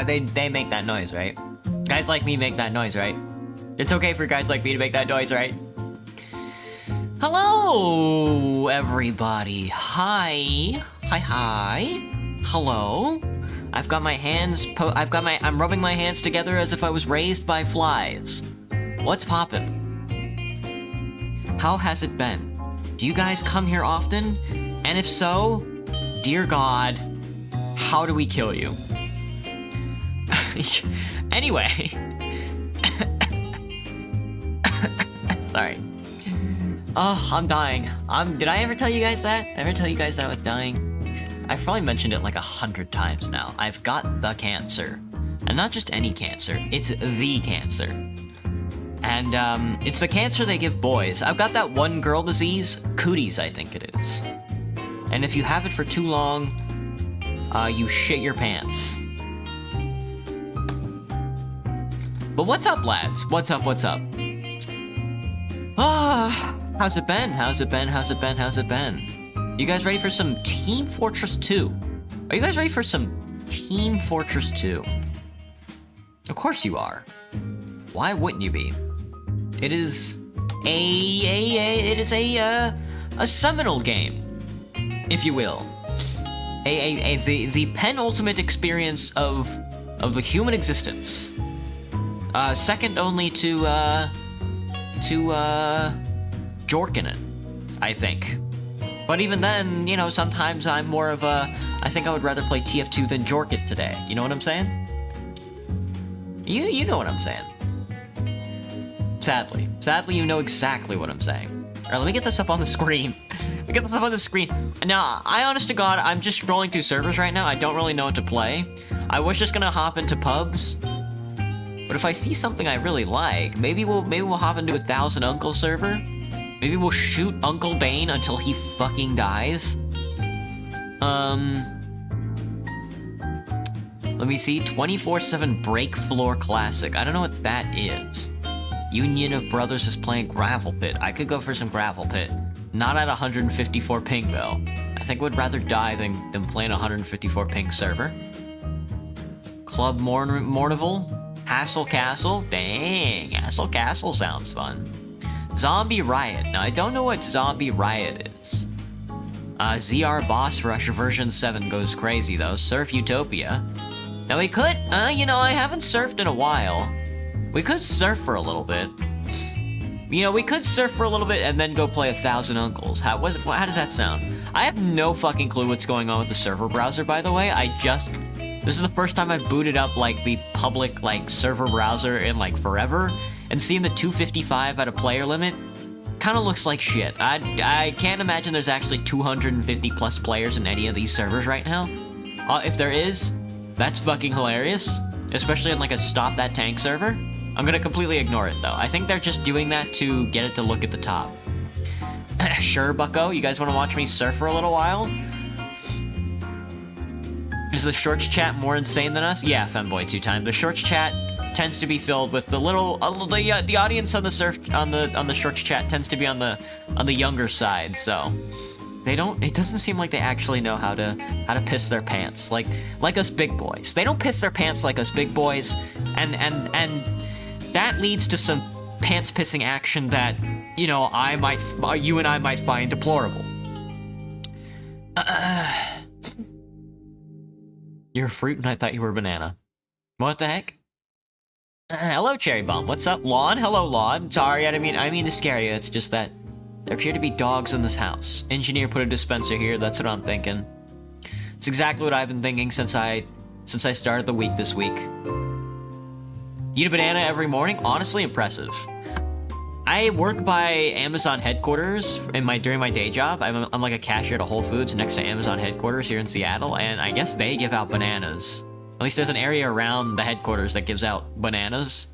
they make that noise, right? Guys like me make that noise, right? It's okay for guys like me to make that noise, right? Hello, everybody. Hi. Hello. I'm rubbing my hands together as if I was raised by flies. What's poppin'? How has it been? Do you guys come here often? And if so, dear God, how do we kill you? Anyway. Sorry. Oh, I'm dying. Did I ever tell you guys that? Ever tell you guys that I was dying? I've probably mentioned it like 100 times now. I've got the cancer. And not just any cancer, it's the cancer. And, it's the cancer they give boys. I've got that one girl disease, cooties, I think it is. And if you have it for too long, you shit your pants. But what's up, lads? What's up? How's it been? You guys ready for some Team Fortress 2? Are you guys ready for some Team Fortress 2? Of course you are. Why wouldn't you be? It is a seminal game, if you will. The penultimate experience of the human existence. Second only to Jorkin, I think. But even then, you know, sometimes I'm more of a... I think I would rather play tf2 than Jorkit today. You know what I'm saying? You know what I'm saying. Sadly, you know exactly what I'm saying. Alright, let me get this up on the screen. Now, honest to God, I'm just scrolling through servers right now. I don't really know what to play. I was just gonna hop into pubs. But if I see something I really like, maybe we'll hop into 1000 Uncle server. Maybe we'll shoot Uncle Bane until he fucking dies. Let me see. 24/7 Break Floor Classic. I don't know what that is. Union of Brothers is playing Gravel Pit. I could go for some Gravel Pit. Not at 154 ping, though. I think I would rather die than play in a 154 ping server. Club Mornival. Hassle Castle. Dang, Hassle Castle sounds fun. Zombie Riot. Now, I don't know what Zombie Riot is. ZR Boss Rush version 7 goes crazy, though. Surf Utopia. Now, we could, you know, I haven't surfed in a while. We could surf for a little bit. You know, we could surf for a little bit and then go play 1000 Uncles. How does that sound? I have no fucking clue what's going on with the server browser, by the way. This is the first time I've booted up, like, the public, like, server browser in, like, forever. And seeing the 255 at a player limit kind of looks like shit. I can't imagine there's actually 250 plus players in any of these servers right now. If there is, that's fucking hilarious. Especially in like a Stop That Tank server. I'm gonna completely ignore it though. I think they're just doing that to get it to look at the top. Sure, bucko, you guys want to watch me surf for a little while? Is the Shorts chat more insane than us? Yeah, Femboy2Time. The Shorts chat tends to be filled with the little the audience on the Shorts chat tends to be on the younger side, so it doesn't seem like they actually know how to piss their pants like us big boys. They don't piss their pants like us big boys, and that leads to some pants pissing action that, you know, you and I might find deplorable. You're a fruit and I thought you were a banana. What the heck? Hello, Cherry Bomb. What's up, Lawn? Hello, Lawn. Sorry, I didn't mean to scare you. It's just that there appear to be dogs in this house. Engineer put a dispenser here. That's what I'm thinking. It's exactly what I've been thinking since I started the week this week. Eat a banana every morning? Honestly, impressive. I work by Amazon headquarters during my day job. I'm like a cashier at a Whole Foods next to Amazon headquarters here in Seattle, and I guess they give out bananas. At least there's an area around the headquarters that gives out bananas.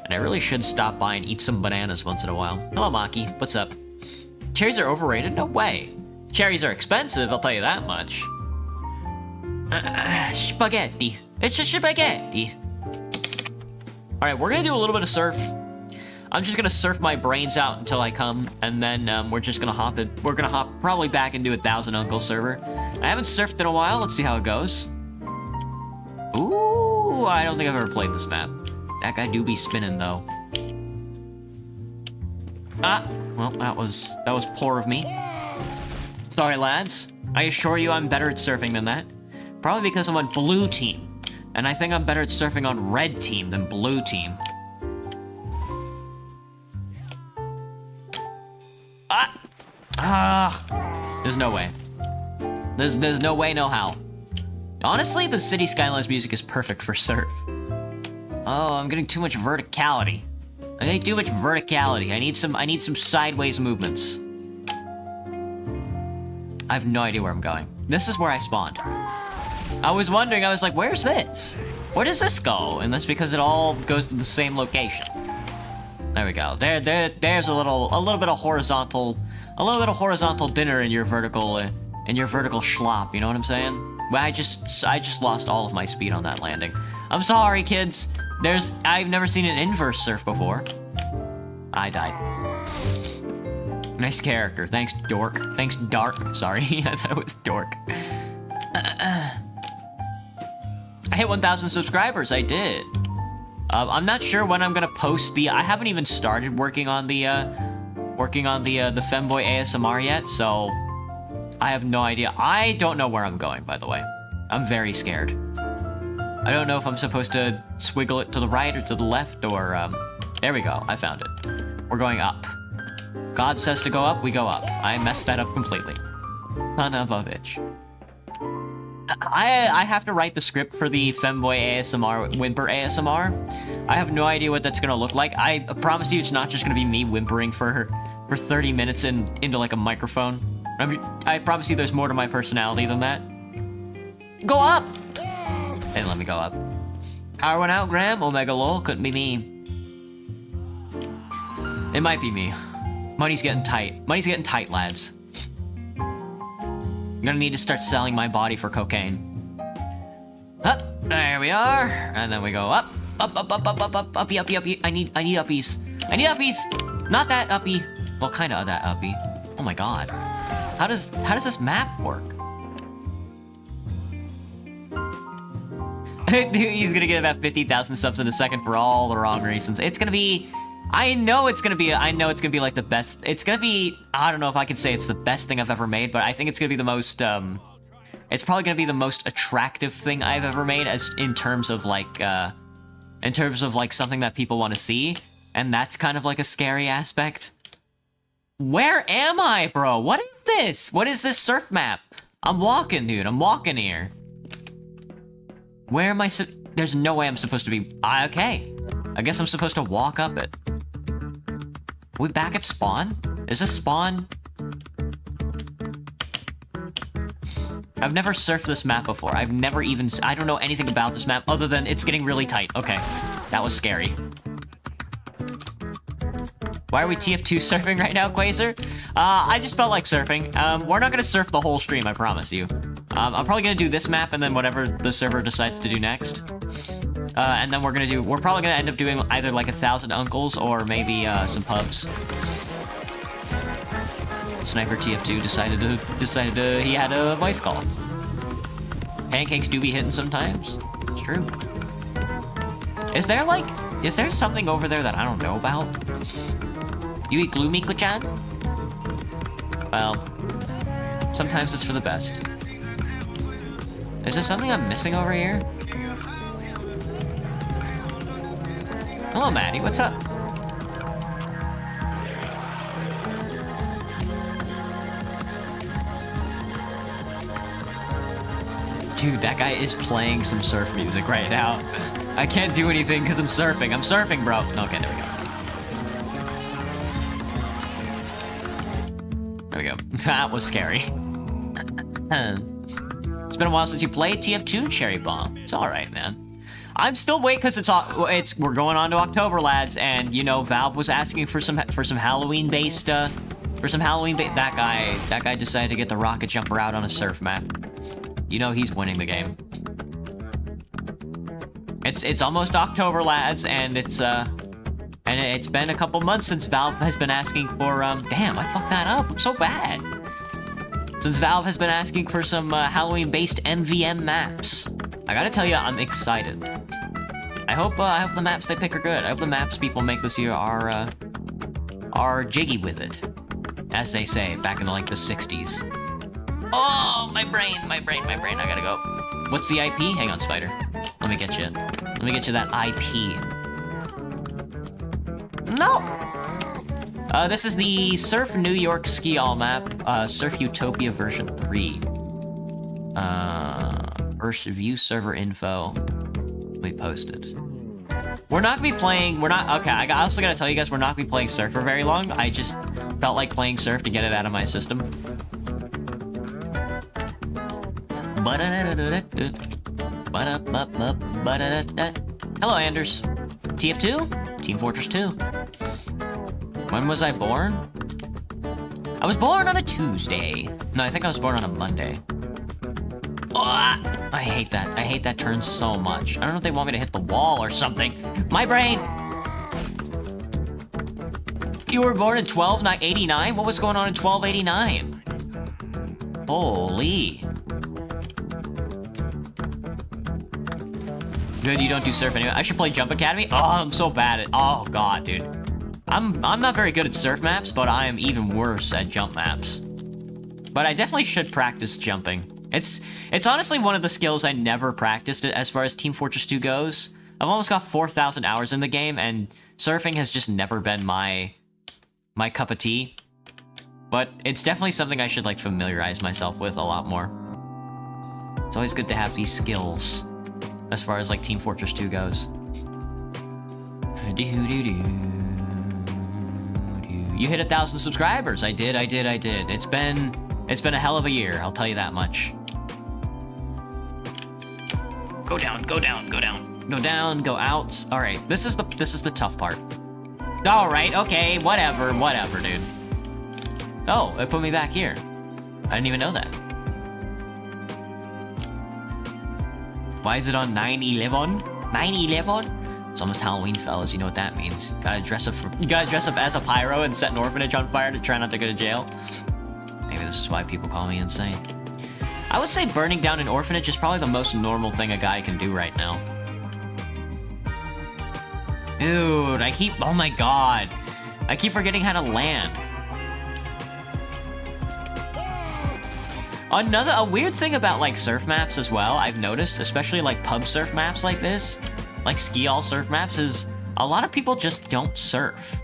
And I really should stop by and eat some bananas once in a while. Hello, Maki. What's up? Cherries are overrated? No way. Cherries are expensive, I'll tell you that much. Spaghetti. It's a spaghetti. Alright, we're gonna do a little bit of surf. I'm just gonna surf my brains out until I come, and then we're just gonna hop probably back into 1000 Uncle server. I haven't surfed in a while. Let's see how it goes. Ooh. Ooh, I don't think I've ever played this map. That guy do be spinning, though. Ah, well, that was poor of me. Sorry, lads. I assure you I'm better at surfing than that. Probably because I'm on blue team. And I think I'm better at surfing on red team than blue team. There's no way. There's no way, no how. Honestly, the City Skylines music is perfect for surf. Oh, I'm getting too much verticality. I'm getting too much verticality. I need some sideways movements. I have no idea where I'm going. This is where I spawned. I was wondering, I was like, where's this? Where does this go? And that's because it all goes to the same location. There we go. There's a little bit of horizontal dinner in your vertical schlop, you know what I'm saying? Well, I just lost all of my speed on that landing. I'm sorry, kids. I've never seen an inverse surf before. I died. Nice character. Thanks, dork. Thanks, dark. Sorry, I thought it was dork. I hit 1,000 subscribers. I did. I'm not sure when I'm gonna post the. I haven't even started working on the Femboy ASMR yet, so I have no idea. I don't know where I'm going, by the way. I'm very scared. I don't know if I'm supposed to swiggle it to the right or to the left, or there we go. I found it. We're going up. God says to go up, we go up. I messed that up completely. Son of a bitch. I have to write the script for the Femboy ASMR, Whimper ASMR. I have no idea what that's gonna look like. I promise you it's not just gonna be me whimpering for 30 minutes into like a microphone. I promise you there's more to my personality than that. Go up! And let me go up. Power went out, Graham. Omega lol. Couldn't be me. It might be me. Money's getting tight. Money's getting tight, lads. I'm gonna need to start selling my body for cocaine. Up, there we are. And then we go up, up, up, up, up, up, up, uppy, uppy, uppy. I need uppies. I need uppies. Not that uppy. Well, kind of that uppy. Oh my god. How does this map work? He's gonna get about 50,000 subs in a second for all the wrong reasons. It's gonna be. I know it's gonna be like the best. It's gonna be. I don't know if I can say it's the best thing I've ever made, but I think it's gonna be the most. It's probably gonna be the most attractive thing I've ever made, as in terms of like something that people want to see, and that's kind of like a scary aspect. Where am I, bro? What is this? What is this surf map? I'm walking, dude. I'm walking here. Where am I? There's no way I'm supposed to be. Okay. I guess I'm supposed to walk up it. Are we back at spawn? Is this spawn? I've never surfed this map before. I don't know anything about this map other than it's getting really tight. Okay. That was scary. Why are we tf2 surfing right now, Quasar? I just felt like surfing. We're not gonna surf the whole stream, I promise you. I'm probably gonna do this map and then whatever the server decides to do next. And then we're probably gonna end up doing either like 1,000 uncles or maybe some pubs. Sniper tf2 decided to he had a voice call. Pancakes do be hitting sometimes. It's true. Is there something over there that I don't know about? You eat gloomy, Kuchan? Well, sometimes it's for the best. Is there something I'm missing over here? Hello, Maddie. What's up? Dude, that guy is playing some surf music right now. I can't do anything because I'm surfing. I'm surfing, bro. Okay, there we go. There we go. That was scary. It's been a while since you played tf2, Cherry Bomb. It's alright, man. I'm still waiting because we're going on to October, lads, and you know Valve was asking for some Halloween-based that guy decided to get the rocket jumper out on a surf map. You know he's winning the game. It's almost October, lads, and it's been a couple months since Valve has been asking for damn, I fucked that up. I'm so bad. Since Valve has been asking for some Halloween-based MVM maps. I gotta tell you, I'm excited. I hope the maps they pick are good. I hope the maps people make this year are jiggy with it, as they say back in like the 60s. Oh, my brain, I gotta go. What's the IP? Hang on, Spider. Let me get you that IP. No! This is the Surf New York Ski All map, Surf Utopia version 3. First view server info. We posted. We're not gonna be playing, okay, I also gotta tell you guys, we're not gonna be playing Surf for very long. I just felt like playing Surf to get it out of my system. Hello, Anders. TF2? Team Fortress 2. When was I born? I was born on a Tuesday. No, I think I was born on a Monday. Oh, I hate that. I hate that turn so much. I don't know if they want me to hit the wall or something. My brain! You were born in 1289? What was going on in 1289? Holy. Good, you don't do Surf anyway. I should play Jump Academy? Oh, I'm so bad at... Oh, God, dude. I'm not very good at Surf maps, but I am even worse at Jump maps. But I definitely should practice jumping. It's honestly one of the skills I never practiced as far as Team Fortress 2 goes. I've almost got 4,000 hours in the game, and surfing has just never been my cup of tea. But it's definitely something I should, like, familiarize myself with a lot more. It's always good to have these skills as far as, like, Team Fortress 2 goes. You hit 1,000 subscribers. I did. It's been a hell of a year, I'll tell you that much. Go down, go down, go out. All right, this is the tough part. All right, okay, whatever, dude. Oh, it put me back here. I didn't even know that. Why is it on 9/11? 9/11? It's almost Halloween, fellas. You know what that means. You gotta dress up as a pyro and set an orphanage on fire to try not to go to jail. Maybe this is why people call me insane. I would say burning down an orphanage is probably the most normal thing a guy can do right now. Dude, oh my god. I keep forgetting how to land. A weird thing about, like, surf maps as well, I've noticed, especially, like, pub surf maps like this, like ski all surf maps, is a lot of people just don't surf.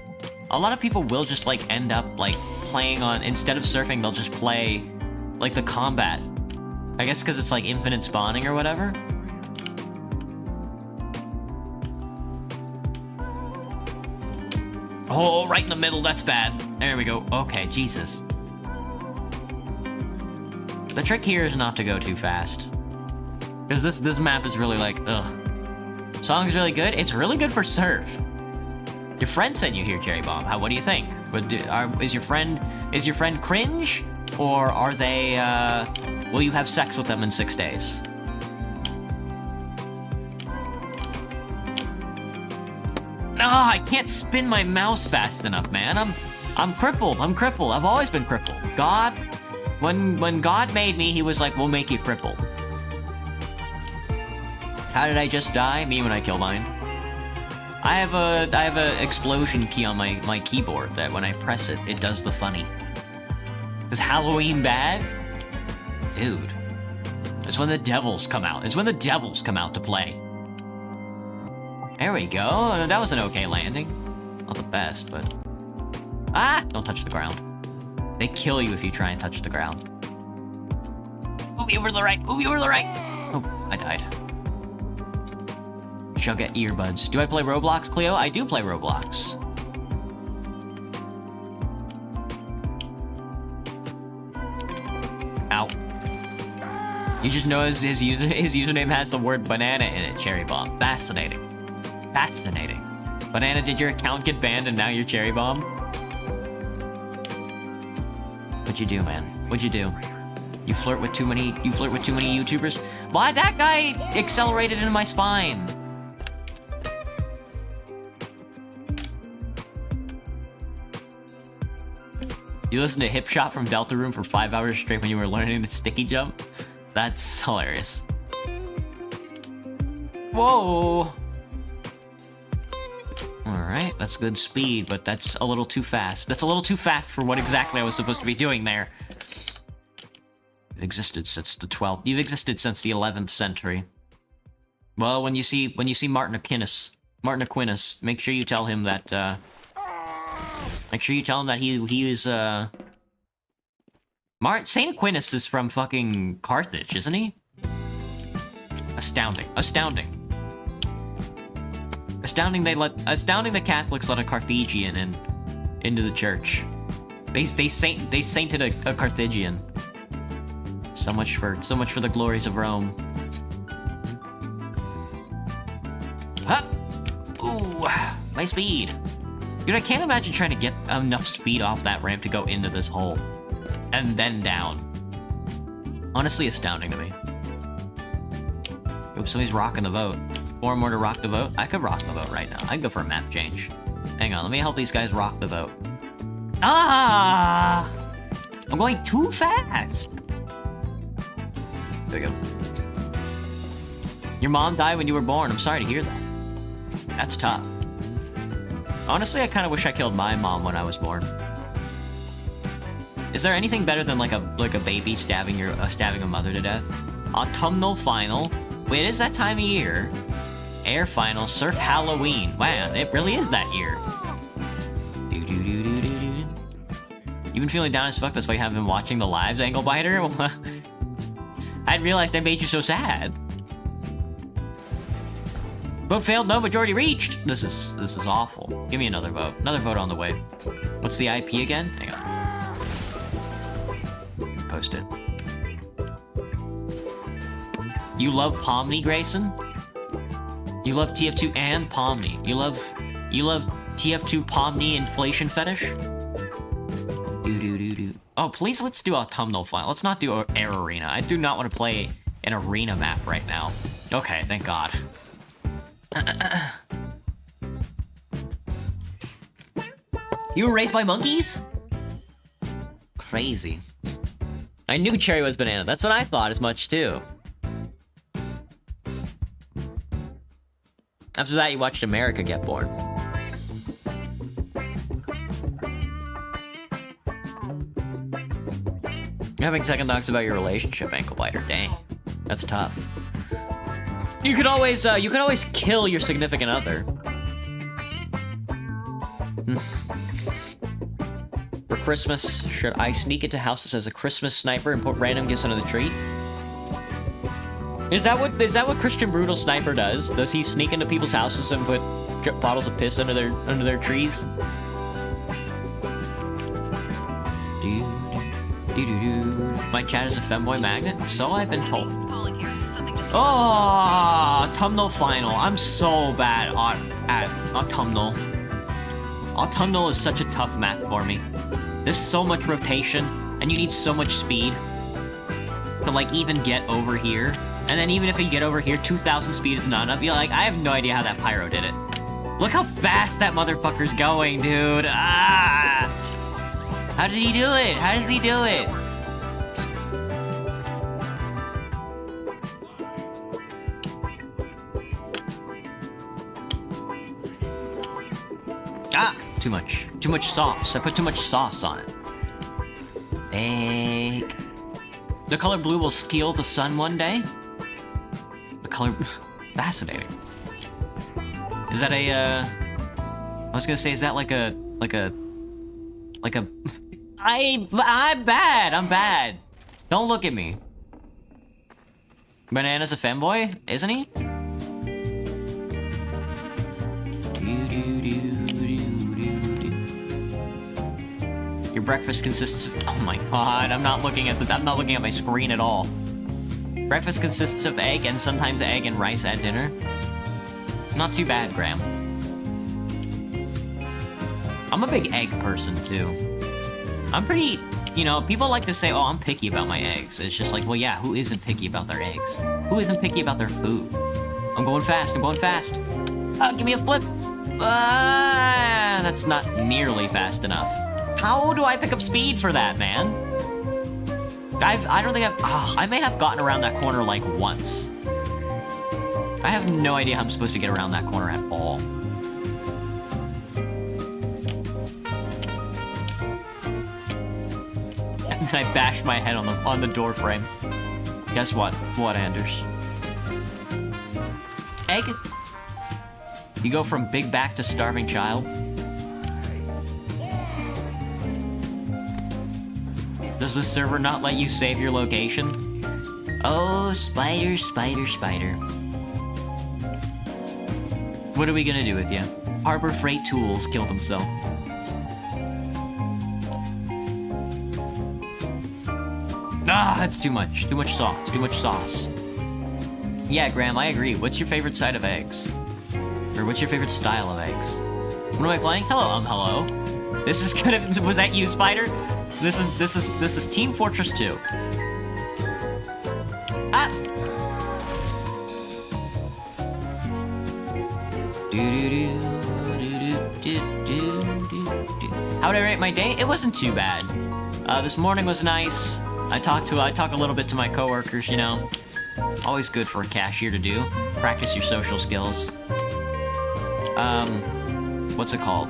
A lot of people will just, like, end up, like, playing on, instead of surfing, they'll just play, like, the combat. I guess because it's, like, infinite spawning or whatever. Oh, right in the middle, that's bad. There we go. Okay, Jesus. The trick here is not to go too fast. Because this map is really like, ugh. Song's really good. It's really good for surf. Your friend sent you here, Cherry Bomb. What do you think? Is your friend cringe? Or are they, will you have sex with them in 6 days? No, I can't spin my mouse fast enough, man. I'm crippled. I've always been crippled. God, when God made me, he was like, we'll make you crippled. How did I just die? Me when I kill mine. I have a explosion key on my keyboard that when I press it, it does the funny. Is Halloween bad? Dude. It's when the devils come out. It's when the devils come out to play. There we go. That was an okay landing. Not the best, but... Ah! Don't touch the ground. They kill you if you try and touch the ground. Move you over to the right. Move you over to the right. Oh, I died. Shall get earbuds. Do I play Roblox, Cleo? I do play Roblox. Ow. You just know his username has the word banana in it, Cherry Bomb. Fascinating. Fascinating. Banana, did your account get banned and now you're Cherry Bomb? What'd you do, man? What'd you do? You flirt with too many YouTubers? Why, that guy accelerated into my spine. You listened to Hip Shot from Delta Room for 5 hours straight when you were learning the sticky jump? That's hilarious. Whoa! Alright, that's good speed, but that's a little too fast. That's a little too fast for what exactly I was supposed to be doing there. You've existed since the 12th. You've existed since the 11th century. Well, when you see Martin Aquinas, make sure you tell him that, make sure you tell him that he is, Saint Aquinas is from fucking Carthage, isn't he? Astounding. Astounding. Astounding the Catholics let a Carthaginian into the church. They sainted a Carthaginian. So much for the glories of Rome. Huh! Ooh, my speed. Dude, I can't imagine trying to get enough speed off that ramp to go into this hole. And then down. Honestly astounding to me. Oops, somebody's rocking the vote. 4 more to rock the vote? I could rock the vote right now. I'd go for a map change. Hang on, let me help these guys rock the vote. Ah! I'm going too fast! There we go. Your mom died when you were born. I'm sorry to hear that. That's tough. Honestly, I kind of wish I killed my mom when I was born. Is there anything better than like a baby stabbing a mother to death? Autumnal final. Wait, it is that time of year. Air final, surf Halloween. Wow, it really is that year. You've been feeling down as fuck, that's why you haven't been watching the lives, Angle Biter? I hadn't realized I made you so sad. Vote failed, no majority reached. This is awful. Give me another vote. Another vote on the way. What's the IP again? Hang on. Post it. You love Pomni, Grayson? You love TF2 and Pomni. You love TF2 Pomni inflation fetish? Oh, please, let's do autumnal final. Let's not do air arena. I do not want to play an arena map right now. Okay, thank God. You were raised by monkeys? Crazy. I knew Cherry was banana. That's what I thought as much, too. After that, you watched America get born. You're having second thoughts about your relationship, Ankle Biter. Dang. That's tough. You could always kill your significant other. For Christmas, should I sneak into houses as a Christmas sniper and put random gifts under the tree? Is that what Christian Brutal Sniper does? Does he sneak into people's houses and put bottles of piss under their trees? My chat is a femboy magnet, so I've been told. Oh, autumnal final. I'm so bad at autumnal. Autumnal is such a tough map for me. There's so much rotation, and you need so much speed to like even get over here. And then even if you get over here, 2,000 speed is not enough. You're like, I have no idea how that pyro did it. Look how fast that motherfucker's going, dude. Ah! How did he do it? How does he do it? Ah! Too much sauce. I put too much sauce on it. Fake. The color blue will steal the sun one day? The color... Fascinating. Is that a, I was gonna say, is that like a... I'm bad. Don't look at me. Banana's a femboy, isn't he? Your breakfast consists of... Oh my god, I'm not looking at my screen at all. Breakfast consists of egg and sometimes egg and rice at dinner. Not too bad, Graham. I'm a big egg person, too. I'm pretty... You know, people like to say, oh, I'm picky about my eggs. It's just like, well, yeah, who isn't picky about their eggs? Who isn't picky about their food? I'm going fast. Give me a flip. That's not nearly fast enough. How do I pick up speed for that, man? I don't think I may have gotten around that corner like once. I have no idea how I'm supposed to get around that corner at all. and I bash my head on the door frame. Guess what? What, Anders? Egg? You go from big back to starving child? Does the server not let you save your location? Oh, spider, spider, spider. What are we gonna do with you? Harbor Freight Tools killed himself. Ah, that's too much. Too much sauce. Too much sauce. Yeah, Graham, I agree. What's your favorite side of eggs? Or what's your favorite style of eggs? What am I playing? Hello, hello. This is gonna... Was that you, Spider? This is Team Fortress 2. Ah! How would I rate my day? It wasn't too bad. This morning was nice. I talk a little bit to my coworkers, you know. Always good for a cashier to do. Practice your social skills. What's it called?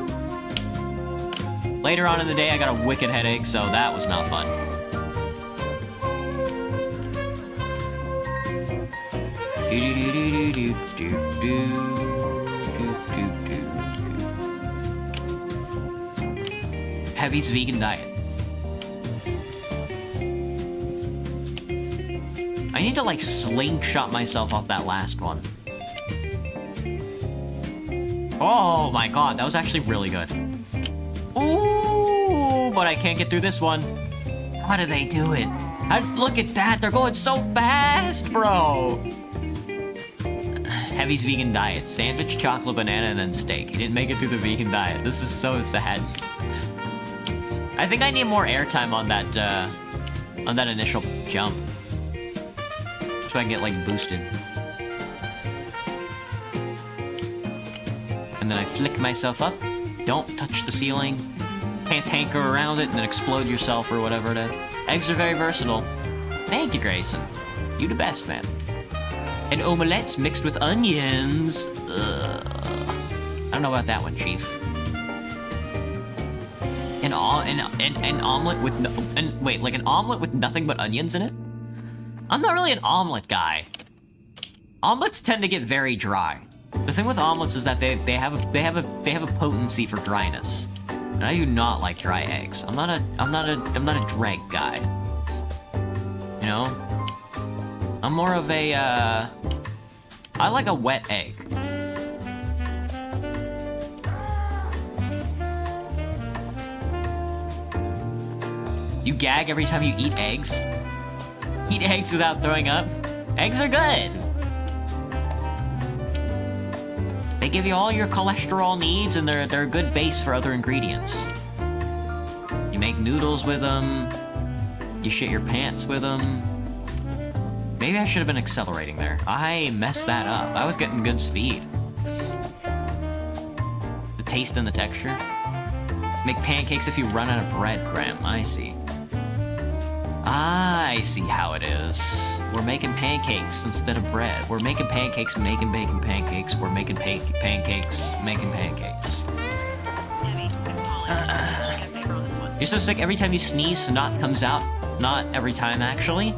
Later on in the day, I got a wicked headache, so that was not fun. Heavy's vegan diet. I need to, like, slingshot myself off that last one. Oh my god, that was actually really good. Ooh, but I can't get through this one. How do they do it? Look at that, they're going so fast, bro. Heavy's vegan diet. Sandwich, chocolate, banana, and then steak. He didn't make it through the vegan diet. This is so sad. I think I need more airtime on that initial jump. So I can get, like, boosted. And then I flick myself up. Don't touch the ceiling. Can't hanker around it and then explode yourself or whatever it is. Eggs are very versatile. Thank you, Grayson. You the best, man. And omelettes mixed with onions. Ugh. I don't know about that one, Chief. An omelet with an omelet with nothing but onions in it? I'm not really an omelet guy. Omelets tend to get very dry. The thing with omelets is that they have a potency for dryness. And I do not like dry eggs. I'm not a dreg guy. You know? I'm more of a I like a wet egg. You gag every time you eat eggs? Eat eggs without throwing up? Eggs are good! They give you all your cholesterol needs, and they're a good base for other ingredients. You make noodles with them. You shit your pants with them. Maybe I should have been accelerating there. I messed that up. I was getting good speed. The taste and the texture. Make pancakes if you run out of bread, Graham. I see. I see how it is. We're making pancakes instead of bread. We're making pancakes, making bacon pancakes. We're making pancakes, making pancakes. You're so sick every time you sneeze, snot comes out. Not every time, actually.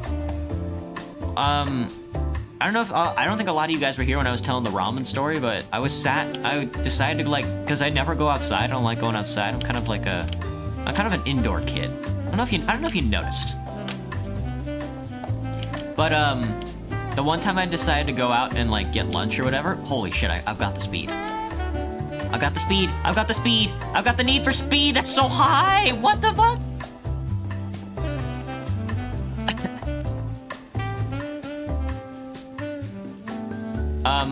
I don't know if, I don't think a lot of you guys were here when I was telling the ramen story, but I decided to, like, because I never go outside. I don't like going outside. I'm kind of an indoor kid. I don't know if you noticed. But, the one time I decided to go out and, like, get lunch or whatever, holy shit, I've got the speed. I've got the speed. I've got the speed. I've got the need for speed. That's so high. What the fuck?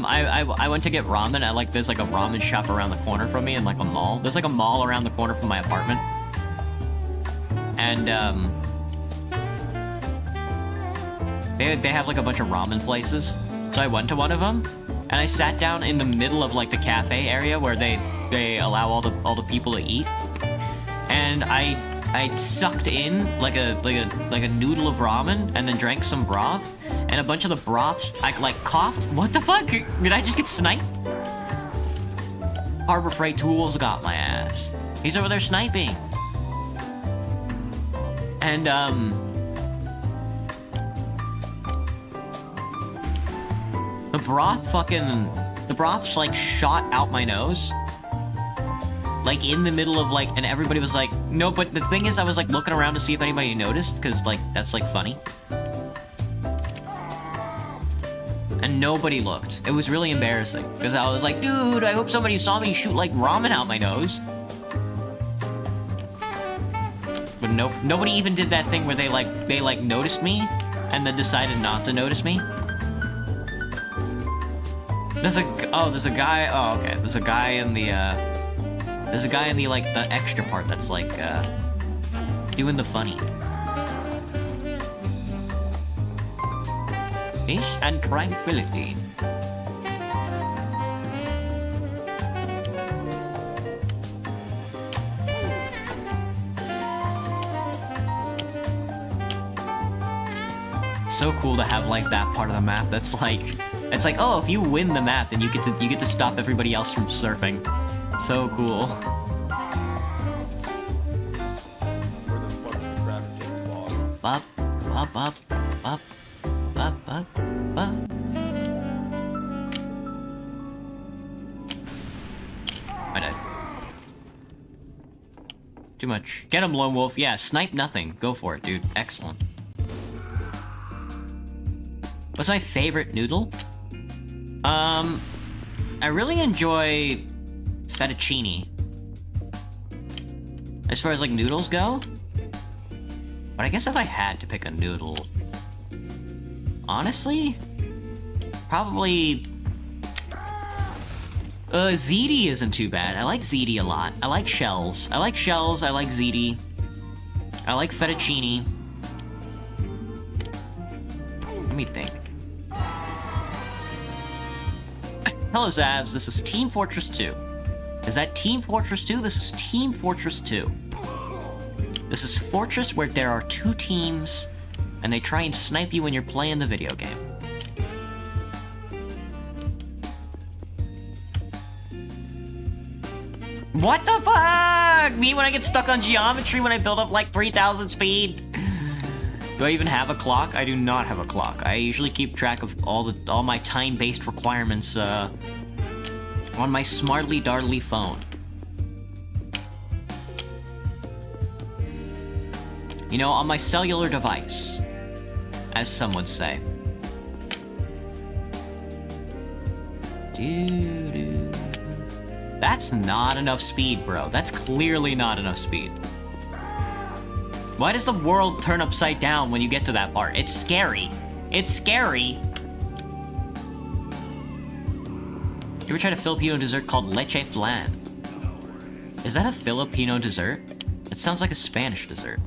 I went to get ramen at, there's, like, a ramen shop around the corner from me in, like, a mall. There's, like, a mall around the corner from my apartment. And, they have, like, a bunch of ramen places. So I went to one of them, and I sat down in the middle of, like, the cafe area where they allow all the people to eat. And I sucked in, like a noodle of ramen, and then drank some broth. And a bunch of the broth, I, like, coughed. What the fuck? Did I just get sniped? Harbor Freight Tools got my ass. He's over there sniping. And, the broth's, like, shot out my nose. Like, in the middle of, like, and everybody was like, no, but the thing is, I was, like, looking around to see if anybody noticed, because, like, that's, like, funny. And nobody looked. It was really embarrassing, because I was like, dude, I hope somebody saw me shoot, like, ramen out my nose. But nope, nobody even did that thing where they noticed me, and then decided not to notice me. There's a guy, oh, okay, there's a guy in the, like, the extra part that's, like, doing the funny. Peace and tranquility. So cool to have, like, that part of the map that's, like, it's like, oh, if you win the map, then you get to stop everybody else from surfing. So cool. Where the fuck is the crab chicken ball? Bop, bop, bop, bop, bop, bop, bop. I died. Too much. Get him, Lone Wolf. Yeah, snipe nothing. Go for it, dude. Excellent. What's my favorite noodle? I really enjoy fettuccine. As far as, like, noodles go. But I guess if I had to pick a noodle... Honestly? Probably... ziti isn't too bad. I like ziti a lot. I like shells. I like ziti. I like fettuccine. Let me think. Hello, Zavs. This is Team Fortress 2. Is that Team Fortress 2? This is Team Fortress 2. This is Fortress where there are two teams, and they try and snipe you when you're playing the video game. What the fuck? Me when I get stuck on geometry when I build up like 3,000 speed? Do I even have a clock? I do not have a clock. I usually keep track of all my time-based requirements on my smartly dartly phone. You know, on my cellular device, as some would say. That's not enough speed, bro. That's clearly not enough speed. Why does the world turn upside down when you get to that part? It's scary. It's scary. You ever tried a Filipino dessert called leche flan? Is that a Filipino dessert? It sounds like a Spanish dessert.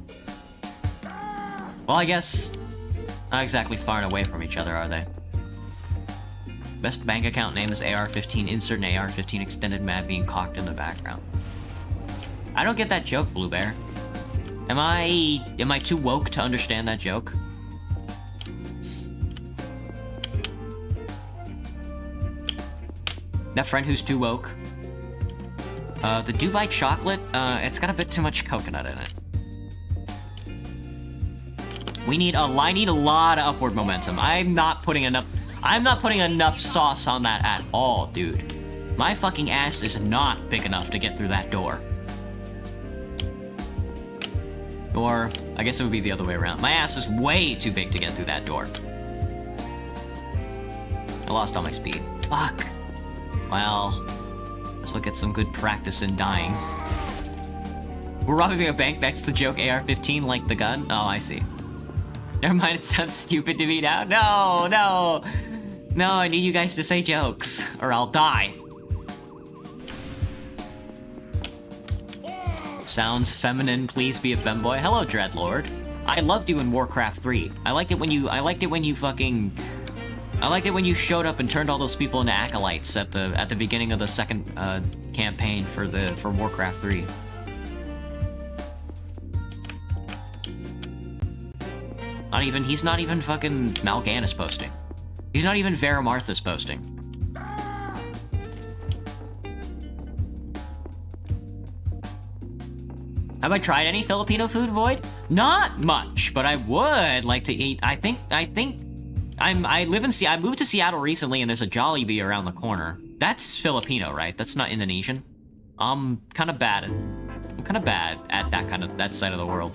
Well, I guess not exactly far and away from each other, are they? Best bank account name is AR-15. Insert an AR-15 extended mag being cocked in the background. I don't get that joke, Blue Bear. Am I too woke to understand that joke? That friend who's too woke. The Dubai chocolate, it's got a bit too much coconut in it. I need a lot of upward momentum. I'm not putting enough sauce on that at all, dude. My fucking ass is not big enough to get through that door. Or, I guess it would be the other way around. My ass is way too big to get through that door. I lost all my speed. Fuck. Well, this will get some good practice in dying. We're robbing a bank, that's the joke. AR-15 like the gun? Oh, I see. Never mind, it sounds stupid to me now. No, I need you guys to say jokes, or I'll die. Sounds feminine, please be a femboy. Hello, Dreadlord. I loved doing Warcraft 3. I liked it when you showed up and turned all those people into acolytes at the beginning of the second campaign for Warcraft 3. He's not even fucking Mal'Ganis posting. He's not even Veramarthas posting. Have I tried any Filipino food, Void? Not much, but I would like to eat. I moved to Seattle recently, and there's a Jollibee around the corner. That's Filipino, right? That's not Indonesian. I'm kind of bad at that side of the world.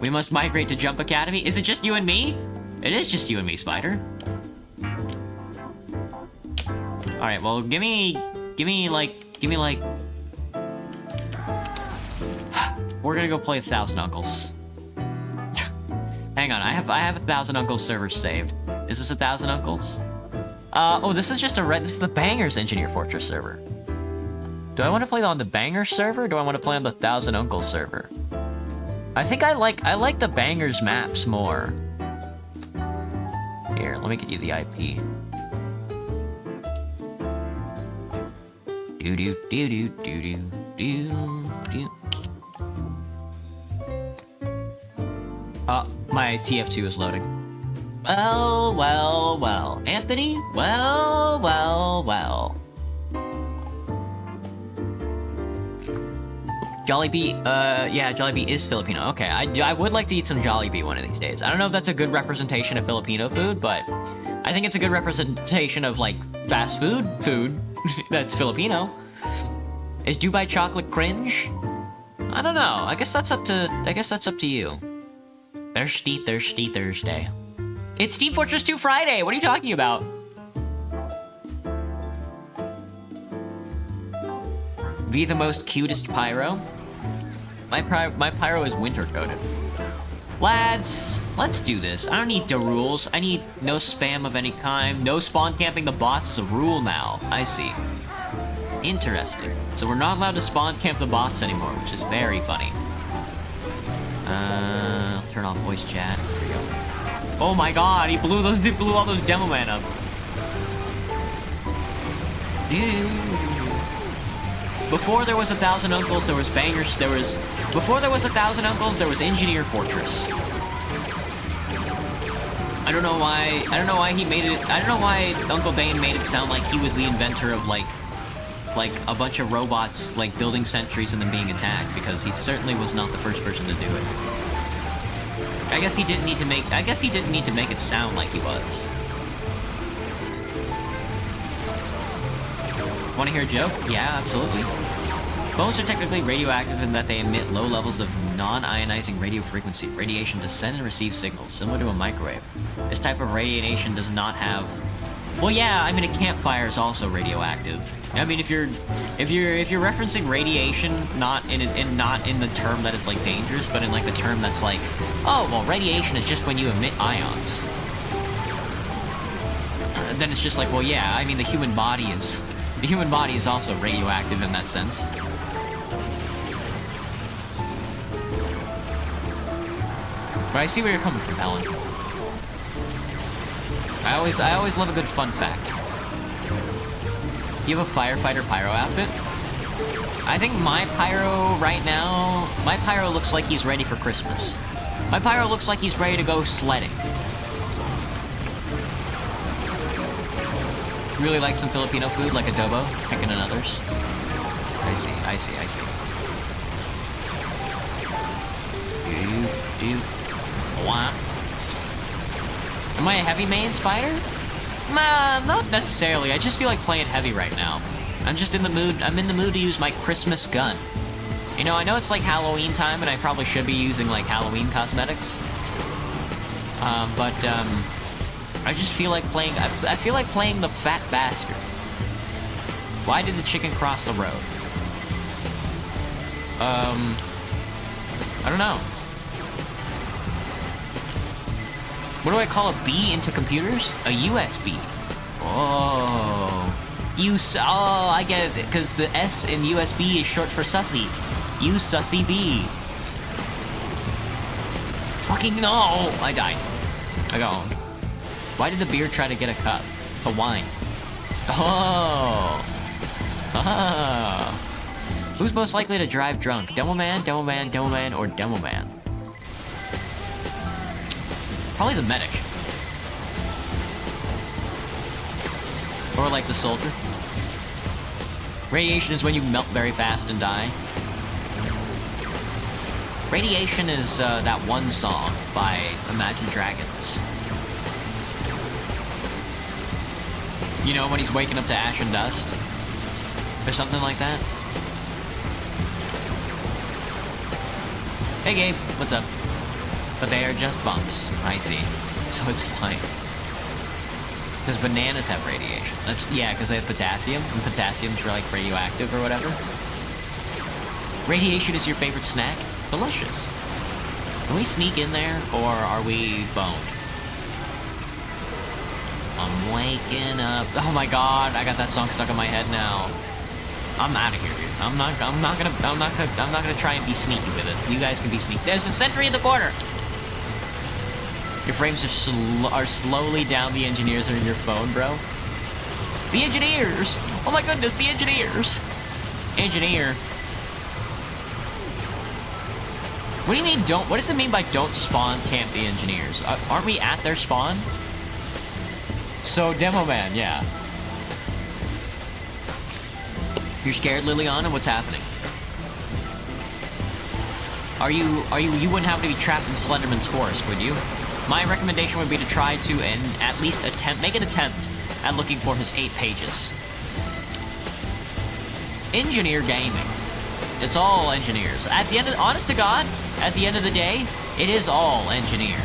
We must migrate to Jump Academy. Is it just you and me? It is just you and me, Spider. All right, well, give me like. We're gonna go play 1,000 Uncles. Hang on, I have 1,000 Uncles servers saved. Is this 1,000 Uncles? Oh, this is just this is the Bangers Engineer Fortress server. Do I want to play on the Bangers server, or do I want to play on the 1,000 Uncles server? I think I like the Bangers maps more. Here, let me get you the IP. Do do do do do do do do. My tf2 is loading. Well, well, well. Anthony? Well, well, well. Jollibee, yeah, Jollibee is Filipino. Okay, I would like to eat some Jollibee one of these days. I don't know if that's a good representation of Filipino food, but I think it's a good representation of, like, fast food that's Filipino. Is Dubai chocolate cringe? I don't know. I guess that's up to you. Thirsty Thursday. It's Team Fortress 2 Friday. What are you talking about? Be the most cutest pyro. My pyro is winter coated. Lads, let's do this. I don't need the rules. I need no spam of any kind. No spawn camping the bots is a rule now. I see. Interesting. So we're not allowed to spawn camp the bots anymore, which is very funny. I'll turn off voice chat. There we go. Oh my god, he blew all those demo man up. Before there was 1,000 Uncles, there was Bangers. Before there was 1,000 Uncles, there was Engineer Fortress. I don't know why he made it. I don't know why Uncle Bane made it sound like he was the inventor of like a bunch of robots like building sentries and then being attacked, because he certainly was not the first person to do it. I guess he didn't need to make it sound like he was. Want to hear a joke? Yeah, absolutely. Bones are technically radioactive in that they emit low levels of non-ionizing radio frequency. Radiation to send and receive signals, similar to a microwave. This type of radiation does not have... Well, yeah, I mean, a campfire is also radioactive. I mean, if you're referencing radiation, not in the term that is like dangerous, but in like the term that's like, oh, well, radiation is just when you emit ions. Then it's just like, well, yeah, I mean, the human body is also radioactive in that sense. But I see where you're coming from, Helen. I always love a good fun fact. You have a firefighter pyro outfit? I think my pyro right now, my pyro looks like he's ready for Christmas. My pyro looks like he's ready to go sledding. Really like some Filipino food, like adobo, chicken and others. I see. Wah. Am I a heavy main, Spider? Nah, not necessarily. I just feel like playing heavy right now. I'm just in the mood. I'm in the mood to use my Christmas gun. You know, I know it's like Halloween time, and I probably should be using like Halloween cosmetics. But I just feel like playing. I feel like playing the fat bastard. Why did the chicken cross the road? I don't know. What do I call a B into computers? A USB. Oh. Oh, I get it, because the S in USB is short for sussy. Use sussy B. Fucking no! I died. I got home. Why did the beer try to get a cup? A wine. Oh. Ah. Who's most likely to drive drunk? Demo Man, or Demo Man? Probably the medic. Or like the soldier. Radiation is when you melt very fast and die. Radiation is that one song by Imagine Dragons. You know, when he's waking up to ash and dust? Or something like that? Hey Gabe, what's up? But they are just bumps. I see. So it's fine. Because bananas have radiation. Yeah, because they have potassium, and potassium's like radioactive or whatever. Radiation is your favorite snack? Delicious. Can we sneak in there, or are we boned? I'm waking up. Oh my god, I got that song stuck in my head now. I'm out of here, dude. I'm not gonna try and be sneaky with it. You guys can be sneaky. There's a sentry in the corner. Your frames are slowly down. The engineers are in your phone, bro. The engineers. Oh my goodness, the engineers. Engineer. What do you mean don't? What does it mean by don't spawn camp the engineers? Aren't we at their spawn? So, Demo Man, yeah. You're scared, Liliana? What's happening? You wouldn't have to be trapped in Slenderman's forest, would you? My recommendation would be to try to, and at least make an attempt at looking for his 8 pages. Engineer gaming. It's all engineers. At the end of, honest to God, at the end of the day, it is all engineers.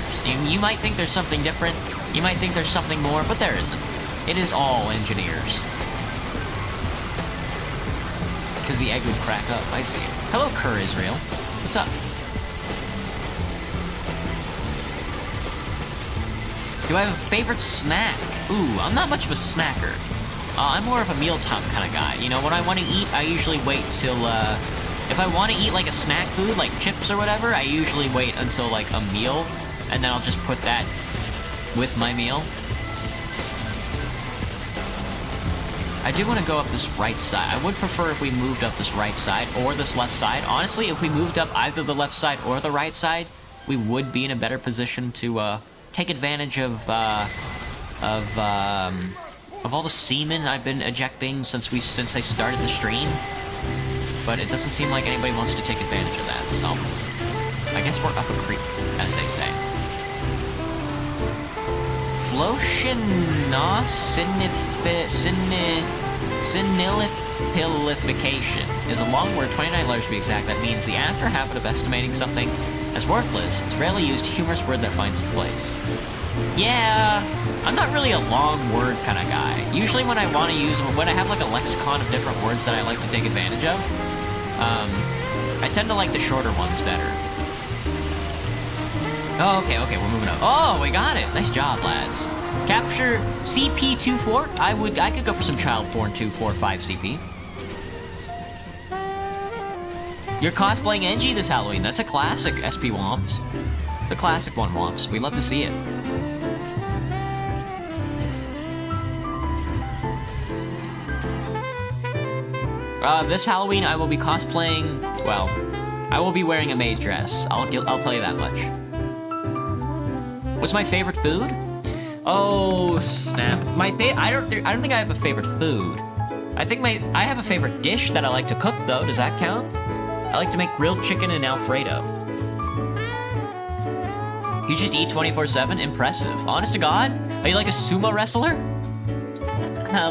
You might think there's something different. You might think there's something more, but there isn't. It is all engineers. Because the egg would crack up. I see. Hello, Kerr Israel. What's up? Do I have a favorite snack? Ooh, I'm not much of a snacker. I'm more of a mealtime kind of guy. You know, when I want to eat, I usually wait till, if I want to eat like a snack food, like chips or whatever, I usually wait until like a meal, and then I'll just put that with my meal. I do want to go up this right side. I would prefer if we moved up this right side or this left side. Honestly, if we moved up either the left side or the right side, we would be in a better position to take advantage of all the semen I've been ejecting since I started the stream. But it doesn't seem like anybody wants to take advantage of that, so I guess we're up a creek, as they say. Senilipilification is a long word, 29 letters to be exact. That means the after habit of estimating something as worthless. It's rarely used humorous word that finds its place. Yeah, I'm not really a long word kind of guy. Usually when I want to use them, when I have like a lexicon of different words that I like to take advantage of, I tend to like the shorter ones better. Oh, okay, we're moving up. Oh, we got it. Nice job, lads. Capture CP24. I could go for some child porn 245 CP. You're cosplaying Engie this Halloween. That's a classic, SP Womps. The classic one, Womps. We love to see it. This Halloween, I will be cosplaying. Well, I will be wearing a maid dress. I'll tell you that much. What's my favorite food? Oh snap! I don't think I have a favorite food. I think I have a favorite dish that I like to cook though. Does that count? I like to make grilled chicken and Alfredo. You just eat 24/7? Impressive. Honest to God? Are you like a sumo wrestler?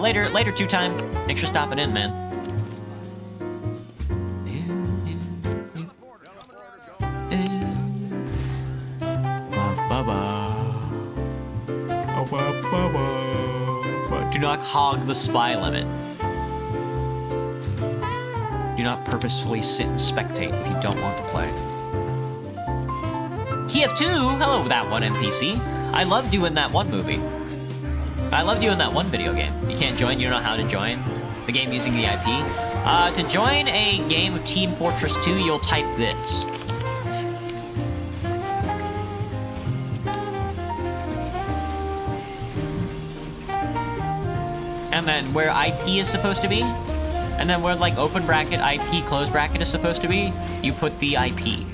Later, 2-time. Thanks for stopping in, man. Do not hog the spy limit. Do not purposefully sit and spectate if you don't want to play. tf2, hello that one NPC. I love doing that one movie. I love doing that one video game. You can't join, you don't know how to join the game using the IP. To join a game of Team Fortress 2, you'll type this. And then where IP is supposed to be, and then where like open bracket, IP, close bracket is supposed to be, you put the IP.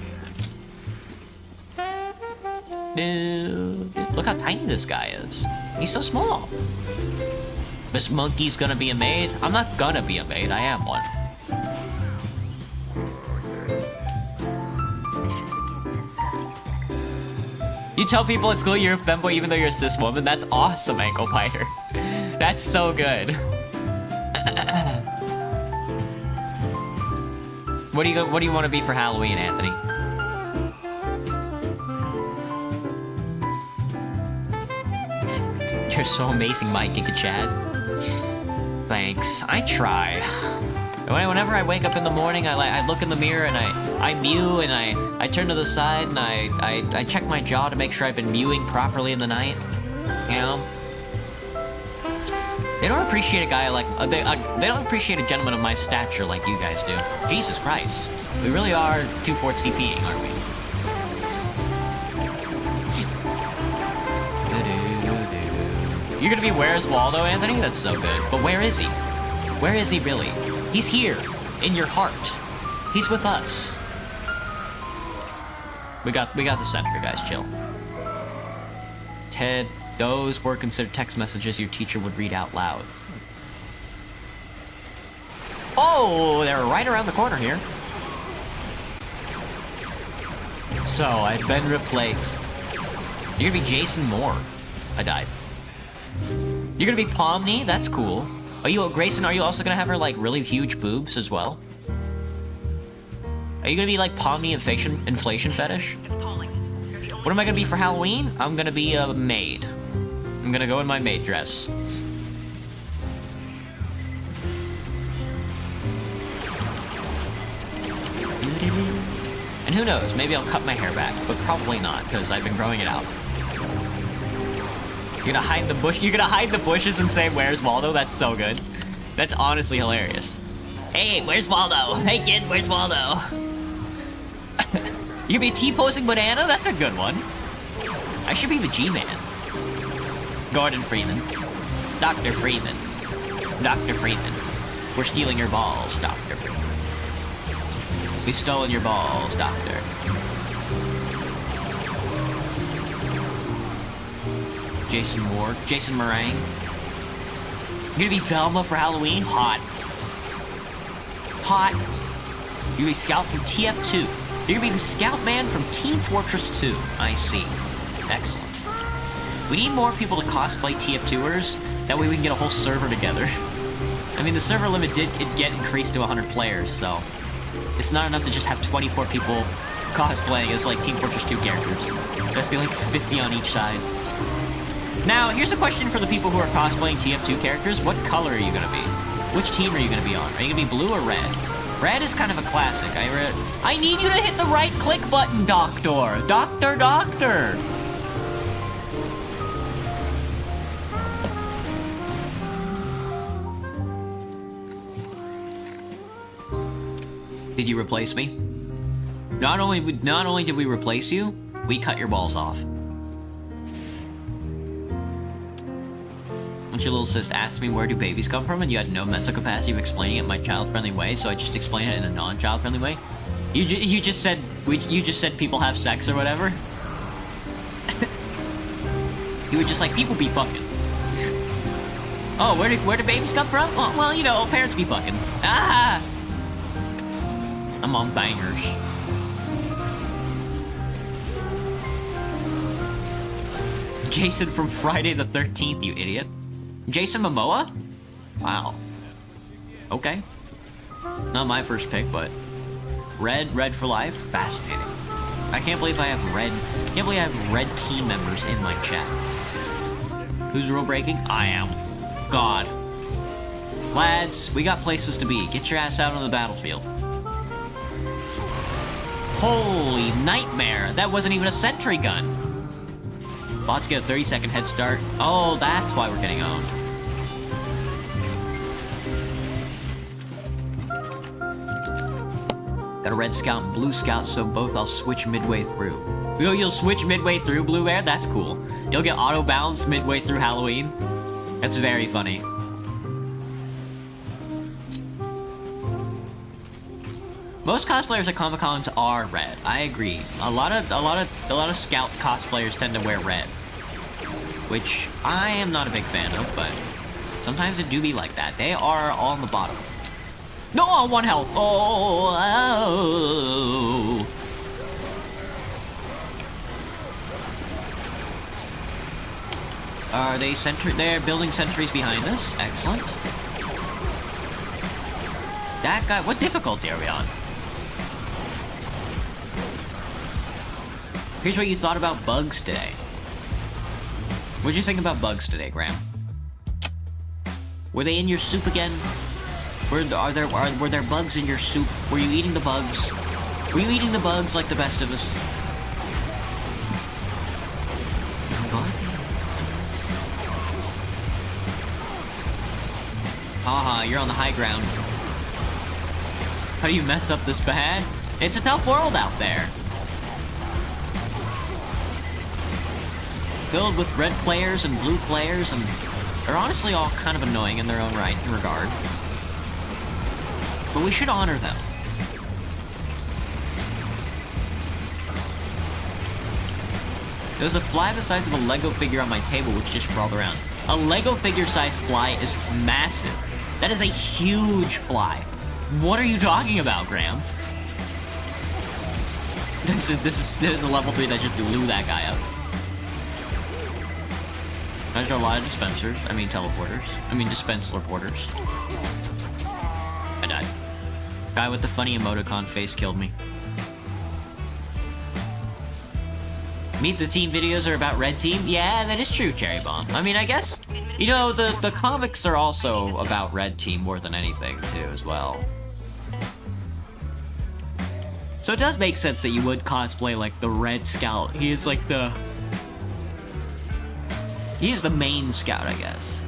Dude, look how tiny this guy is. He's so small. This monkey's gonna be a maid? I'm not gonna be a maid, I am one. You tell people at school you're a femboy even though you're a cis woman. That's awesome, Ankle Biter. That's so good. What do you want to be for Halloween, Anthony? You're so amazing, Mike and Chad. Thanks. I try. Whenever I wake up in the morning, I look in the mirror and I mew and I turn to the side and I check my jaw to make sure I've been mewing properly in the night. You know? They don't appreciate a guy like they don't appreciate a gentleman of my stature like you guys do. Jesus Christ, we really are 2/4 CPing, aren't we? You're gonna be Where's Waldo, Anthony? That's so good. But where is he? Where is he really? He's here, in your heart. He's with us. We got the senator, guys. Chill. Ted. Those were considered text messages your teacher would read out loud. Oh, they're right around the corner here. So, I've been replaced. You're gonna be Jason Moore. I died. You're gonna be Pomni? That's cool. Are you, Grayson, are you also gonna have her, like, really huge boobs as well? Are you gonna be, like, Pomni inflation fetish? What am I gonna be for Halloween? I'm gonna be a maid. I'm gonna go in my maid dress. And who knows, maybe I'll cut my hair back, but probably not, because I've been growing it out. You're gonna hide the bush. You're gonna hide the bushes and say, "Where's Waldo?" That's so good. That's honestly hilarious. Hey, where's Waldo? Hey kid, where's Waldo? You gonna be T-posing banana? That's a good one. I should be the G-Man. Gordon Freeman. Dr. Freeman. Dr. Freeman. We're stealing your balls, Dr. Freeman. We've stolen your balls, Doctor. Jason Moore. Jason Meringue. You're gonna be Velma for Halloween? Hot. Hot. You're gonna be Scout from tf2. You're gonna be the Scout Man from Team Fortress 2. I see. Excellent. We need more people to cosplay TF2ers. That way we can get a whole server together. I mean, the server limit did get increased to 100 players, so it's not enough to just have 24 people cosplaying as, like, Team Fortress 2 characters. There has to be, like, 50 on each side. Now, here's a question for the people who are cosplaying TF2 characters. What color are you gonna be? Which team are you gonna be on? Are you gonna be blue or red? Red is kind of a classic. I need you to hit the right click button, Doctor! Doctor! Did you replace me? Not only did we replace you, we cut your balls off. Once your little sis asked me where do babies come from, and you had no mental capacity of explaining it in my child-friendly way, so I just explained it in a non-child-friendly way. You just said people have sex or whatever. You were just like, people be fucking. Oh, where do babies come from? Oh, well, you know, parents be fucking. Ah! I'm on bangers. Jason from Friday the 13th, you idiot. Jason Momoa? Wow. Okay. Not my first pick, but red for life? Fascinating. I can't believe I have red team members in my chat. Who's rule breaking? I am. God. Lads, we got places to be. Get your ass out on the battlefield. Holy nightmare! That wasn't even a sentry gun. Bots get a 30-second head start. Oh, that's why we're getting owned. Got a red scout and blue scout, so both I'll switch midway through. You'll switch midway through, Blue Bear? That's cool. You'll get auto balance midway through Halloween. That's very funny. Most cosplayers at Comic-Cons are red. I agree. A lot of Scout cosplayers tend to wear red, which I am not a big fan of, but sometimes it do be like that. They are on the bottom. No, on 1 health. Oh. Are they sentry? They're building sentries behind us. Excellent. That guy. What difficulty are we on? Here's what you thought about bugs today. What'd you think about bugs today, Graham? Were they in your soup again? Were there bugs in your soup? Were you eating the bugs? Were you eating the bugs like the best of us? Haha, you're on the high ground. How do you mess up this bad? It's a tough world out there. Filled with red players and blue players, and they're honestly all kind of annoying in their own right in regard. But we should honor them. There's a fly the size of a Lego figure on my table which just crawled around. A Lego figure-sized fly is massive. That is a huge fly. What are you talking about, Graham? This is the level 3 that just blew that guy up. There's a lot of dispensers. I mean teleporters. I mean dispenser porters. I died. Guy with the funny emoticon face killed me. Meet the Team videos are about Red Team? Yeah, that is true, Cherry Bomb. I mean, I guess, you know, the comics are also about Red Team more than anything, too, as well. So it does make sense that you would cosplay, like, the Red Scout. He is, like, the... He is the main scout, I guess.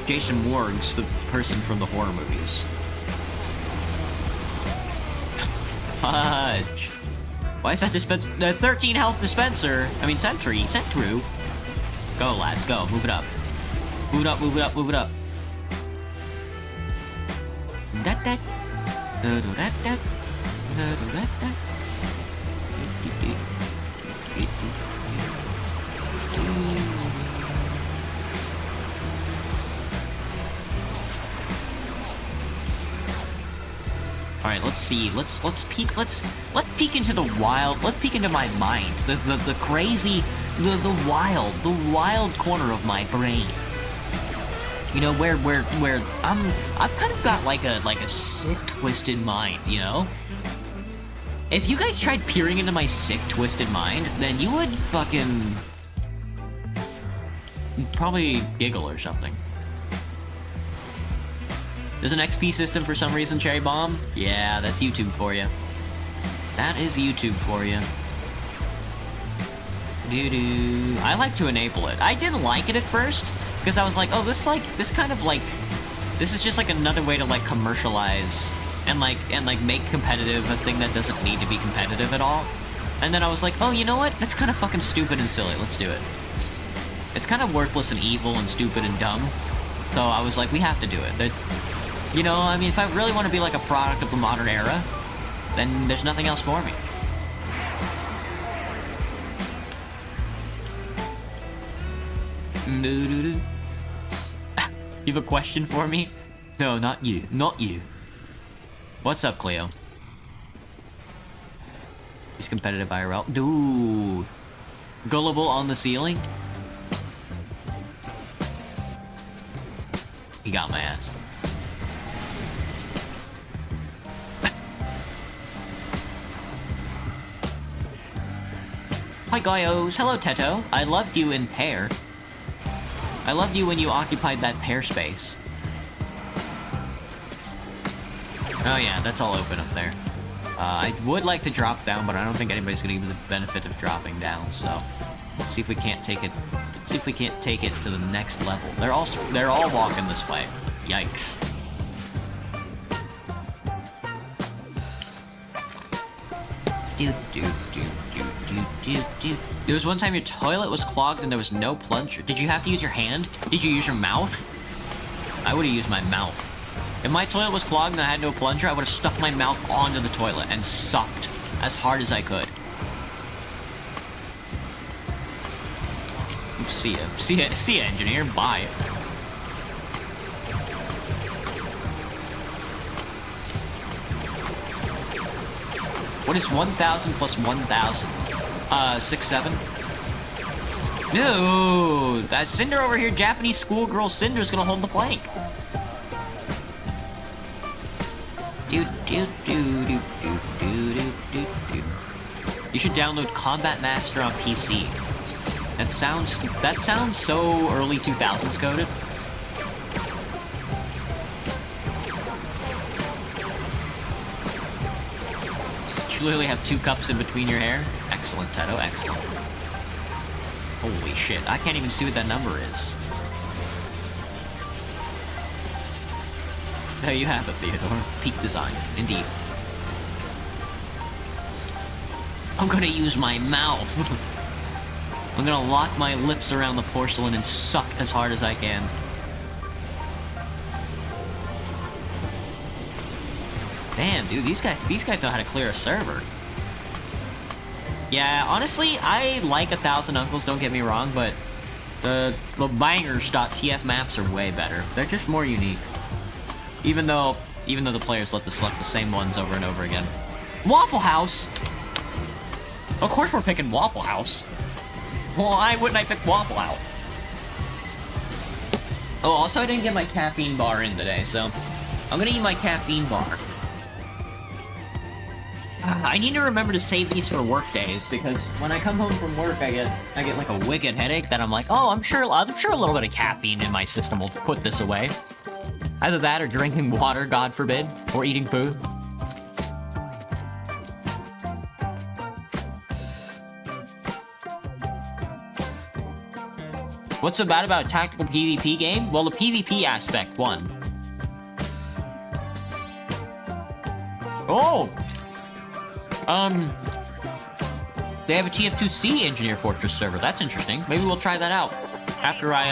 Jason Morg's the person from the horror movies. Fudge. Why is that dispenser? The 13 health dispenser. I mean, sentry. Sentru. Go, lads. Go. Move it up. Move it up. Move it up. Move it up. That. That. That. That. All right, let's see. Let's peek. Let's peek into the wild. Let's peek into my mind. The crazy, the wild corner of my brain. You know, where I've kind of got like a sick, twisted mind. You know. If you guys tried peering into my sick, twisted mind, then you would fucking probably giggle or something. There's an XP system for some reason, Cherry Bomb? Yeah, that's YouTube for you. That is YouTube for you. Doo-doo. I like to enable it. I didn't like it at first, because I was like, oh, this is just like another way to like commercialize and make competitive a thing that doesn't need to be competitive at all. And then I was like, oh, you know what? That's kind of fucking stupid and silly. Let's do it. It's kind of worthless and evil and stupid and dumb. So I was like, we have to do it. You know, I mean, if I really want to be like a product of the modern era, then there's nothing else for me. You have a question for me? No, not you. Not you. What's up, Cleo? He's competitive IRL. Dude. Gullible on the ceiling? He got my ass. Hi, Guyos. Hello, Teto. I loved you in pair. I loved you when you occupied that pair space. Oh yeah, that's all open up there. I would like to drop down, but I don't think anybody's gonna give me the benefit of dropping down, so... Let's see if we can't take it... See if we can't take it to the next level. They're all walking this way. Yikes. There was one time your toilet was clogged and there was no plunger. Did you have to use your hand? Did you use your mouth? I would have used my mouth. If my toilet was clogged and I had no plunger, I would have stuck my mouth onto the toilet and sucked as hard as I could. See ya, engineer. Bye. What is 1,000 plus 1,000? 6, 7? Dude, that Cinder over here, Japanese schoolgirl Cinder's gonna hold the plank. You should download Combat Master on PC. That sounds so early 2000s coded. You literally have 2 cups in between your hair. Excellent, Teto, excellent. Holy shit, I can't even see what that number is. There you have it, Theodore. Peak design, indeed. I'm gonna use my mouth. I'm gonna lock my lips around the porcelain and suck as hard as I can. Damn, dude, these guys know how to clear a server. Yeah, honestly, I like 1,000 Uncles, don't get me wrong, but the bangers.tf maps are way better. They're just more unique. Even though the players let us select the same ones over and over again. Waffle House! Of course we're picking Waffle House. Why wouldn't I pick Waffle House? Oh, also I didn't get my caffeine bar in today, so I'm gonna eat my caffeine bar. I need to remember to save these for work days, because when I come home from work, I get like a wicked headache that I'm like, oh, I'm sure a little bit of caffeine in my system will put this away. Either that or drinking water, God forbid, or eating food. What's so bad about a tactical PvP game? Well, the PvP aspect won. Oh! They have a tf2 Engineer Fortress server. That's interesting. Maybe we'll try that out after I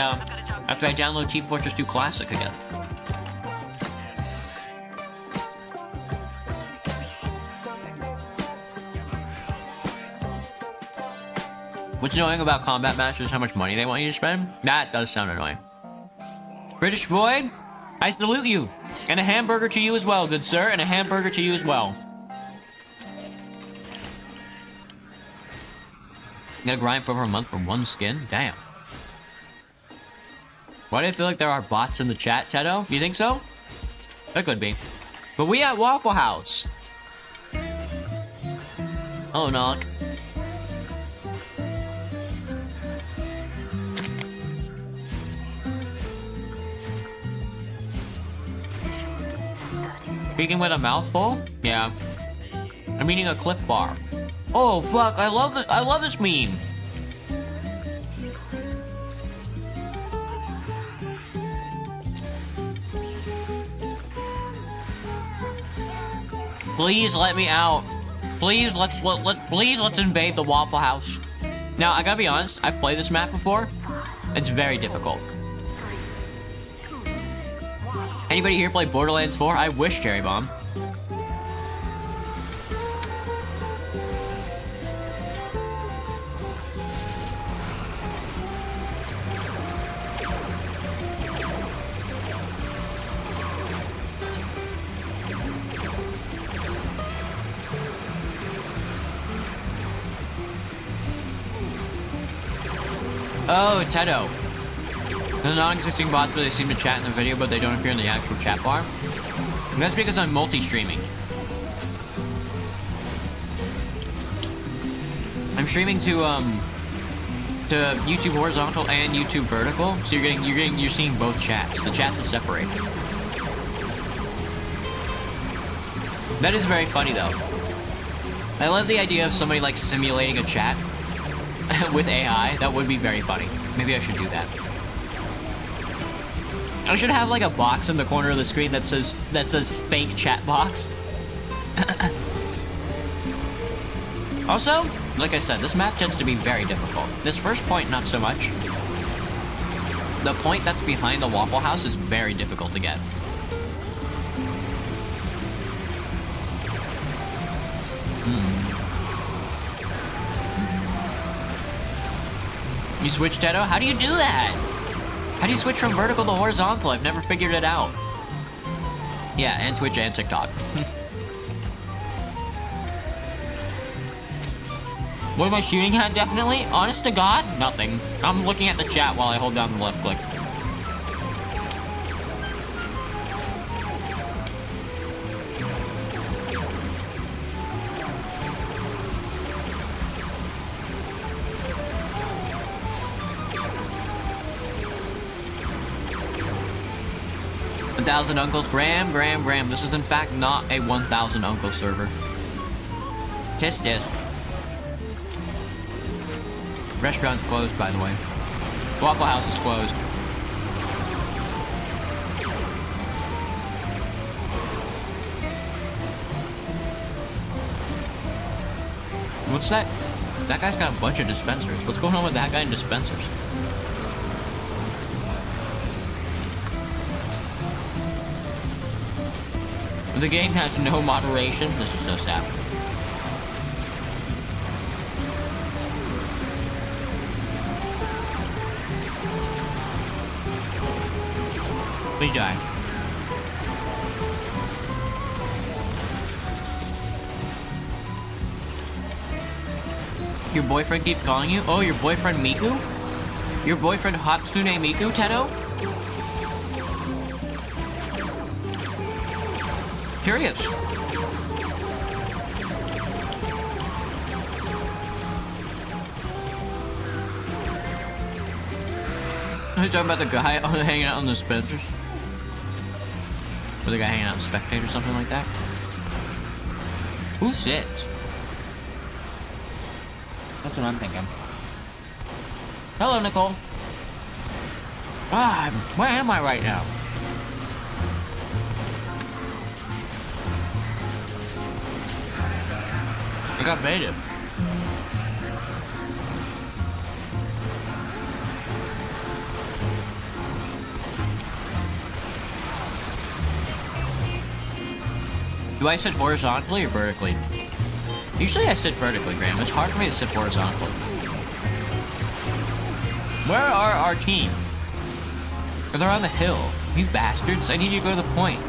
download Team Fortress 2 Classic again. What's annoying about Combat Master is how much money they want you to spend? That does sound annoying. British Void, I salute you. And a hamburger to you as well, good sir. And a hamburger to you as well. You gotta grind for over a month for one skin? Damn. Why do I feel like there are bots in the chat, Tedo? You think so? That could be. But we at Waffle House. Oh, knock. Speaking with a mouthful? Yeah. I'm eating a Cliff Bar. Oh fuck, I love this meme. Please let me out. Please let's invade the Waffle House. Now, I gotta be honest, I've played this map before. It's very difficult. Anybody here play Borderlands 4? I wish, Cherry Bomb. Oh, Tedo. The non-existing bots where they seem to chat in the video, but they don't appear in the actual chat bar. And that's because I'm multi-streaming. I'm streaming to YouTube horizontal and YouTube vertical, so you're seeing both chats. The chats are separated. That is very funny though. I love the idea of somebody like simulating a chat with AI. That would be very funny. Maybe I should do that. I should have like a box in the corner of the screen that says fake chat box. Also, like I said, this map tends to be very difficult. This first point, not so much. The point that's behind the Waffle House is very difficult to get. You switch, Tedo? How do you do that? How do you switch from vertical to horizontal? I've never figured it out. Yeah, and Twitch and TikTok. What am I shooting at, definitely? Honest to God? Nothing. I'm looking at the chat while I hold down the left click. $1,000 uncles. Graham. This is in fact not a 1,000 uncle server. Tisk tisk. Restaurant's closed, by the way. Waffle House is closed. What's that? That guy's got a bunch of dispensers. What's going on with that guy in dispensers? The game has no moderation. This is so sad. Please die. Your boyfriend keeps calling you? Oh, your boyfriend Miku? Your boyfriend Hatsune Miku, Tedo? Curious. Are you talking about the guy hanging out on the dispensers? Or the guy hanging out in Spectate or something like that? Who sits? That's what I'm thinking. Hello, Nicole. Ah, where am I right now? I got baited. Do I sit horizontally or vertically? Usually I sit vertically, Graham. It's hard for me to sit horizontally. Where are our team? They're on the hill. You bastards, I need you to go to the point.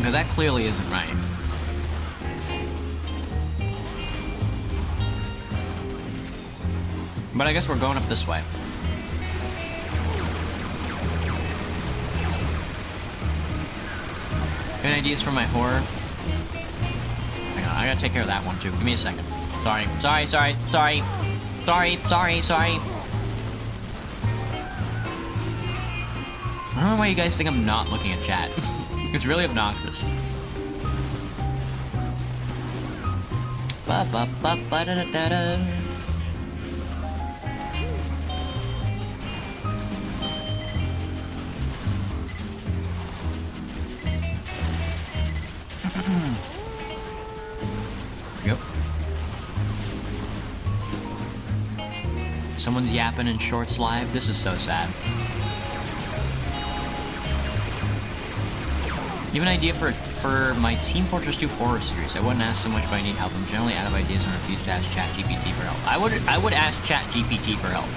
Okay, that clearly isn't right. But I guess we're going up this way. Any ideas for my horror? Hang on, I gotta take care of that one too. Give me a second. Sorry. I don't know why you guys think I'm not looking at chat. It's really obnoxious. Ba ba ba ba da da da da. Yep. Someone's yapping in Shorts live. This is so sad. You have an idea for my Team Fortress 2 horror series? I wouldn't ask so much, but I need help. I'm generally out of ideas and refuse to ask ChatGPT for help. I would ask ChatGPT for help.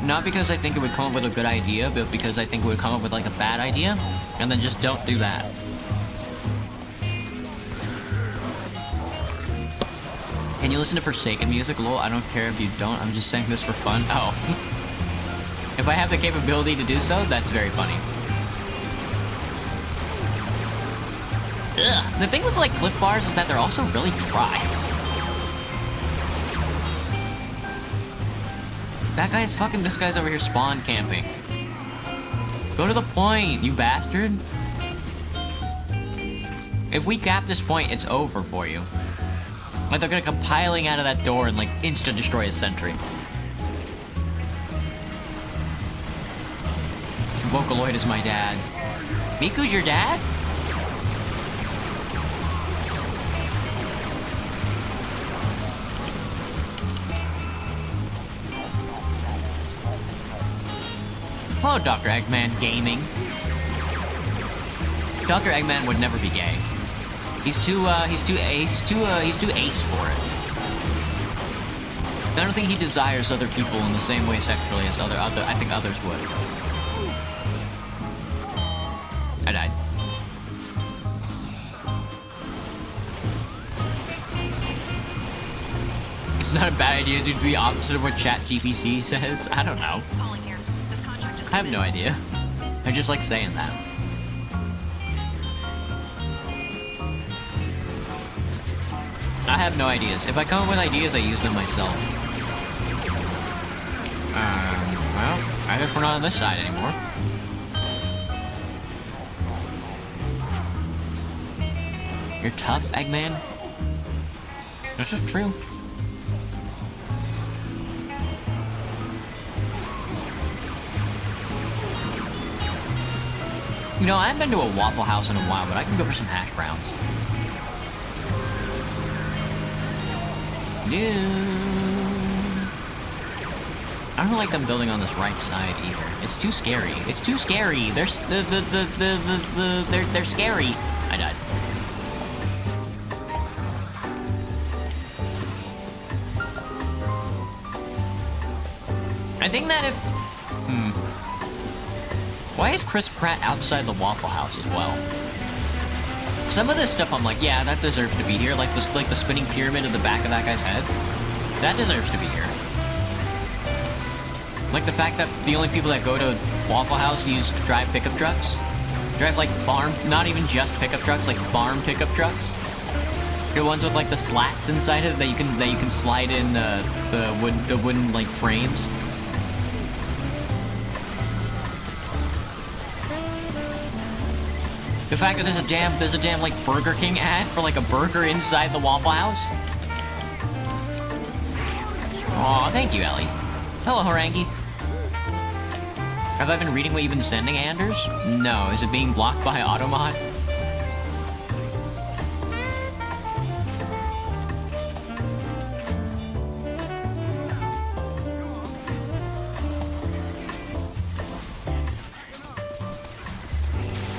Not because I think it would come up with a good idea, but because I think it would come up with like a bad idea, and then just don't do that. Can you listen to Forsaken music? Lol, I don't care if you don't. I'm just saying this for fun. Oh. If I have the capability to do so, that's very funny. Ugh. The thing with like Cliff Bars is that they're also really dry. That guy's fucking, this guy's over here spawn camping. Go to the point, you bastard. If we cap this point, it's over for you. Like they're gonna come piling out of that door and like insta destroy a sentry. Vocaloid is my dad. Miku's your dad? Hello, Dr. Eggman Gaming. Dr. Eggman would never be gay. He's too ace for it. I don't think he desires other people in the same way sexually as I think others would. not a bad idea to do the opposite of what ChatGPT says. I don't know. I have no idea. I just like saying that. I have no ideas. If I come up with ideas, I use them myself. Well, I guess we're not on this side anymore. You're tough, Eggman? That's just true. You know, I haven't been to a Waffle House in a while, but I can go for some hash browns. I don't like them building on this right side either. It's too scary. It's too scary. They're scary. I died. I think that if... Why is Chris Pratt outside the Waffle House as well? Some of this stuff I'm like, yeah, that deserves to be here. Like the spinning pyramid at the back of that guy's head. That deserves to be here. Like the fact that the only people that go to Waffle House drive pickup trucks. Drive like farm, not even just pickup trucks, like farm pickup trucks. The ones with like the slats inside it that you can slide in the wooden like frames. The fact that there's a damn like Burger King ad for like a burger inside the Waffle House. Aw, thank you, Ellie. Hello, Harangi. Have I been reading what you've been sending, Anders? No. Is it being blocked by Automod?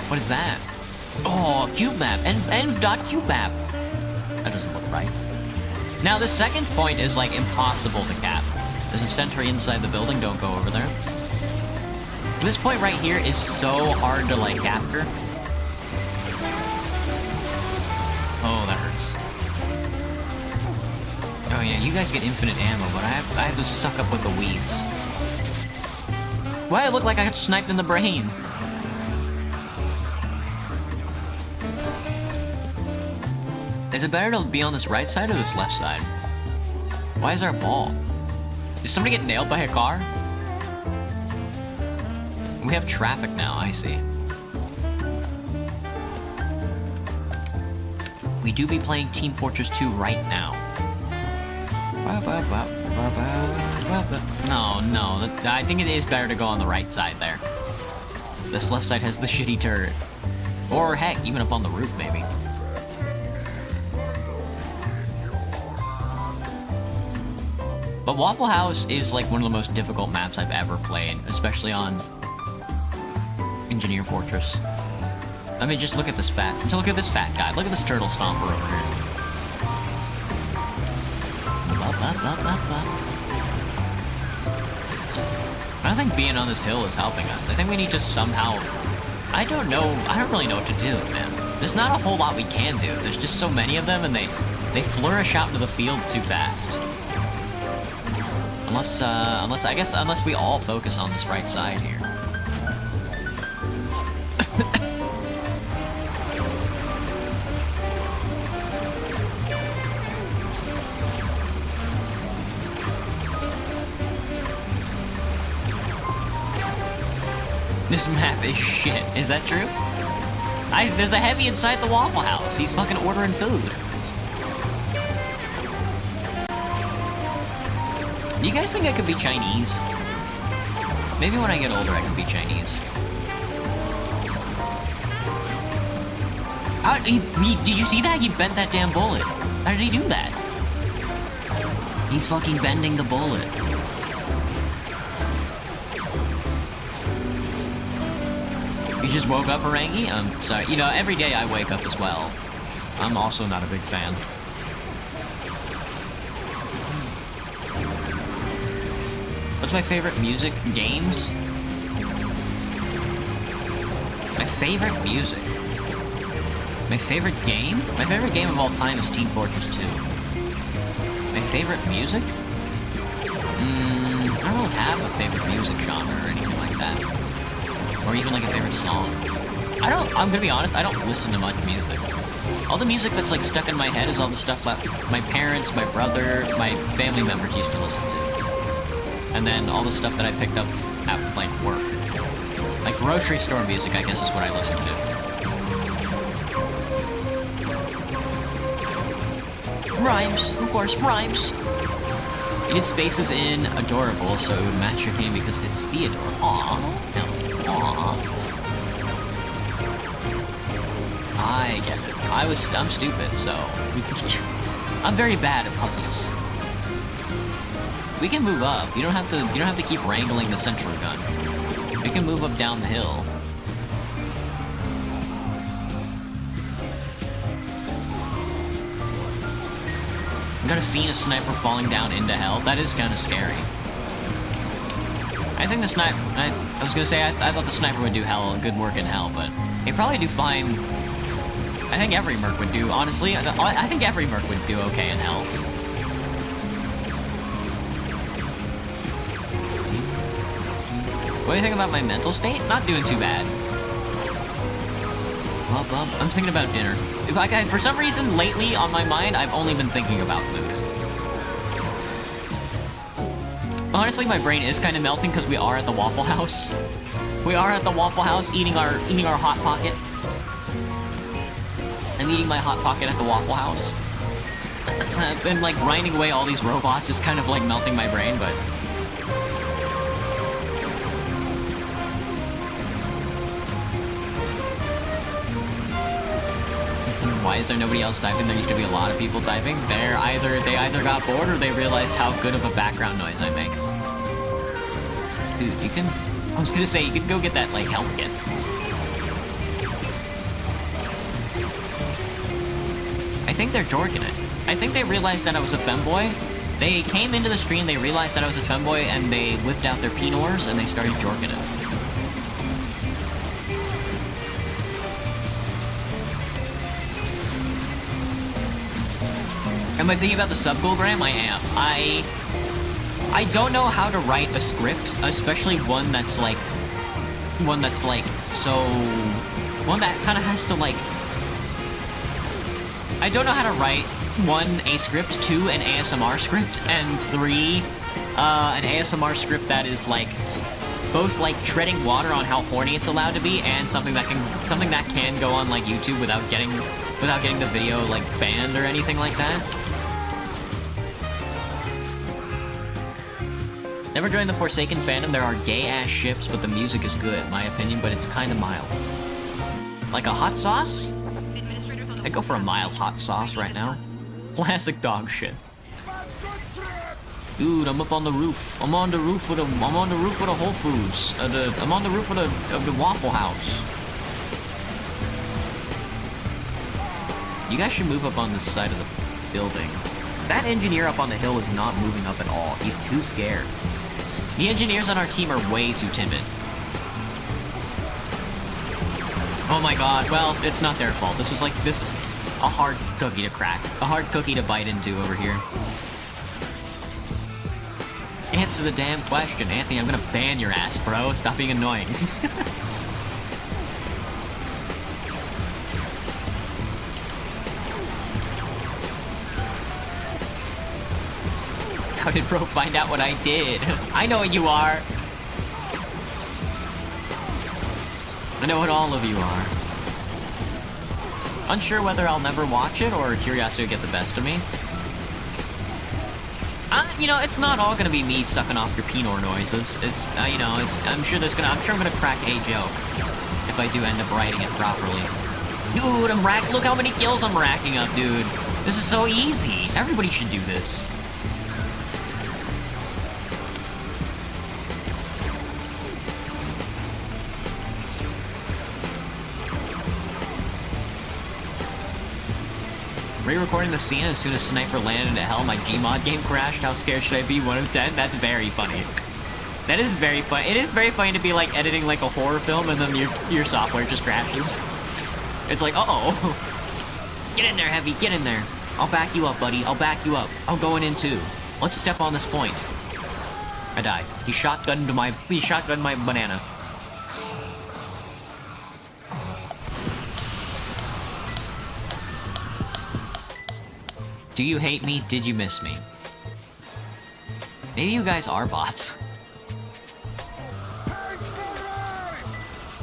What is that? Oh, cube map. Env.cube map. That doesn't look right. Now, the second point is, like, impossible to cap. There's a sentry inside the building. Don't go over there. This point right here is so hard to, like, capture. Oh, that hurts. Oh, yeah, you guys get infinite ammo, but I have to suck up with the weeds. Why I look like I got sniped in the brain? Is it better to be on this right side or this left side? Why is there a ball? Did somebody get nailed by a car? We have traffic now, I see. We do be playing Team Fortress 2 right now. No, I think it is better to go on the right side there. This left side has the shitty turret. Or heck, even up on the roof, maybe. But Waffle House is like one of the most difficult maps I've ever played, especially on Engineer Fortress. I mean, just look at this fat guy. Look at this turtle stomper over here. I don't think being on this hill is helping us. I think we need to somehow... I don't really know what to do, man. There's not a whole lot we can do. There's just so many of them, and they flourish out into the field too fast. Unless we all focus on this right side here. This map is shit. Is that true? There's a heavy inside the Waffle House. He's fucking ordering food. Do you guys think I could be Chinese? Maybe when I get older I can be Chinese. Did you see that? He bent that damn bullet. How did he do that? He's fucking bending the bullet. You just woke up, Harangi? I'm sorry. You know, every day I wake up as well. I'm also not a big fan. What's my favorite music? Games? My favorite music? My favorite game? My favorite game of all time is Team Fortress 2. My Favorite music? I don't really have a favorite music genre or anything like that. Or even like a favorite song. I'm gonna be honest, I don't listen to much music. All the music that's like stuck in my head is all the stuff that my parents, my brother, my family members used to listen to. And then all the stuff that I picked up at like work. Like grocery store music, I guess is what I listen to. Rhymes, of course, rhymes. You did spaces in adorable, so it would match your name because it's Theodore. Aww. No. Aww. I get it. I'm stupid, so I'm very bad at puzzles. We can move up. You don't have to keep wrangling the central gun. We can move up down the hill. I've never seen a sniper falling down into hell. That is kind of scary. I think the sniper... I was gonna say, I thought the sniper would do good work in hell, but they probably do fine. I think every merc would do, honestly. I think every merc would do okay in hell. What do you think about my mental state? Not doing too bad. I'm thinking about dinner. For some reason, lately, on my mind, I've only been thinking about food. Honestly, my brain is kind of melting because we are at the Waffle House. We are at the Waffle House eating our Hot Pocket. I'm eating my Hot Pocket at the Waffle House. I've been, like, grinding away all these robots. It's kind of, like, melting my brain, but... Why is there nobody else typing? There used to be a lot of people typing. They either got bored or they realized how good of a background noise I make. Dude, I was gonna say, you can go get that, like, helmet kit. I think they're jorking it. I think they realized that I was a femboy. They came into the stream, they realized that I was a femboy, and they whipped out their Pinors and they started jorking it. Am I thinking about the sub-goalgram? I am. I don't know how to write a script, especially one that kind of has to, like... I don't know how to write, 1, a script, 2, an ASMR script, and 3, an ASMR script that is, like, both, like, treading water on how horny it's allowed to be, and something that can go on, like, YouTube without getting the video, like, banned or anything like that. Never joined the Forsaken fandom. There are gay-ass ships, but the music is good, in my opinion, but it's kind of mild. Like a hot sauce? I'd go for a mild hot sauce right now. Classic dog shit. Dude, I'm up on the roof. I'm on the roof of the Whole Foods. I'm on the roof of the Waffle House. You guys should move up on this side of the building. That engineer up on the hill is not moving up at all. He's too scared. The engineers on our team are way too timid. Oh my god, well, it's not their fault. This is a hard cookie to crack. A hard cookie to bite into over here. Answer the damn question. Anthony, I'm gonna ban your ass, bro. Stop being annoying. How did bro find out what I did? I know what you are. I know what all of you are. Unsure whether I'll never watch it or curiosity will get the best of me. You know, it's not all gonna be me sucking off your Pinor noises. I'm sure I'm gonna crack a joke if I do end up writing it properly. Dude, look how many kills I'm racking up, dude. This is so easy. Everybody should do this. Re-recording the scene as soon as Sniper landed into hell, my Gmod game crashed. How scared should I be? 1 of 10? That's very funny. That is very funny. It is very funny to be like editing like a horror film and then your software just crashes. It's like, uh-oh. Get in there, Heavy, get in there. I'll back you up, buddy. I'll back you up. I'm going in too. Let's step on this point. I died. He shotgunned my banana. Do you hate me? Did you miss me? Maybe you guys are bots.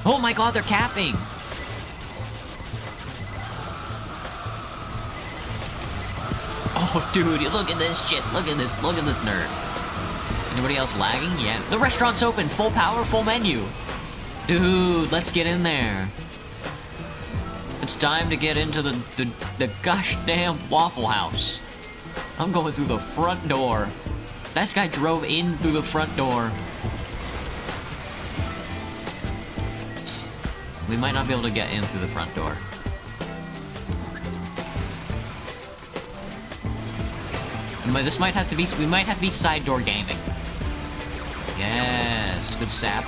Oh my god, they're capping! Oh, dude, look at this shit. Look at this nerd. Anybody else lagging? Yeah. The restaurant's open. Full power, full menu. Dude, let's get in there. It's time to get into the gosh damn Waffle House. I'm going through the front door. That guy drove in through the front door. We might not be able to get in through the front door. This might have to be, we might have to be side door gaming. Yes, good sap.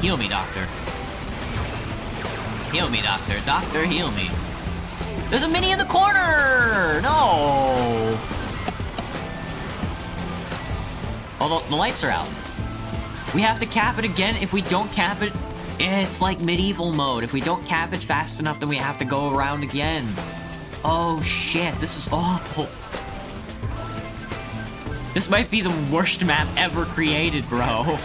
Heal me, doctor. Heal me, doctor. Doctor, heal me. There's a mini in the corner! No! Oh, the lights are out. We have to cap it again. If we don't cap it, it's like medieval mode. If we don't cap it fast enough, then we have to go around again. Oh shit, this is awful. This might be the worst map ever created, bro.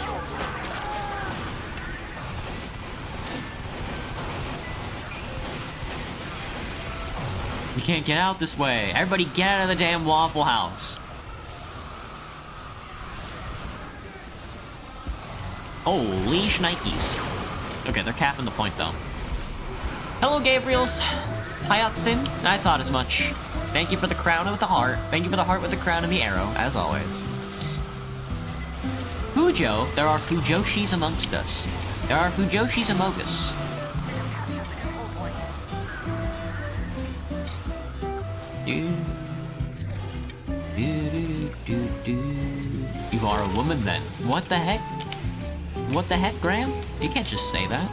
We can't get out this way. Everybody get out of the damn Waffle House. Holy shnikes. Okay, they're capping the point though. Hello, Gabriels. Hayatsin, I thought as much. Thank you for the crown with the heart. Thank you for the heart with the crown and the arrow, as always. Fujo, there are Fujoshis amongst us. There are Fujoshis among us. You are a woman then. What the heck? What the heck, Graham? You can't just say that.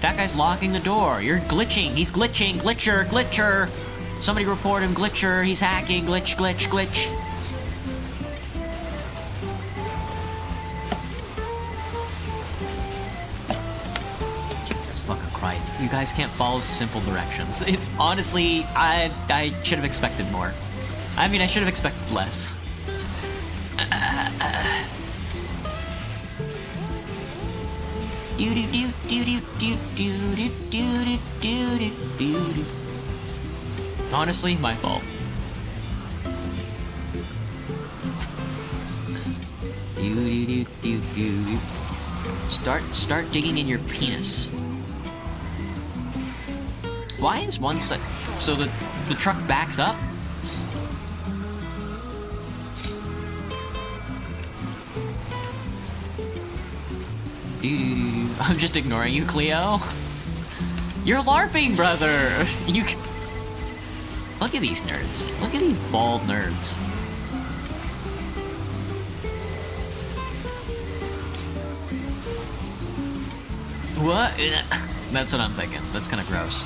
That guy's locking the door. You're glitching. He's glitching. Glitcher. Glitcher. Somebody report him. Glitcher. He's hacking. Glitch. Glitch. Glitch. Jesus fucking Christ. You guys can't follow simple directions. It's honestly, I should have expected more. I mean, I should have expected less. Honestly, my fault. Start digging in your penis. Why is one side so the truck backs up? I'm just ignoring you, Cleo. You're LARPing, brother! You can... Look at these nerds. Look at these bald nerds. What? That's what I'm thinking. That's kind of gross.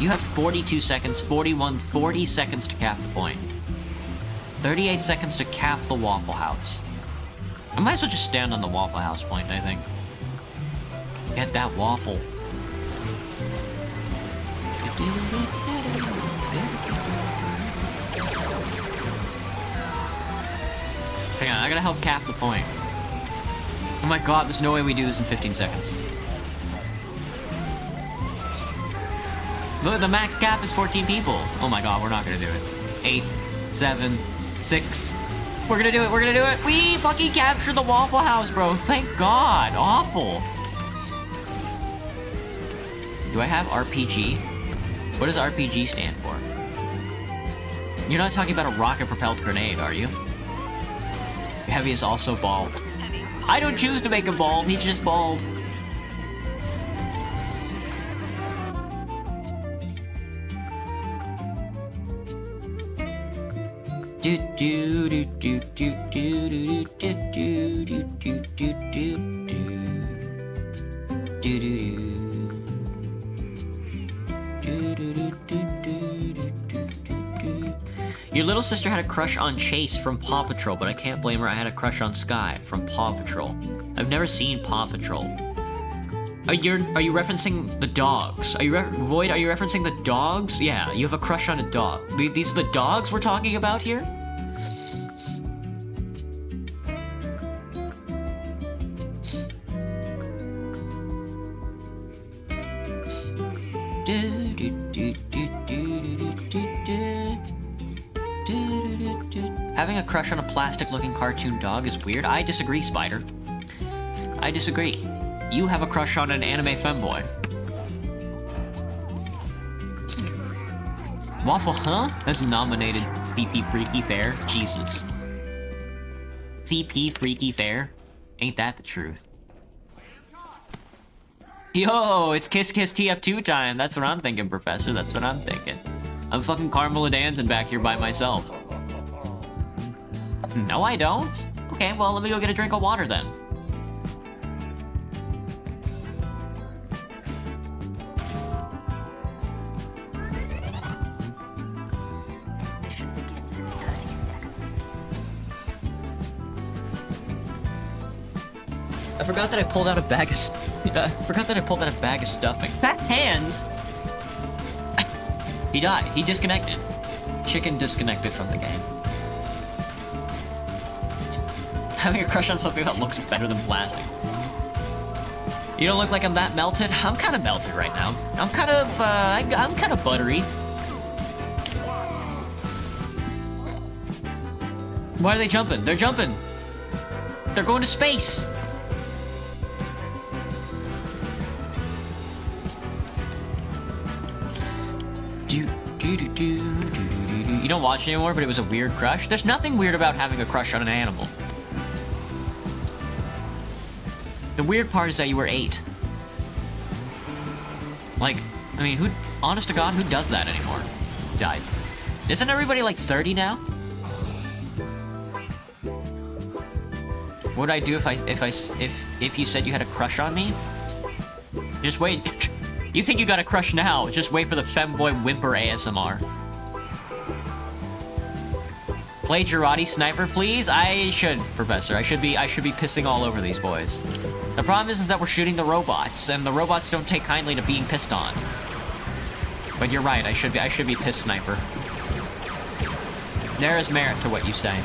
You have 42 seconds, 40 seconds to cap the point. 38 seconds to cap the Waffle House. I might as well just stand on the Waffle House point, I think. Get that waffle. Hang on, I gotta help cap the point. Oh my god, there's no way we do this in 15 seconds. Look, the max cap is 14 people. Oh my god, we're not gonna do it. 8, 7, 6. We're gonna do it, we're gonna do it. We fucking captured the Waffle House, bro. Thank god. Awful. Do I have RPG? What does RPG stand for? You're not talking about a rocket-propelled grenade, are you? Heavy is also bald. I don't choose to make him bald, he's just bald. Do do do do do do do do do do do do do do. Your little sister had a crush on Chase from Paw Patrol, but I can't blame her. I had a crush on Sky from Paw Patrol. I've never seen Paw Patrol. Are you referencing the dogs? Void, are you referencing the dogs? Yeah, you have a crush on a dog. These are the dogs we're talking about here? Having a crush on a plastic-looking cartoon dog is weird. I disagree, Spider. I disagree. You have a crush on an anime femboy. Waffle, huh? That's nominated CP Freaky Fair. Jesus. CP Freaky Fair? Ain't that the truth? Yo, it's Kiss Kiss TF2 time. That's what I'm thinking, Professor. That's what I'm thinking. I'm fucking Carmela dancing back here by myself. No, I don't. Okay, well, let me go get a drink of water then. I forgot that I pulled out a bag of stuffing. Fast hands! He died. He disconnected. Chicken disconnected from the game. Having a crush on something that looks better than plastic. You don't look like I'm that melted. I'm kind of melted right now. I'm kind of buttery. Why are they jumping? They're jumping. They're going to space. You don't watch anymore, but it was a weird crush? There's nothing weird about having a crush on an animal. The weird part is that you were 8. Like, I mean, honest to God, who does that anymore? Died. Isn't everybody like 30 now? What would I do if you said you had a crush on me? Just wait. You think you got a crush now? Just wait for the femboy whimper ASMR. Play Girardi Sniper, please? I should, Professor. I should be pissing all over these boys. The problem is that we're shooting the robots, and the robots don't take kindly to being pissed on. But you're right. I should be piss sniper. There is merit to what you say.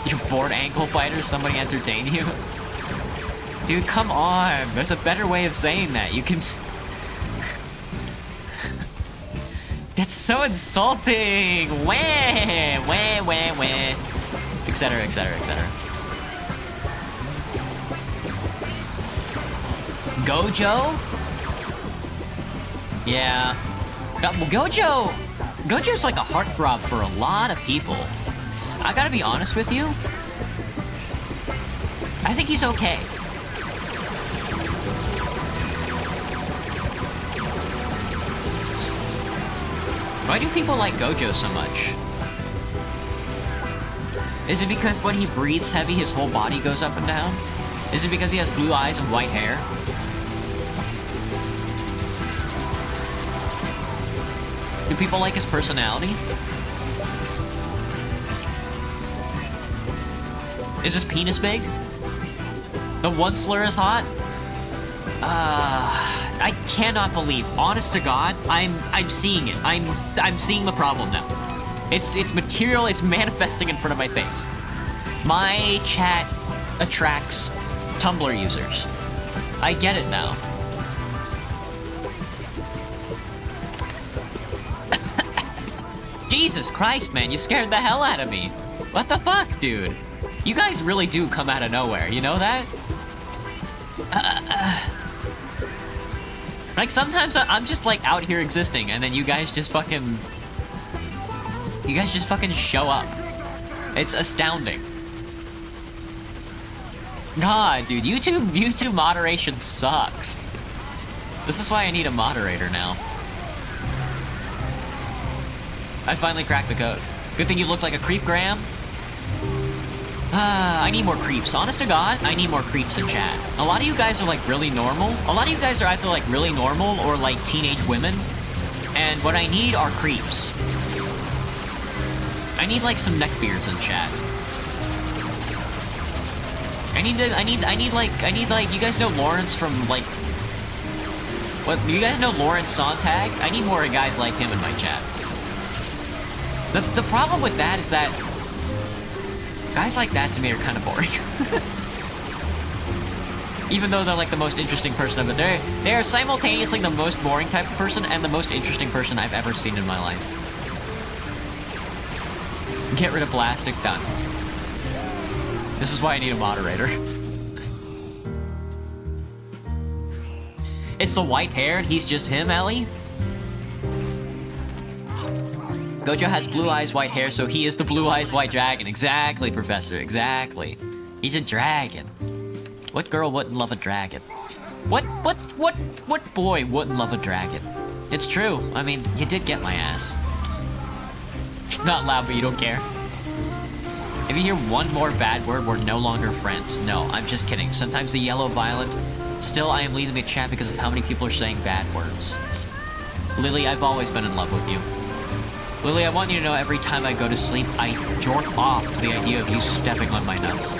You bored ankle biters? Somebody entertain you? Dude, come on. There's a better way of saying that. You can... That's so insulting! Wah! Wah, wah, wah. Etc, etc, etc. Gojo? Yeah. Well, Gojo's like a heartthrob for a lot of people. I gotta be honest with you. I think he's okay. Why do people like Gojo so much? Is it because when he breathes heavy, his whole body goes up and down? Is it because he has blue eyes and white hair? Do people like his personality? Is his penis big? The one slur is hot? I cannot believe, honest to God, I'm seeing it. I'm seeing the problem now. It's material, it's manifesting in front of my face. My chat attracts Tumblr users. I get it now. Jesus Christ, man, you scared the hell out of me. What the fuck, dude? You guys really do come out of nowhere, you know that? Like, sometimes I'm just, like, out here existing, and then you guys just fucking show up. It's astounding. God, dude, YouTube moderation sucks. This is why I need a moderator now. I finally cracked the code. Good thing you looked like a creep, Graham. I need more creeps. Honest to God, I need more creeps in chat. A lot of you guys are like really normal. A lot of you guys are either like really normal or like teenage women. And what I need are creeps. I need like some neckbeards in chat. I need like, you guys know Lawrence from like, what, you guys know Lawrence Sontag? I need more guys like him in my chat. The problem with that is that guys like that to me are kind of boring. Even though they're like the most interesting person of the day, they are simultaneously the most boring type of person and the most interesting person I've ever seen in my life. Get rid of plastic, done. This is why I need a moderator. It's the white hair and he's just him, Ellie? Gojo has blue eyes, white hair, so he is the blue eyes, white dragon. Exactly, Professor, exactly. He's a dragon. What girl wouldn't love a dragon? What boy wouldn't love a dragon? It's true. I mean, you did get my ass. Not loud, but you don't care. If you hear one more bad word, we're no longer friends. No, I'm just kidding. Sometimes the yellow violent. Still, I am leading the chat because of how many people are saying bad words. Lily, I've always been in love with you. Lily, I want you to know every time I go to sleep, I jork off to the idea of you stepping on my nuts.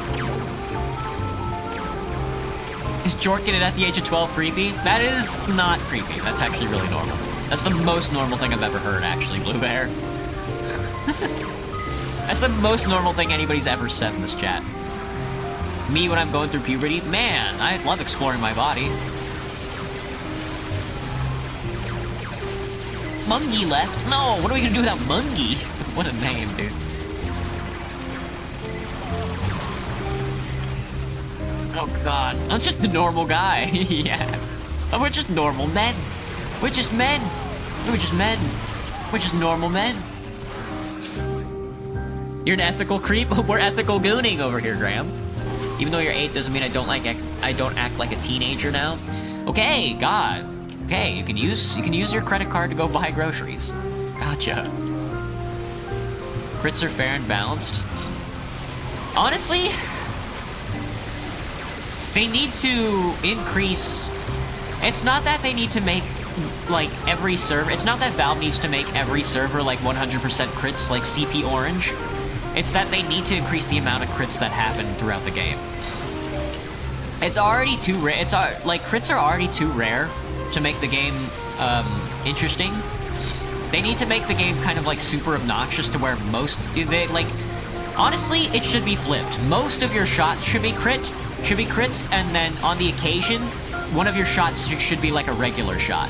Is jorking it at the age of 12 creepy? That is not creepy. That's actually really normal. That's the most normal thing I've ever heard, actually, Blue Bear. That's the most normal thing anybody's ever said in this chat. Me when I'm going through puberty? Man, I love exploring my body. Mungie left? No, what are we gonna do without Mungie? What a name, dude. Oh god, I'm just a normal guy. Yeah. Oh, we're just normal men. We're just men. We're just men. We're just normal men. You're an ethical creep? We're ethical gooning over here, Graham. Even though you're 8 doesn't mean I don't act like a teenager now. Okay, God. Okay, you can use your credit card to go buy groceries. Gotcha. Crits are fair and balanced. Honestly, they need to increase. It's not that they need to make like every server. It's not that Valve needs to make every server like 100% crits like CP Orange. It's that they need to increase the amount of crits that happen throughout the game. It's already too rare. Like crits are already too rare to make the game interesting. They need to make the game kind of like super obnoxious to where honestly, it should be flipped. Most of your shots should be crits, and then on the occasion, one of your shots should be like a regular shot.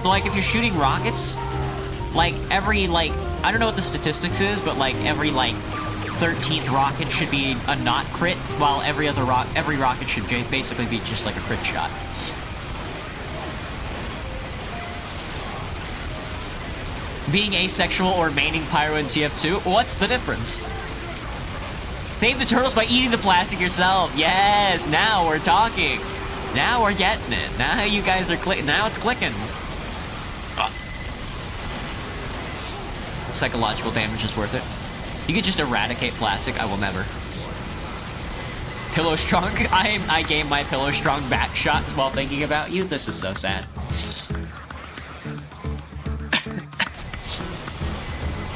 Like if you're shooting rockets, like every I don't know what the statistics is, but like every 13th rocket should be a not crit, while every rocket should basically be just like a crit shot. Being asexual or maining pyro in TF2? What's the difference? Save the turtles by eating the plastic yourself. Yes, now we're talking. Now we're getting it. Now you guys are clicking. Now it's clicking. Psychological damage is worth it. You could just eradicate plastic. I will never. Pillow strong. I game my pillow strong back shots while thinking about you. This is so sad.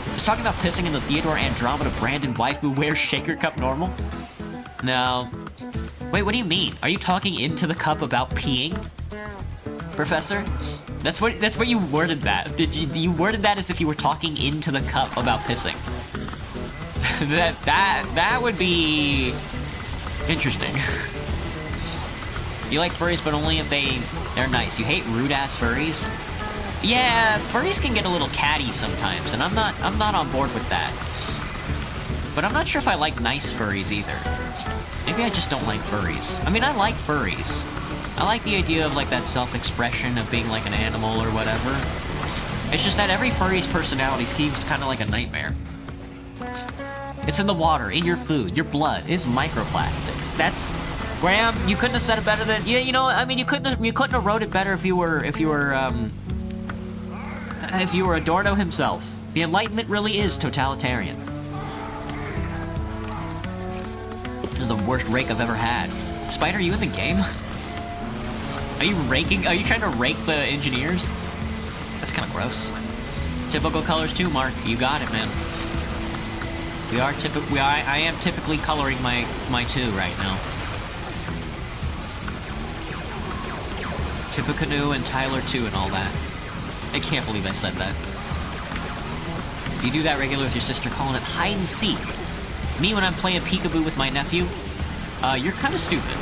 I was talking about pissing in the Theodore Andromeda Brandon waifu wears shaker cup normal? No. Wait, what do you mean? Are you talking into the cup about peeing? Professor? That's what you worded that. You worded that as if you were talking into the cup about pissing. that would be interesting. You like furries, but only if they're nice. You hate rude ass furries? Yeah, furries can get a little catty sometimes, and I'm not on board with that. But I'm not sure if I like nice furries either. Maybe I just don't like furries. I mean, I like furries. I like the idea of like that self-expression of being like an animal or whatever. It's just that every furry's personality seems kind of like a nightmare. It's in the water, in your food, your blood. It's microplastics. That's Graham. You couldn't have said it better than you know. I mean, you couldn't have wrote it better if you were if you were Adorno himself. The Enlightenment really is totalitarian. This is the worst rake I've ever had. Spider, are you in the game? Are you raking? Are you trying to rake the engineers? That's kind of gross. Typical colors too, Mark. You got it, man. I am typically coloring my 2 right now. Tippecanoe and Tyler 2 and all that. I can't believe I said that. You do that regularly with your sister, calling it hide and seek. Me, when I'm playing peekaboo with my nephew, you're kind of stupid.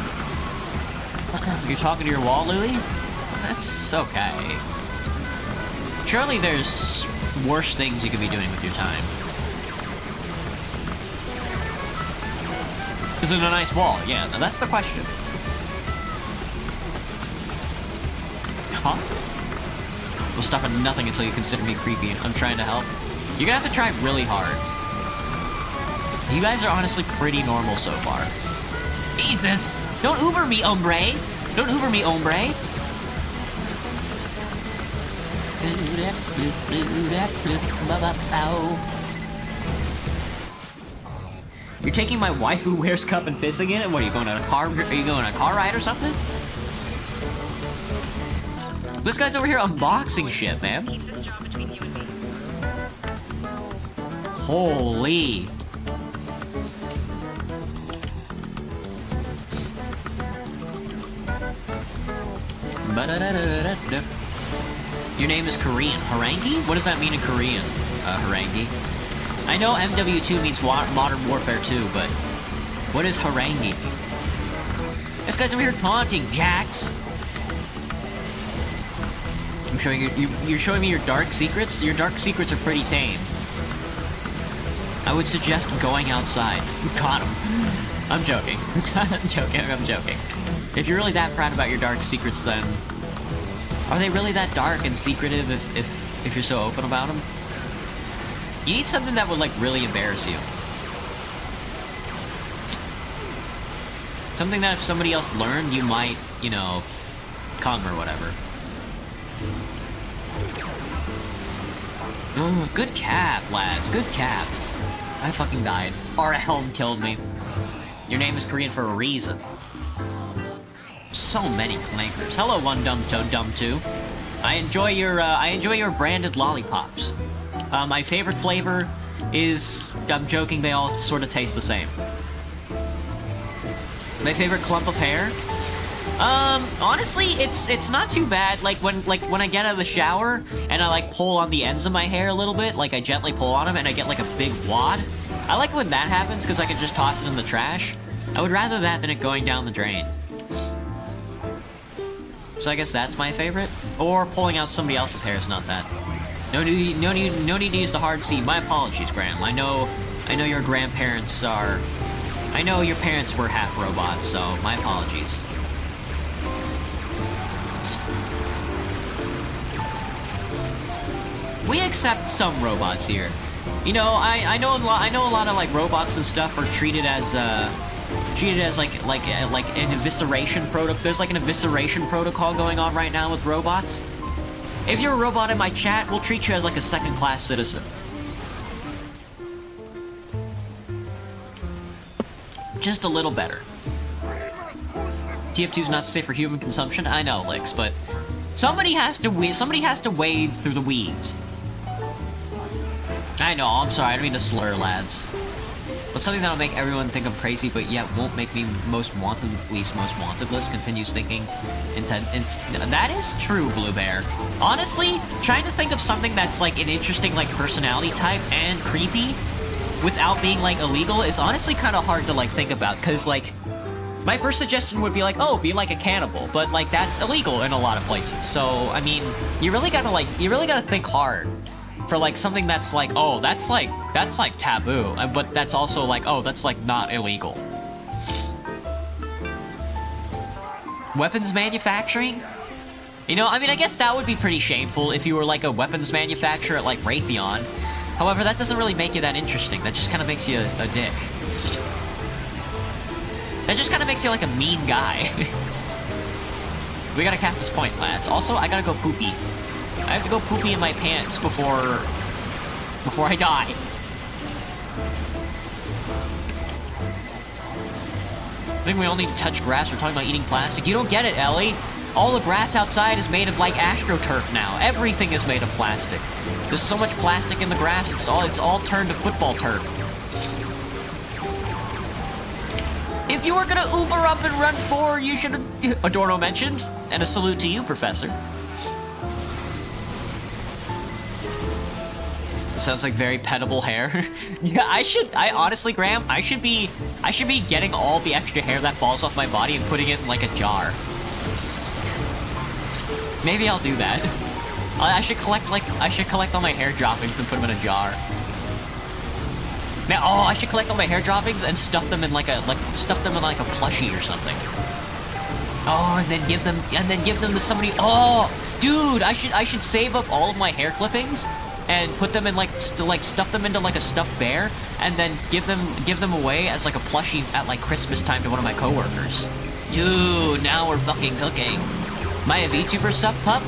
You're talking to your wall, Louie? That's okay. Surely there's worse things you could be doing with your time. Is it a nice wall? Yeah, that's the question. Huh? We'll stop at nothing until you consider me creepy. I'm trying to help. You're gonna have to try really hard. You guys are honestly pretty normal so far. Jesus! Don't Uber me, hombre! Don't Uber me, hombre! You're taking my wife who wears cup and pissing in it? What, are you going on a car? Are you going on a car ride or something? This guy's over here unboxing shit, man. Holy. Your name is Korean. Harangi? What does that mean in Korean, Harangi? I know MW2 means Modern Warfare 2, but what does Harangi mean? This guy's over here taunting, Jax. I'm showing you're showing me your dark secrets? Your dark secrets are pretty tame. I would suggest going outside. Got him. I'm joking. I'm joking. If you're really that proud about your dark secrets, then are they really that dark and secretive if you're so open about them? You need something that would, like, really embarrass you. Something that if somebody else learned, you might, you know, come or whatever. Oh, good cap, lads. Good cap. I fucking died. Our helm killed me. Your name is Korean for a reason. So many clankers. Hello, one dumb two. I enjoy your branded lollipops. My favorite flavor is, I'm joking, they all sort of taste the same. My favorite clump of hair? Honestly, it's not too bad. Like when I get out of the shower and I like pull on the ends of my hair a little bit, like I gently pull on them and I get like a big wad. I like when that happens because I can just toss it in the trash. I would rather that than it going down the drain. So I guess that's my favorite. Or pulling out somebody else's hair is not that. No need to use the hard C. My apologies, Graham. I know your grandparents are... I know your parents were half robots, so my apologies. We accept some robots here. You know, I know a lot of like robots and stuff are treated as like an evisceration protocol. There's like an evisceration protocol going on right now with robots. If you're a robot in my chat, we'll treat you as like a second-class citizen. Just a little better. TF2's not safe for human consumption. I know, Licks, but somebody has to wade through the weeds. I know, I'm sorry, I don't mean to slur, lads. But something that'll make everyone think I'm crazy, but yet won't make me most wanted, least most wanted list continues thinking that is true, Blue Bear. Honestly, trying to think of something that's like an interesting like personality type and creepy without being like illegal is honestly kind of hard to like think about, because like my first suggestion would be like, oh, be like a cannibal, but like that's illegal in a lot of places. So I mean, you really gotta think hard for like something that's like, oh, that's like taboo, but that's also like, oh, that's like not illegal. Weapons manufacturing? You know, I mean, I guess that would be pretty shameful if you were like a weapons manufacturer at like Raytheon. However, that doesn't really make you that interesting. That just kind of makes you a dick. That just kind of makes you like a mean guy. We gotta cap this point, lads. Also, I gotta go poopy. I have to go poopy in my pants before I die. I think we all need to touch grass. We're talking about eating plastic. You don't get it, Ellie. All the grass outside is made of, like, AstroTurf now. Everything is made of plastic. There's so much plastic in the grass, it's all turned to football turf. If you were gonna Uber up and run forward, you should have... Adorno mentioned. And a salute to you, Professor. Sounds like very pettable hair. Yeah, I honestly, Graham, I should be getting all the extra hair that falls off my body and putting it in, like, a jar. Maybe I'll do that. I should collect all my hair droppings and put them in a jar. Now, oh, I should collect all my hair droppings and stuff them in like a plushie or something. Oh, and then give them to somebody. Oh, dude, I should save up all of my hair clippings and put them in stuff them into like a stuffed bear and then give them away as like a plushie at like Christmas time to one of my coworkers. Dude, now we're fucking cooking. Am I a VTuber sub pup?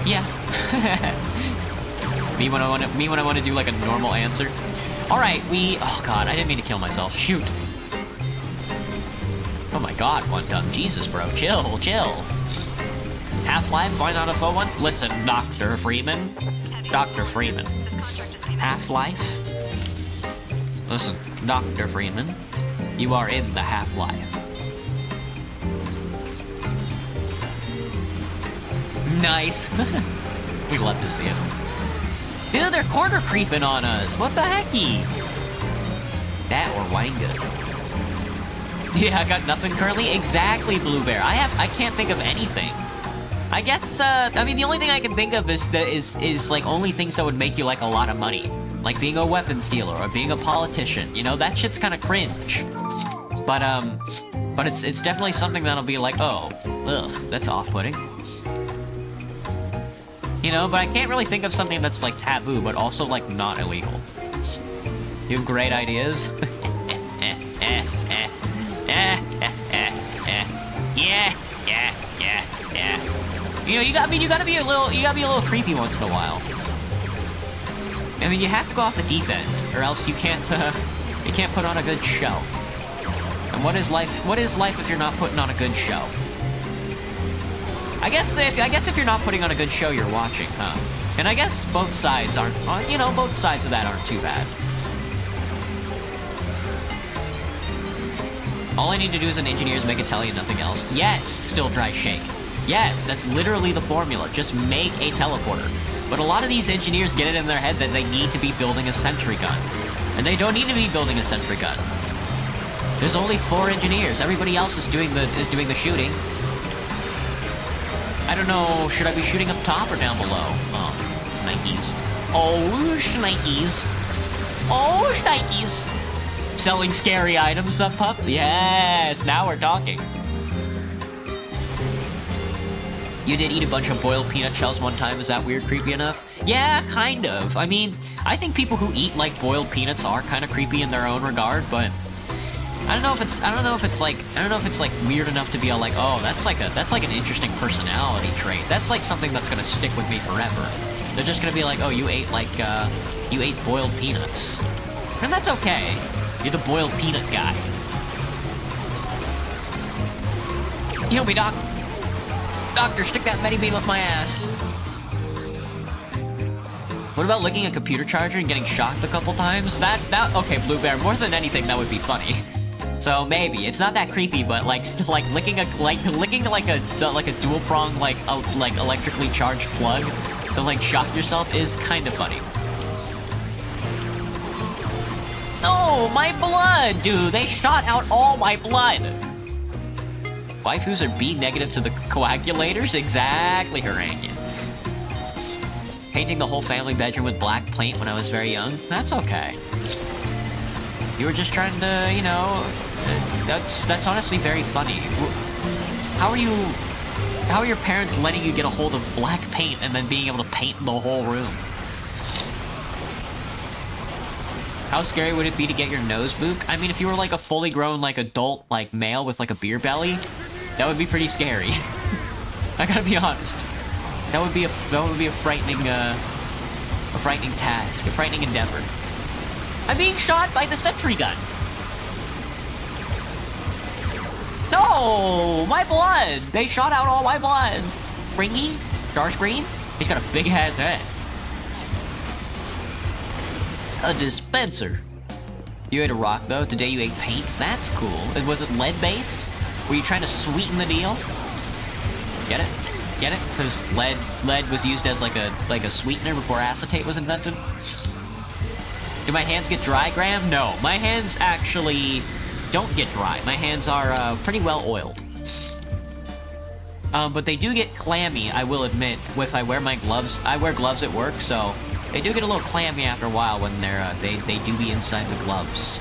Yeah. me when I want to do like a normal answer. All right, oh god, I didn't mean to kill myself. Shoot. Oh my god, one dumb. Jesus, bro, chill. Half-Life, why not a faux one? Listen, Dr. Freeman. Half-Life? Listen, Dr. Freeman, you are in the Half-Life. Nice. We'd love to see it. Dude, they're corner creeping on us. What the hecky? That or Wanga. Yeah, I got nothing currently. Exactly, Blue Bear. I can't think of anything. I guess, I mean, the only thing I can think of is like only things that would make you like a lot of money. Like being a weapons dealer or being a politician. You know, that shit's kind of cringe. But it's definitely something that'll be like, oh, ugh, that's off-putting. You know, but I can't really think of something that's like taboo, but also like not illegal. You have great ideas. Yeah. You know, you gotta be a little creepy once in a while. I mean, you have to go off the deep end, or else you can't put on a good show. And what is life if you're not putting on a good show? I guess if you're not putting on a good show, you're watching, huh? And I guess both sides of that aren't too bad. All I need to do as an engineer is make a telly and nothing else. Yes, still dry shake. Yes, that's literally the formula. Just make a teleporter. But a lot of these engineers get it in their head that they need to be building a sentry gun. And they don't need to be building a sentry gun. There's only 4 engineers. Everybody else is doing the shooting. I don't know, should I be shooting up top or down below? Oh, Nikes. Oh, shnikes. Oh, shnikes. Selling scary items, up pup? Yes, now we're talking. You did eat a bunch of boiled peanut shells one time, is that weird, creepy enough? Yeah, kind of. I mean, I think people who eat, like, boiled peanuts are kind of creepy in their own regard, but... I don't know if it's like weird enough to be all like, oh, that's like an interesting personality trait. That's like something that's gonna stick with me forever. They're just gonna be like, oh, you ate boiled peanuts. And that's okay. You're the boiled peanut guy. Heal me, Doc. Doctor, stick that Medibeam up my ass. What about licking a computer charger and getting shocked a couple times? Okay, Blue Bear, more than anything, that would be funny. So maybe it's not that creepy, but like licking like a dual prong like electrically charged plug to like shock yourself is kind of funny. Oh, my blood, dude! They shot out all my blood. Waifus are B negative to the coagulators? Exactly, Harangian. Painting the whole family bedroom with black paint when I was very young? That's okay. You were just trying to, you know... That's honestly very funny. How are your parents letting you get a hold of black paint and then being able to paint the whole room? How scary would it be to get your nose booped? I mean, if you were like a fully grown, like, adult, like, male with like a beer belly, that would be pretty scary. I gotta be honest. That would be a frightening task, a frightening endeavor. I'm being shot by the sentry gun. No, my blood. They shot out all my blood. Springy, Starscream. He's got a big ass head. A dispenser. You ate a rock though. Today you ate paint. That's cool. Was it lead based? Were you trying to sweeten the deal? Get it? Get it? Because lead was used as like a sweetener before acetate was invented. Do my hands get dry, Graham? No, my hands actually don't get dry. My hands are pretty well oiled. But they do get clammy, I will admit, if I wear my gloves. I wear gloves at work, so they do get a little clammy after a while when they do be inside the gloves.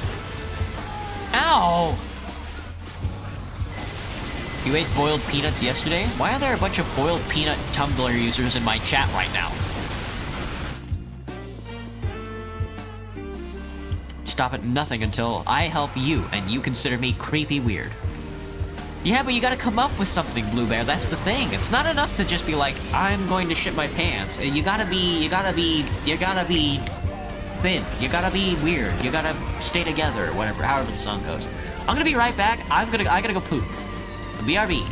Ow! You ate boiled peanuts yesterday? Why are there a bunch of boiled peanut Tumblr users in my chat right now? Stop at nothing until I help you and you consider me creepy weird. Yeah, but you gotta come up with something, Blue Bear. That's the thing. It's not enough to just be like, I'm going to shit my pants. You gotta be thin. You gotta be weird. You gotta stay together, whatever, however the song goes. I'm gonna be right back. I gotta go poop. BRB.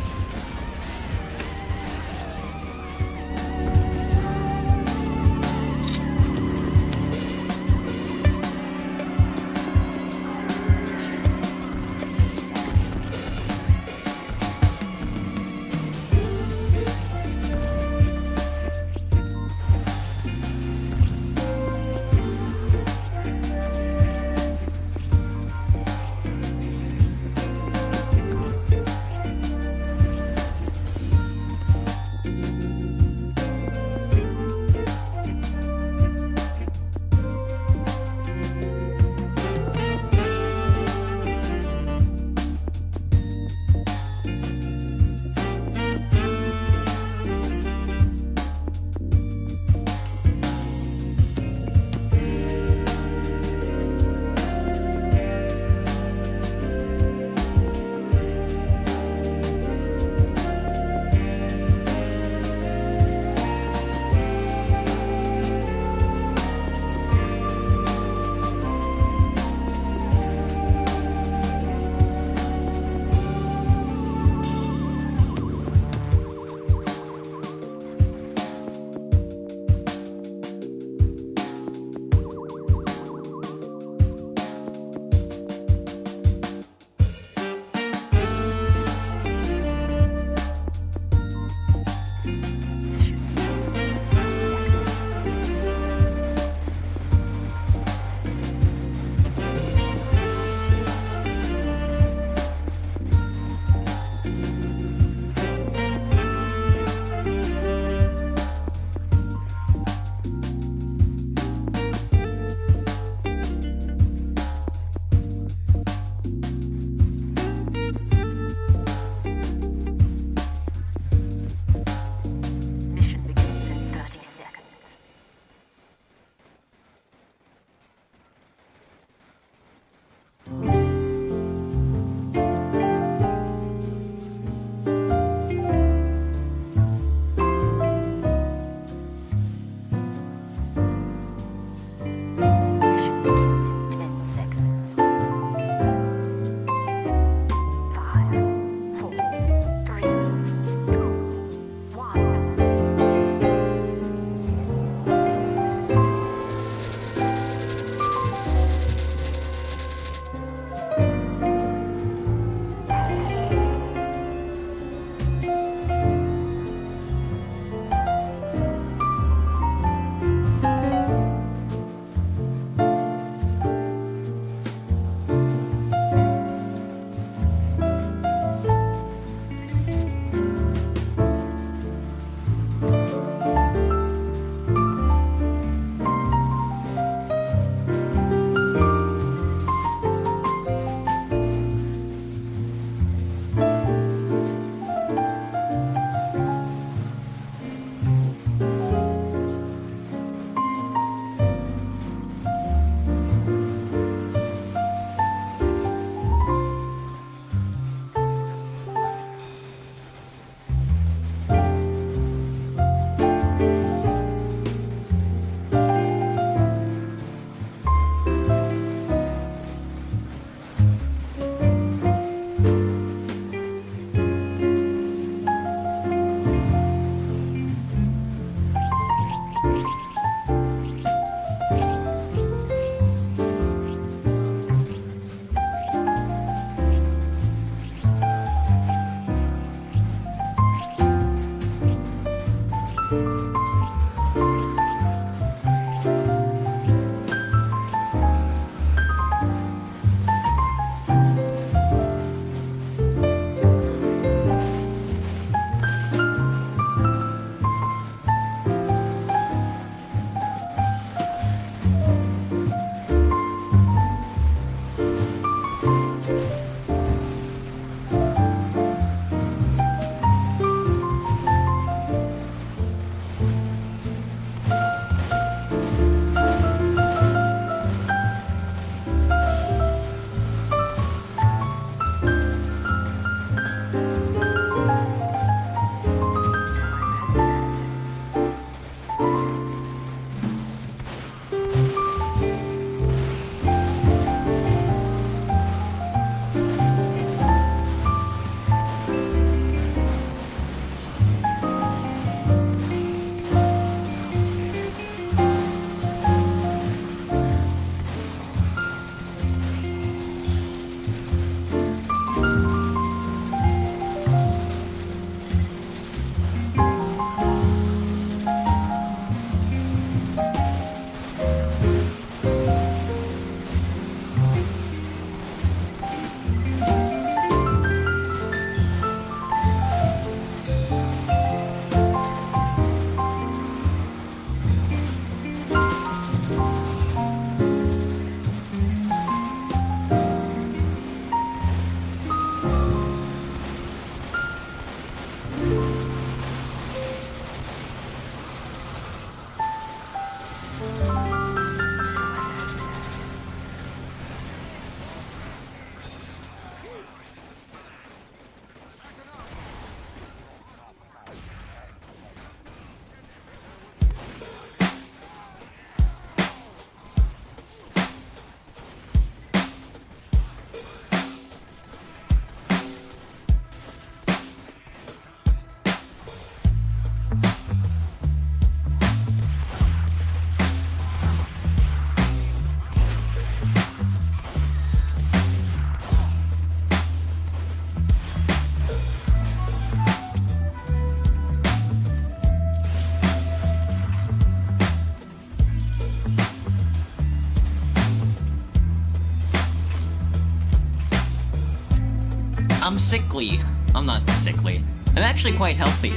I'm sickly. I'm not sickly. I'm actually quite healthy.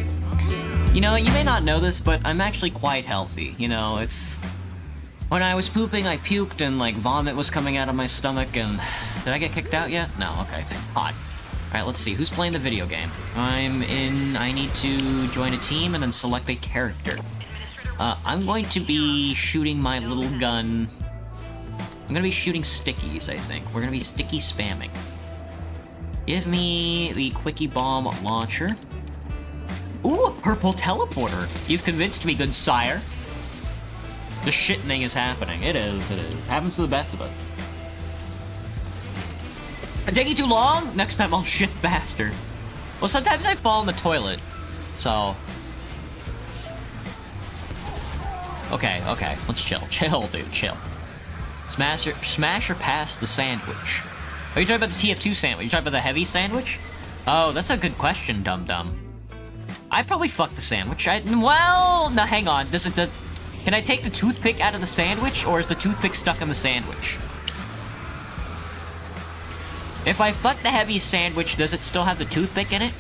You know, you may not know this, but I'm actually quite healthy. You know, it's... When I was pooping, I puked and, like, vomit was coming out of my stomach and... Did I get kicked out yet? No, okay, thank God. Alright, let's see. Who's playing the video game? I'm in... I need to join a team and then select a character. I'm going to be shooting my little gun. I'm gonna be shooting stickies, I think. We're gonna be sticky spamming. Give me the Quickie Bomb Launcher. Ooh, a purple teleporter! You've convinced me, good sire. The shitting is happening. It is, it is. Happens to the best of us. I'm taking too long? Next time I'll shit faster. Well, sometimes I fall in the toilet. So... Okay, okay. Let's chill. Chill, dude. Chill. Smash or pass the sandwich? Are you talking about the tf2 sandwich? Are you talking about the heavy sandwich? Oh, that's a good question, dum-dum. I'd probably fuck the sandwich. Well, no, hang on. Can I take the toothpick out of the sandwich, or is the toothpick stuck in the sandwich? If I fuck the heavy sandwich, does it still have the toothpick in it?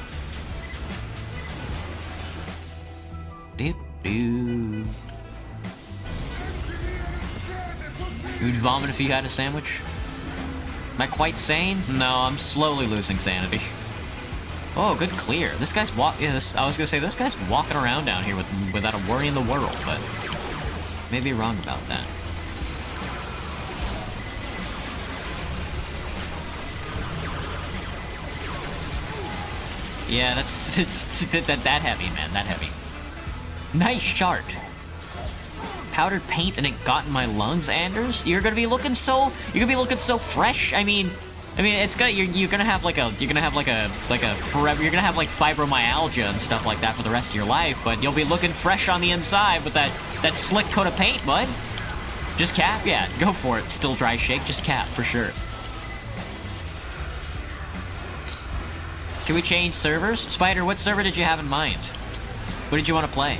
You'd vomit if you had a sandwich? Am I quite sane? No, I'm slowly losing sanity. Oh, good clear. This guy's I was gonna say, this guy's walking around down here without a worry in the world, but... Maybe wrong about that. Yeah, it's that heavy, man, that heavy. Nice shard. Powdered paint and it got in my lungs, Anders. You're gonna be looking so fresh. I mean, it's got you're gonna have like forever. You're gonna have like fibromyalgia and stuff like that for the rest of your life. But you'll be looking fresh on the inside with that slick coat of paint, bud. Just cap, yeah, go for it. Still dry shake, just cap for sure. Can we change servers? Spider, what server did you have in mind? What did you want to play?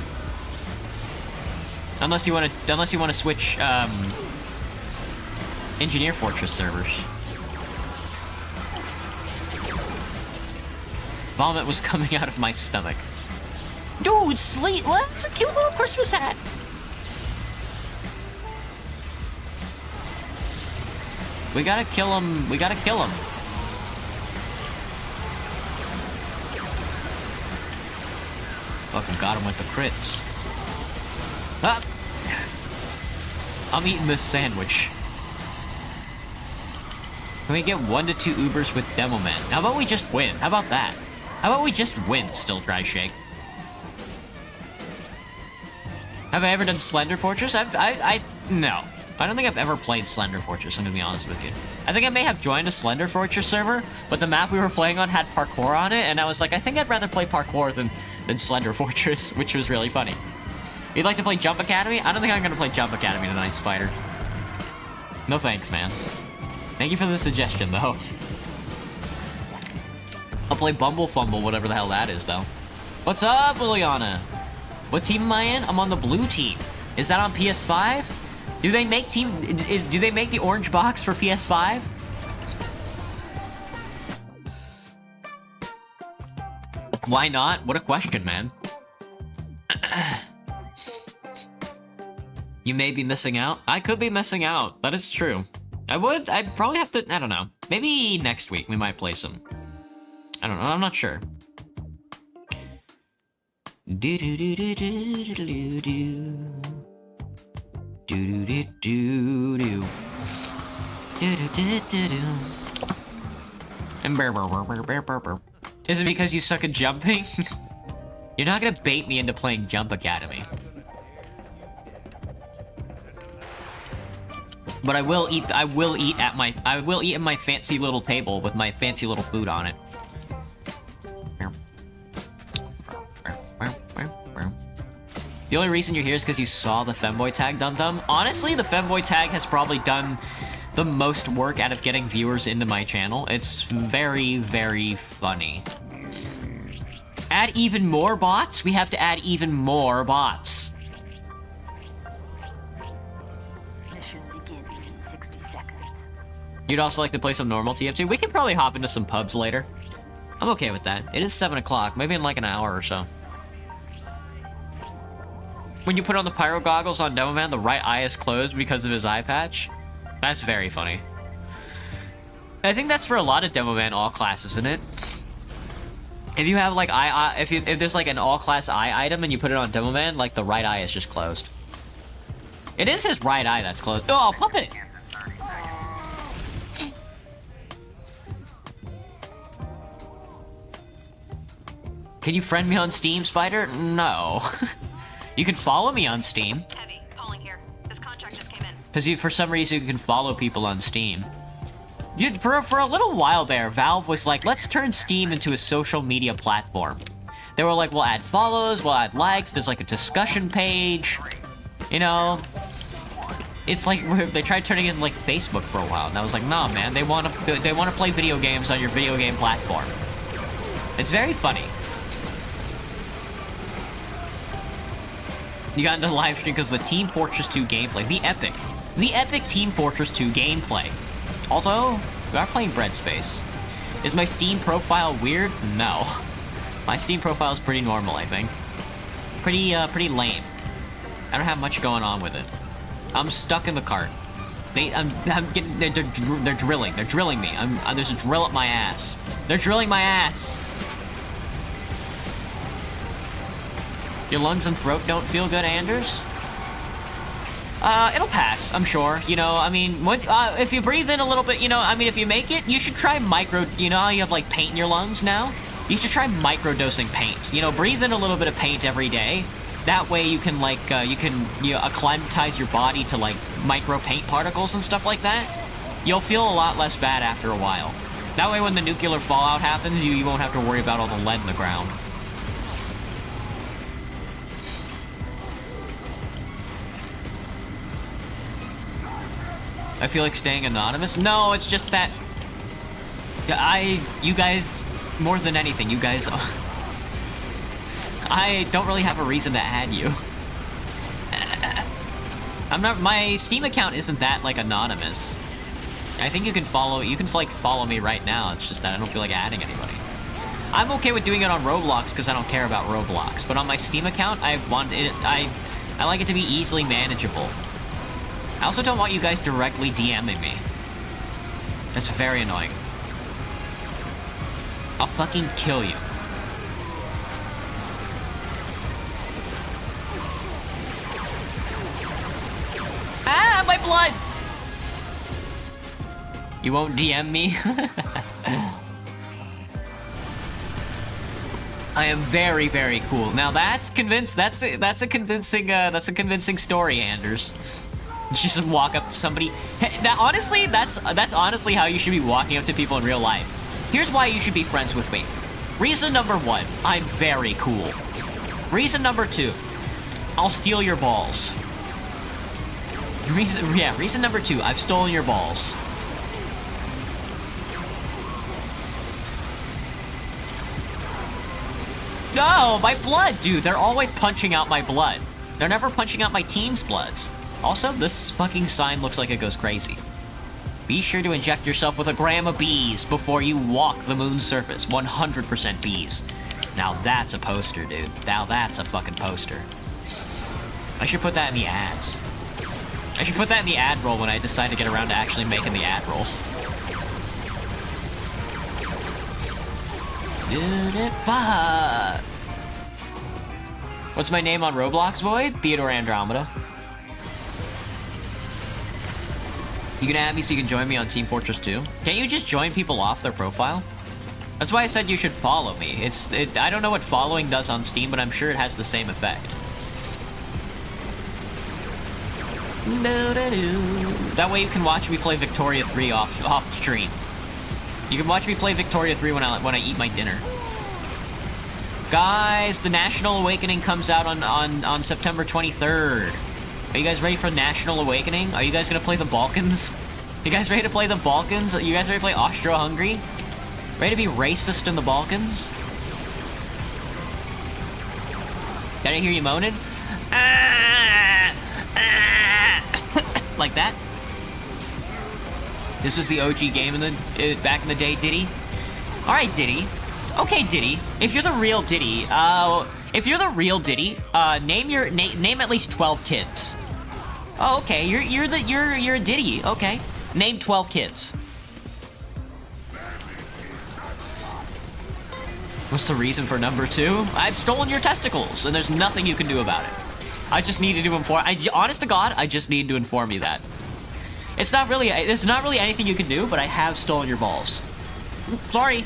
Unless you want to switch Engineer Fortress servers. Vomit was coming out of my stomach. Dude, sleep. What? It's a cute little Christmas hat. We gotta kill him. We gotta kill him. Fucking got him with the crits. Ah! I'm eating this sandwich. Can we get 1 to 2 Ubers with Demo Man? How about we just win? How about that? How about we just win, Still Dry Shake? Have I ever done Slender Fortress? No. I don't think I've ever played Slender Fortress, I'm gonna be honest with you. I think I may have joined a Slender Fortress server, but the map we were playing on had parkour on it, and I was like, I think I'd rather play parkour than Slender Fortress, which was really funny. You'd like to play Jump Academy? I don't think I'm gonna play Jump Academy tonight, Spider. No thanks, man. Thank you for the suggestion, though. I'll play Bumble Fumble, whatever the hell that is, though. What's up, Liliana? What team am I in? I'm on the blue team. Is that on PS5? Do they make do they make the orange box for PS5? Why not? What a question, man. You may be missing out. I could be missing out. That is true. I'd probably have to, I don't know. Maybe next week we might play some. I don't know, I'm not sure. Is it because you suck at jumping? You're not gonna bait me into playing Jump Academy. But I will eat in my fancy little table with my fancy little food on it. The only reason you're here is because you saw the femboy tag, dum-dum. Honestly, the femboy tag has probably done the most work out of getting viewers into my channel. It's very, very funny. Add even more bots? We have to add even more bots. Mission begins in 60 seconds. You'd also like to play some normal TF2? We could probably hop into some pubs later. I'm okay with that. It is 7 o'clock, maybe in like an hour or so. When you put on the pyro goggles on Demo Man, the right eye is closed because of his eye patch. That's very funny. I think that's for a lot of Demo Man all classes, isn't it? If you have like if there's like an all class eye item and you put it on Demo Man, like the right eye is just closed. It is his right eye that's closed. Oh, puppet! Can you friend me on Steam, Spider? No. You can follow me on Steam. Heavy, calling here. This contract just came in. Because for some reason you can follow people on Steam. Dude, for a little while there, Valve was like, let's turn Steam into a social media platform. They were like, we'll add follows, we'll add likes, there's like a discussion page. You know? It's like, they tried turning it in like Facebook for a while, and I was like, nah man, they want to play video games on your video game platform. It's very funny. You got into the live stream because of the Team Fortress 2 gameplay. The epic Team Fortress 2 gameplay. Although, we are playing Bread Space. Is my Steam profile weird? No. My Steam profile is pretty normal, I think. Pretty lame. I don't have much going on with it. I'm stuck in the cart. They're drilling. They're drilling me. There's a drill up my ass. They're drilling my ass. Your lungs and throat don't feel good, Anders? It'll pass, I'm sure. You know, I mean, if you breathe in a little bit, you know, I mean, if you make it, you should try you know how you have, like, paint in your lungs now? You should try microdosing paint. You know, breathe in a little bit of paint every day. That way you can, like, acclimatize your body to, like, micro paint particles and stuff like that. You'll feel a lot less bad after a while. That way when the nuclear fallout happens, you won't have to worry about all the lead in the ground. I feel like staying anonymous? No, it's just that... you guys, more than anything, you guys... I don't really have a reason to add you. My Steam account isn't that, like, anonymous. I think you can follow me right now, it's just that I don't feel like adding anybody. I'm okay with doing it on Roblox because I don't care about Roblox, but on my Steam account, I like it to be easily manageable. I also don't want you guys directly DMing me. That's very annoying. I'll fucking kill you. Ah, my blood! You won't DM me? I am very, very cool. Now that's a convincing story, Anders. Just walk up to somebody. That's honestly how you should be walking up to people in real life. Here's why you should be friends with me. Reason number 1, I'm very cool. Reason number 2, I'll steal your balls. Reason number 2, I've stolen your balls. No, my blood, dude. They're always punching out my blood. They're never punching out my team's bloods. Also, this fucking sign looks like it goes crazy. Be sure to inject yourself with a gram of bees before you walk the moon's surface. 100% bees. Now that's a poster, dude. Now that's a fucking poster. I should put that in the ads. I should put that in the ad roll when I decide to get around to actually making the ad roll. Fuck. What's my name on Roblox, Void? Theodore Andromeda. You can add me so you can join me on Team Fortress 2. Can't you just join people off their profile? That's why I said you should follow me. I don't know what following does on Steam, but I'm sure it has the same effect. That way you can watch me play Victoria 3 off stream. You can watch me play Victoria 3 when I eat my dinner. Guys, the National Awakening comes out on September 23rd. Are you guys ready for National Awakening? Are you guys gonna play the Balkans? You guys ready to play the Balkans? Are you guys ready to play Austro-Hungary? Ready to be racist in the Balkans? Did I hear you moaning? Like that? This was the OG game back in the day, Diddy? Alright, Diddy. Okay, Diddy. If you're the real Diddy, name at least 12 kids. Oh, okay. You're a Diddy. Okay. Name 12 kids. What's the reason for number 2? I've stolen your testicles, and there's nothing you can do about it. I just needed to inform. Honest to God, I just needed to inform you that. It's not really anything you can do, but I have stolen your balls. Sorry.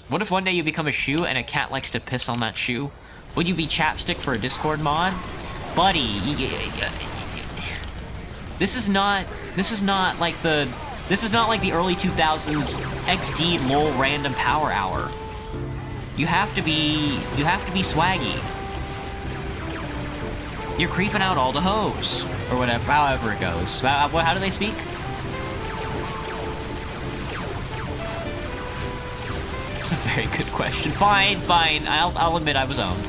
What if one day you become a shoe and a cat likes to piss on that shoe? Would you be chapstick for a Discord mod? Buddy, this is not like the early 2000s XD lol random power hour. You have to be swaggy. You're creeping out all the hoes. Or whatever, however it goes. How do they speak? It's a very good question. Fine. I'll admit I was owned.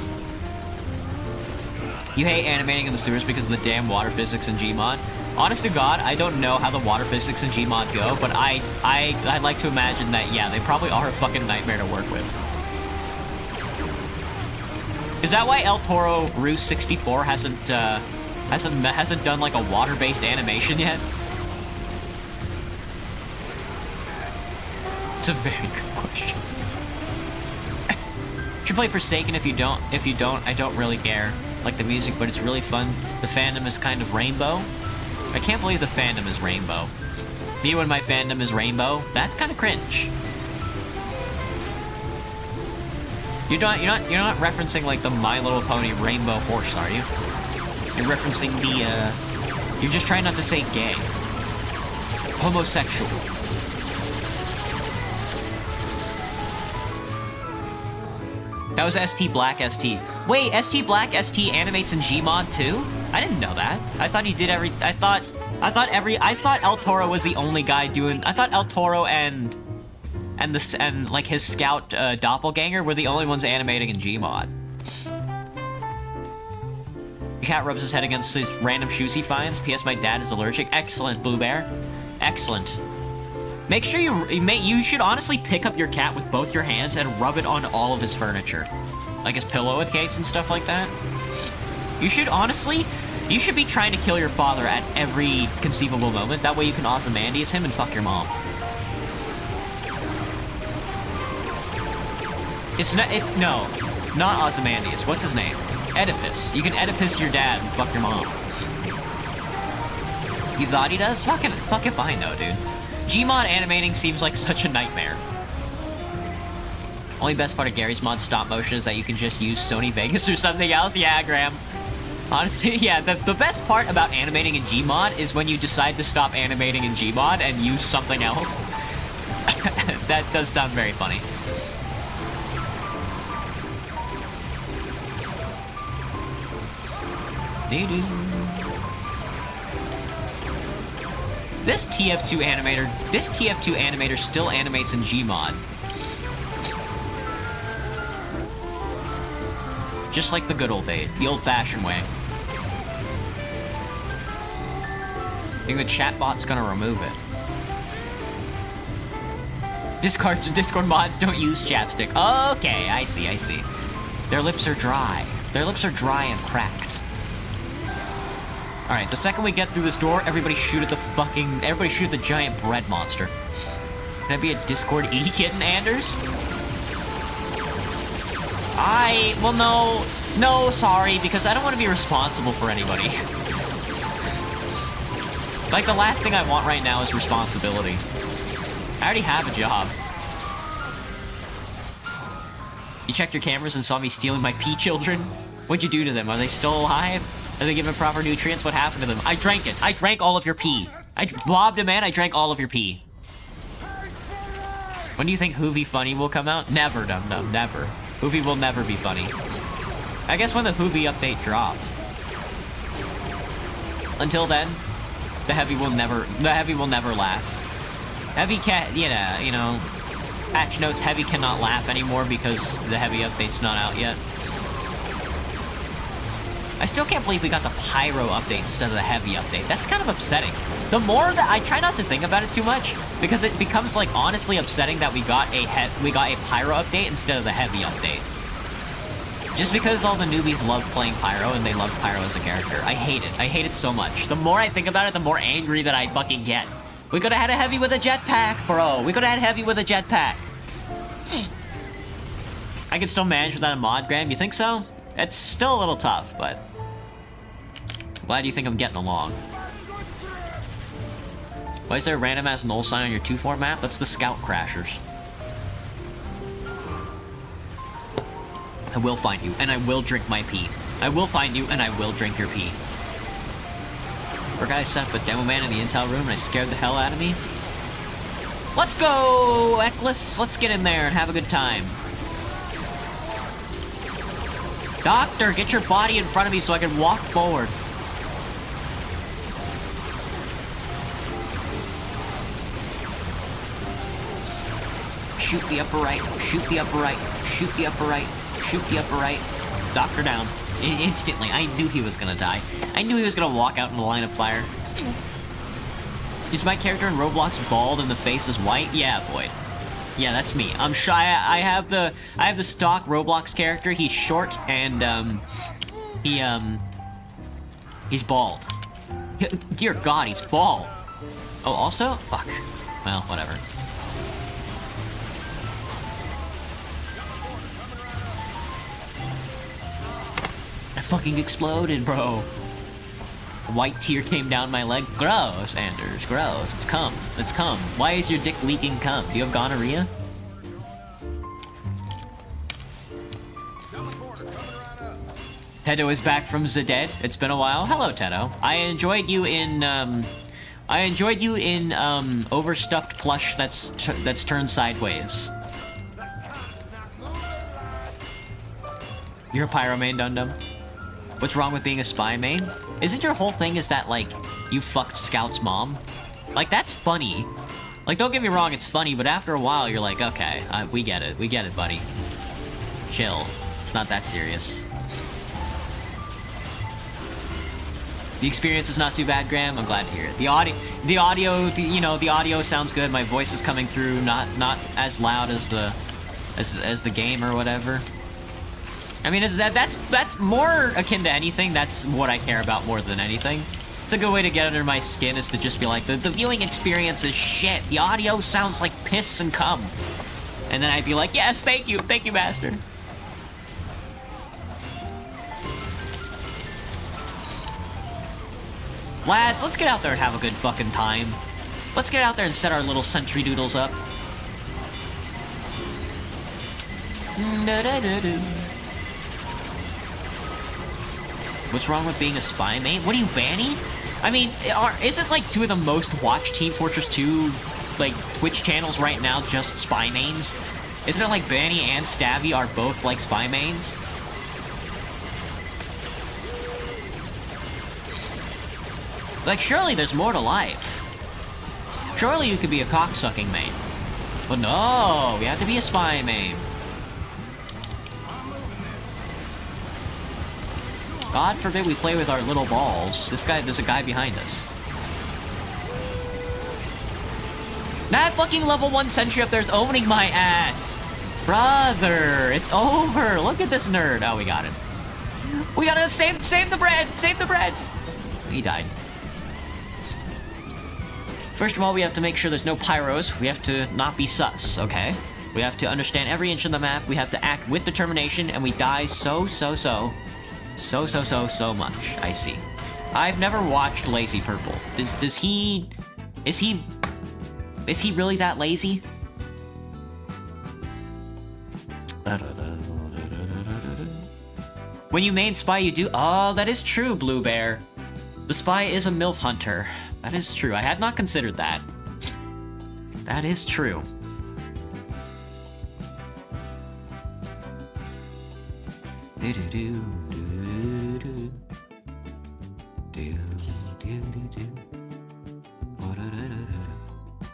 You hate animating in the sewers because of the damn water physics in Gmod. Honest to God, I don't know how the water physics in Gmod go, but I'd like to imagine that, yeah, they probably are a fucking nightmare to work with. Is that why El Toro Ruse 64 hasn't done like a water-based animation yet? It's a very good question. Should play Forsaken if you don't. If you don't, I don't really care. Like the music, but it's really fun. The fandom is kind of rainbow. I can't believe the fandom is rainbow. Me when my fandom is rainbow, that's kind of cringe. You're not referencing like the My Little Pony rainbow horse, are you? You're referencing the you're just trying not to say gay. Homosexual. That was ST Black ST. Wait, ST Black ST animates in Gmod too? I didn't know that. I thought he did I thought El Toro was the only guy doing. I thought El Toro and like his scout doppelganger were the only ones animating in Gmod. The cat rubs his head against his random shoes he finds. P.S. My dad is allergic. Excellent, Blue Bear. Excellent. Make sure you should honestly pick up your cat with both your hands and rub it on all of his furniture. Like his pillow case and stuff like that. You should be trying to kill your father at every conceivable moment. That way you can Ozymandias him and fuck your mom. No, not Ozymandias. What's his name? Oedipus. You can Oedipus your dad and fuck your mom. You thought he does? Fucking fine though, dude. Gmod animating seems like such a nightmare. Only best part of Gary's mod stop motion is that you can just use Sony Vegas or something else. Yeah, Graham. Honestly, yeah, the best part about animating in Gmod is when you decide to stop animating in Gmod and use something else. That does sound very funny. This tf2 animator still animates in Gmod. Just like the good old days, the old-fashioned way. I think the chatbot's gonna remove it. Discord mods don't use chapstick. Okay, I see. Their lips are dry. Their lips are dry and cracked. Alright, the second we get through this door, everybody shoot at the giant bread monster. Can I be a Discord E-kitten, Anders? Well, no, sorry, because I don't want to be responsible for anybody. Like, the last thing I want right now is responsibility. I already have a job. You checked your cameras and saw me stealing my pea children? What'd you do to them? Are they still alive? Are they given proper nutrients? What happened to them? I drank it. I drank all of your pee. I blobbed him, man. I drank all of your pee. When do you think Hoovy Funny will come out? Never, dum-dum, never. Hoovy will never be funny. I guess when the Hoovy update drops. Until then, the Heavy will never laugh. Heavy can't, you know, patch notes, Heavy cannot laugh anymore because the Heavy update's not out yet. I still can't believe we got the pyro update instead of the heavy update. That's kind of upsetting. The more that I try not to think about it too much, because it becomes like honestly upsetting that we got a pyro update instead of the heavy update. Just because all the newbies love playing pyro and they love pyro as a character. I hate it. I hate it so much. The more I think about it, the more angry that I fucking get. We could have had a heavy with a jetpack, bro. We could have had heavy with a jetpack. I could still manage without a mod, Graham. You think so? It's still a little tough, but... glad you think I'm getting along. Why is there a random-ass null sign on your 2-4 map? That's the Scout Crashers. I will find you, and I will drink my pee. I will find you, and I will drink your pee. Our guy set up a demo man in the intel room, and I scared the hell out of me. Let's go, Ekless! Let's get in there and have a good time. Doctor, get your body in front of me so I can walk forward. Shoot the upper right, shoot the upper right, shoot the upper right, shoot the upper right. Doctor down. Instantly, I knew he was gonna die. I knew he was gonna walk out in the line of fire. Is my character in Roblox bald and the face is white? Yeah, Void. Yeah, that's me. I'm shy. I have the stock Roblox character. He's short and he's bald. Dear God, he's bald. Oh, also? Fuck. Well, whatever. I fucking exploded, bro. A white tear came down my leg. Gross, Anders. Gross. It's cum. It's cum. Why is your dick leaking cum? Do you have gonorrhea? Tedo is back from the dead. It's been a while. Hello, Tedo. I enjoyed you in overstuffed plush that's turned sideways. You're a pyro main, Dundum. What's wrong with being a spy main? Isn't your whole thing is that, like, you fucked Scout's mom? Like, that's funny. Like, don't get me wrong, it's funny, but after a while, you're like, okay, we get it, buddy. Chill. It's not that serious. The experience is not too bad, Graham. I'm glad to hear it. The audio sounds good. My voice is coming through, not as loud as the game or whatever. I mean, that's more akin to anything. That's what I care about more than anything. It's a good way to get under my skin is to just be like, the viewing experience is shit. The audio sounds like piss and cum. And then I'd be like, yes, thank you, master. Lads, let's get out there and have a good fucking time. Let's get out there and set our little sentry doodles up. What's wrong with being a spy main? What are you, Banny? I mean, isn't like 2 of the most watched Team Fortress 2 like Twitch channels right now just spy mains? Isn't it like Banny and Stabby are both like spy mains? Like, surely there's more to life. Surely you could be a cocksucking main. But no, we have to be a spy main. God forbid we play with our little balls. There's a guy behind us. That fucking level 1 sentry up there is owning my ass. Brother, it's over. Look at this nerd. Oh, we got him. We gotta save the bread. Save the bread. He died. First of all, we have to make sure there's no pyros. We have to not be sus, okay? We have to understand every inch of the map. We have to act with determination, and we die so much. I see. I've never watched Lazy Purple. Is he really that lazy? When you main spy, you do. Oh, that is true, Blue Bear. The spy is a MILF hunter. That is true. I had not considered that. That is true.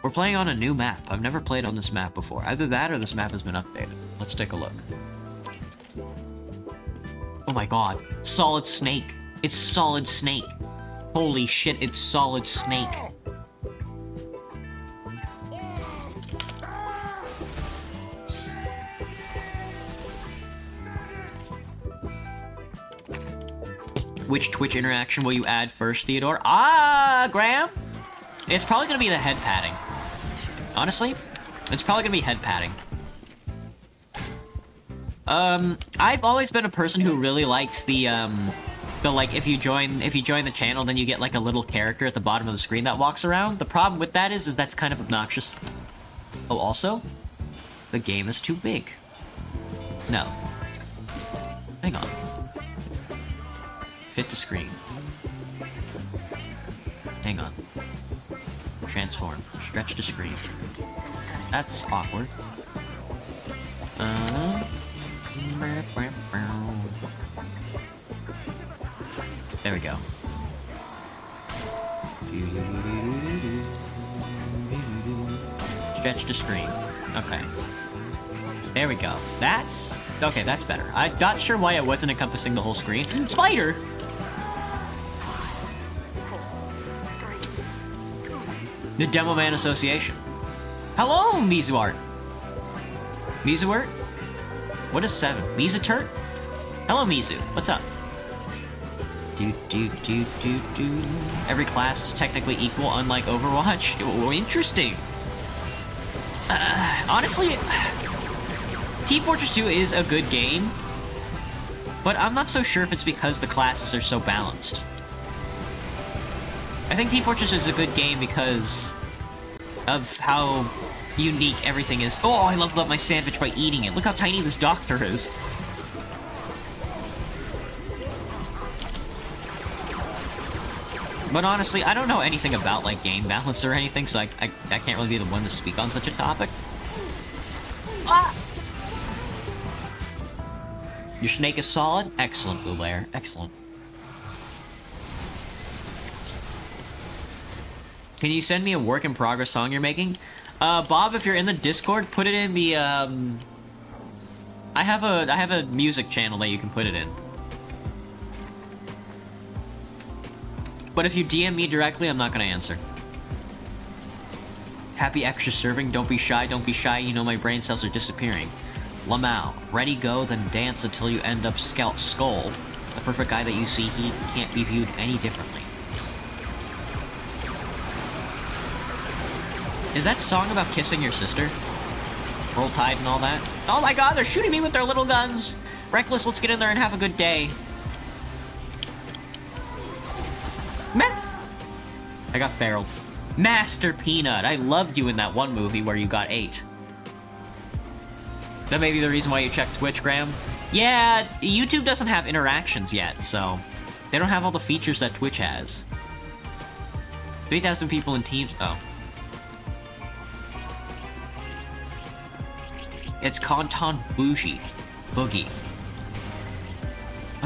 We're playing on a new map. I've never played on this map before. Either that or this map has been updated. Let's take a look. Oh my god. Solid Snake. It's Solid Snake. Holy shit, it's Solid Snake. Which Twitch interaction will you add first, Theodore? Ah, Graham? It's probably gonna be the head patting. Honestly, it's probably gonna be head patting. I've always been a person who really likes the like, if you join the channel, then you get like a little character at the bottom of the screen that walks around. The problem with that is that's kind of obnoxious. Oh, also, the game is too big. No. Hang on. Fit to screen. Hang on. Transform. Stretch to screen. That's awkward. There we go. Stretch to screen. Okay. There we go. That's... okay, that's better. I'm not sure why it wasn't encompassing the whole screen. Spider! The Demo Man Association. Hello, Mizuart! Mizuart? What is 7? Mizuturt? Hello, Mizu. What's up? Every class is technically equal, unlike Overwatch. Oh, interesting. Honestly, Team Fortress 2 is a good game, but I'm not so sure if it's because the classes are so balanced. I think Team Fortress is a good game because of how unique everything is. Oh, I leveled up my sandwich by eating it. Look how tiny this doctor is. But honestly, I don't know anything about, like, game balance or anything, so I can't really be the one to speak on such a topic. Ah! Your snake is solid? Excellent, Blue Lair. Excellent. Can you send me a work-in-progress song you're making? Bob, if you're in the Discord, put it in the, I have a music channel that you can put it in. But if you DM me directly, I'm not gonna answer. Happy extra serving, don't be shy, you know my brain cells are disappearing. Lamau, ready, go, then dance until you end up skull. The perfect guy that you see, he can't be viewed any differently. Is that song about kissing your sister? Roll Tide and all that? Oh my god, they're shooting me with their little guns! Reckless, let's get in there and have a good day. I got feraled. Master Peanut, I loved you in that one movie where you got 8. That may be the reason why you checked Twitch, Graham. Yeah, YouTube doesn't have interactions yet, so they don't have all the features that Twitch has. 3,000 people in teams. Oh. It's Conton Boogie.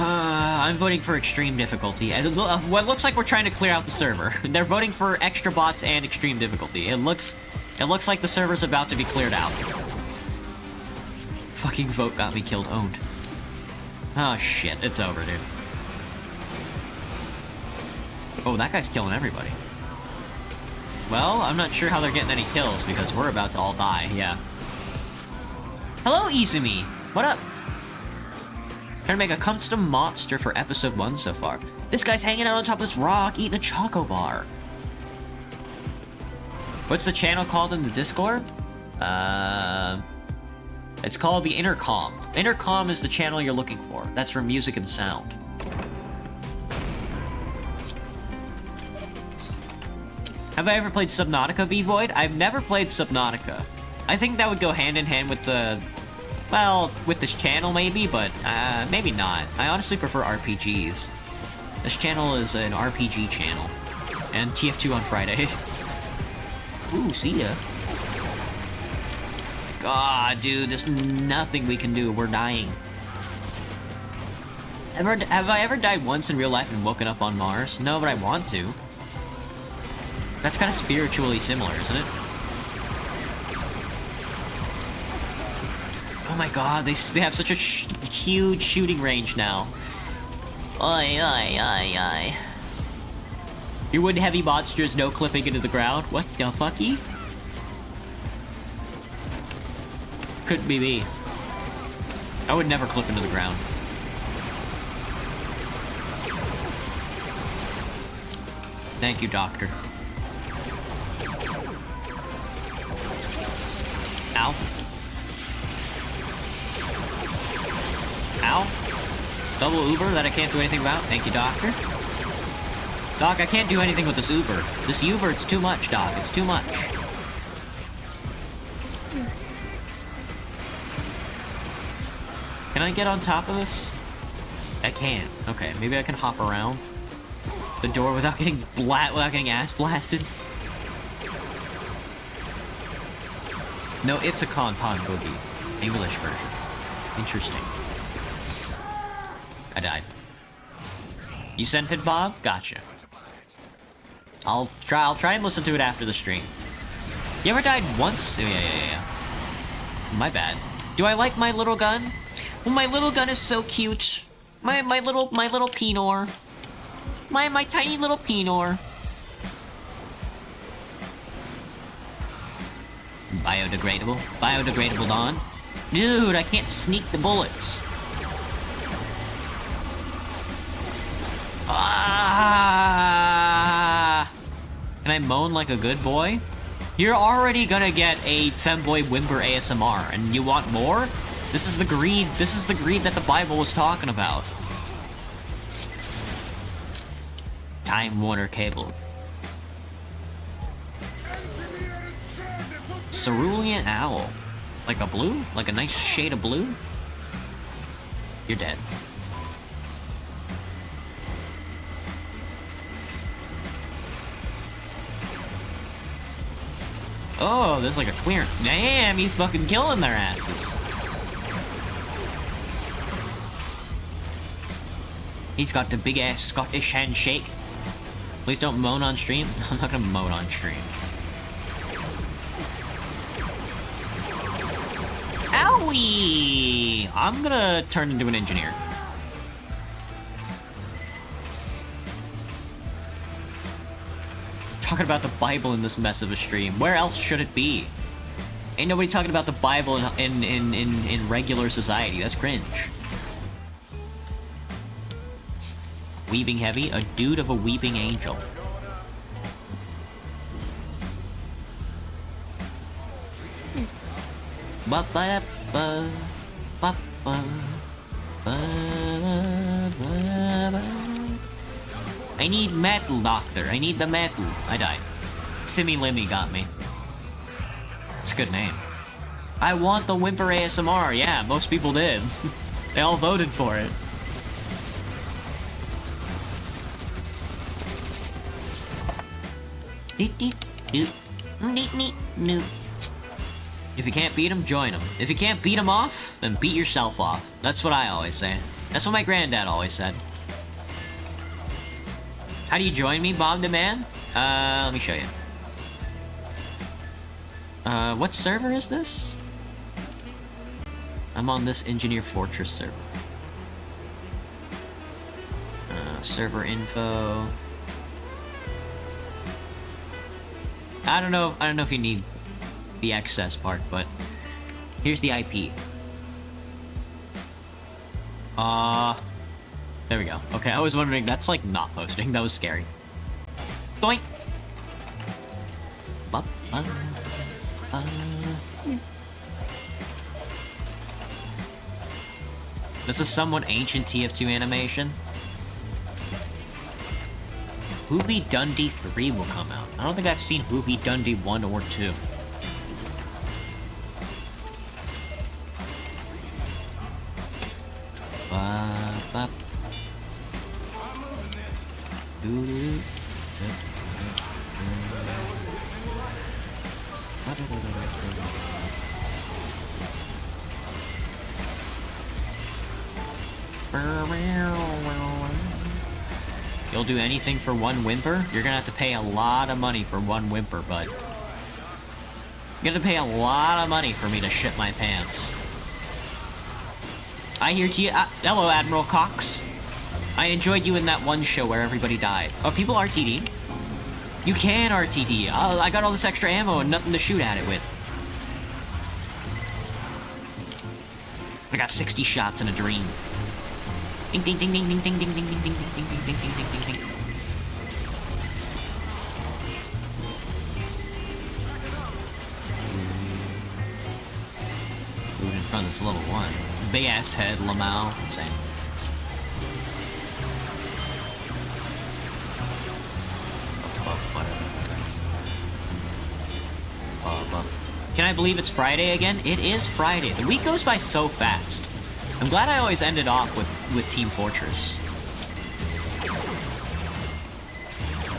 I'm voting for extreme difficulty. What looks like we're trying to clear out the server. They're voting for extra bots and extreme difficulty. It looks like the server's about to be cleared out. Fucking vote got me killed, owned. Oh shit, it's over, dude. Oh, that guy's killing everybody. Well, I'm not sure how they're getting any kills because we're about to all die, yeah. Hello, Izumi! What up? Trying to make a custom monster for episode 1 so far. This guy's hanging out on top of this rock, eating a choco bar. What's the channel called in the Discord? It's called the Intercom. Intercom is the channel you're looking for. That's for music and sound. Have I ever played Subnautica V-Void? I've never played Subnautica. I think that would go hand in hand with the... well, with this channel maybe, but maybe not. I honestly prefer RPGs. This channel is an RPG channel. And tf2 on Friday. Ooh, see ya. God, dude, there's nothing we can do. We're dying. Have I ever died once in real life and woken up on Mars? No, but I want to. That's kind of spiritually similar, isn't it? Oh my god, they have such a huge shooting range now. Oi, oi, oi, oi. You wouldn't heavy monsters no clipping into the ground? What the fucky? Couldn't be me. I would never clip into the ground. Thank you, doctor. Ow. Ow. Double Uber that I can't do anything about. Thank you, doctor. Doc, I can't do anything with this Uber. This Uber, it's too much, Doc. It's too much. Can I get on top of this? I can't. Okay, maybe I can hop around the door without getting ass blasted. No, it's a Conton Boogie. English version. Interesting. I died. You sent it, Bob? Gotcha. I'll try and listen to it after the stream. You ever died once? Oh, yeah. My bad. Do I like my little gun? Well, my little gun is so cute. My little Pinor. My tiny little Pinor. Biodegradable Dawn. Dude, I can't sneak the bullets. Ah! Can I moan like a good boy? You're already gonna get a femboy whimper ASMR, and you want more? This is the greed that the Bible was talking about. Time Warner Cable. Cerulean Owl. Like a blue? Like a nice shade of blue? You're dead. Oh, there's like a clearance. Damn, he's fucking killing their asses. He's got the big ass Scottish handshake. Please don't moan on stream. I'm not gonna moan on stream. Owie! I'm gonna turn into an engineer. Talking about the Bible in this mess of a stream. Where else should it be? Ain't nobody talking about the Bible in regular society. That's cringe. Weeping heavy, a dude of a weeping angel. Ba ba ba ba ba ba ba. I need metal, doctor. I need the metal. I died. Simmy Limmy got me. It's a good name. I want the Whimper ASMR. Yeah, most people did. They all voted for it. If you can't beat him, join him. If you can't beat him off, then beat yourself off. That's what I always say. That's what my granddad always said. How do you join me, Bob the Man? Let me show you. What server is this? I'm on this Engineer Fortress server. Server info. I don't know if you need the access part, but here's the IP. There we go. Okay, I was wondering, that's like not posting. That was scary. Doink! That's a somewhat ancient TF2 animation. Hoovy Dundee 3 will come out. I don't think I've seen Hoovy Dundee 1 or 2. You'll do anything for one whimper? You're gonna have to pay a lot of money for one whimper, bud. You're gonna pay a lot of money for me to shit my pants. I hear to you. Hello, Admiral Cox. I enjoyed you in that one show where everybody died. Oh, people RTD? You can RTD. Oh, I got all this extra ammo and nothing to shoot at it with. I got 60 shots in a dream. Ding ding ding ding ding ding ding ding ding ding ding ding ding ding ding ding ding. Moving in front of this little one. Big ass head, Lamau. Same. Can I believe it's Friday again? It is Friday. The week goes by so fast. I'm glad I always ended off with Team Fortress.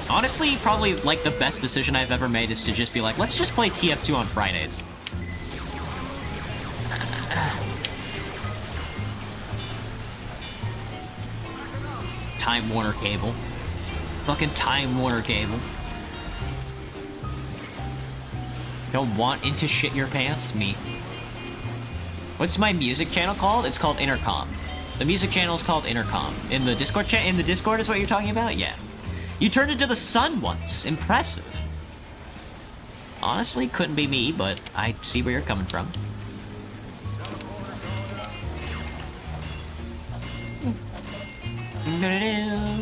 Honestly, probably like the best decision I've ever made is to just be like, let's just play TF2 on Fridays. Time Warner cable. Fucking Time Warner cable. Don't want into shit your pants? Me. What's my music channel called? It's called Intercom. The music channel is called Intercom. In the Discord chat, in the Discord is what you're talking about? Yeah. You turned into the sun once. Impressive. Honestly, couldn't be me, but I see where you're coming from.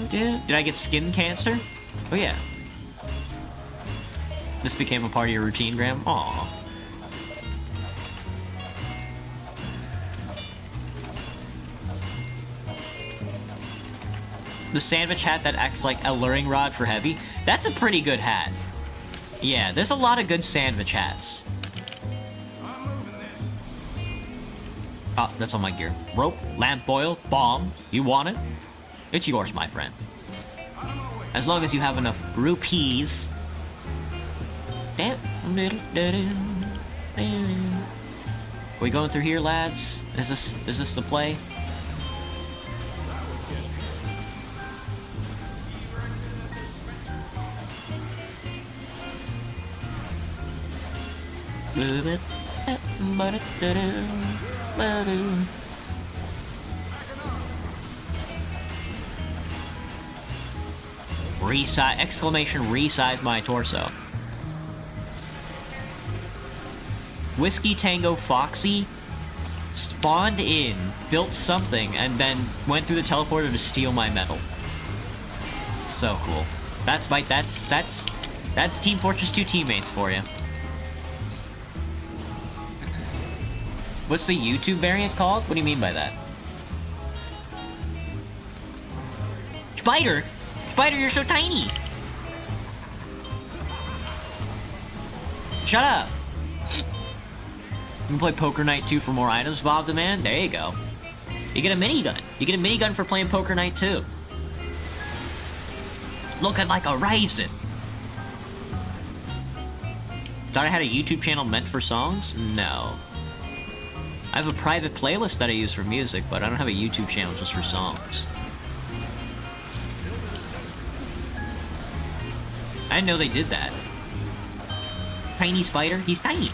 Did I get skin cancer? Oh yeah. This became a part of your routine, Graham? Aww. The sandwich hat that acts like a luring rod for heavy. That's a pretty good hat. Yeah, there's a lot of good sandwich hats. Oh, that's on my gear. Rope, lamp oil, bomb. You want it? It's yours, my friend. As long as you have enough rupees. Are we going through here, lads? Is this the play? Resize! Exclamation! Resize my torso. Whiskey Tango Foxy spawned in, built something, and then went through the teleporter to steal my medal. So cool. That's Team Fortress 2 teammates for you. What's the YouTube variant called? What do you mean by that? Spider! Spider, you're so tiny! Shut up! You can play Poker Night 2 for more items, Bob the Man? There you go. You get a minigun. You get a minigun for playing Poker Night 2. Looking like a raisin. Thought I had a YouTube channel meant for songs? No. I have a private playlist that I use for music, but I don't have a YouTube channel just for songs. I didn't know they did that. Tiny Spider? He's tiny.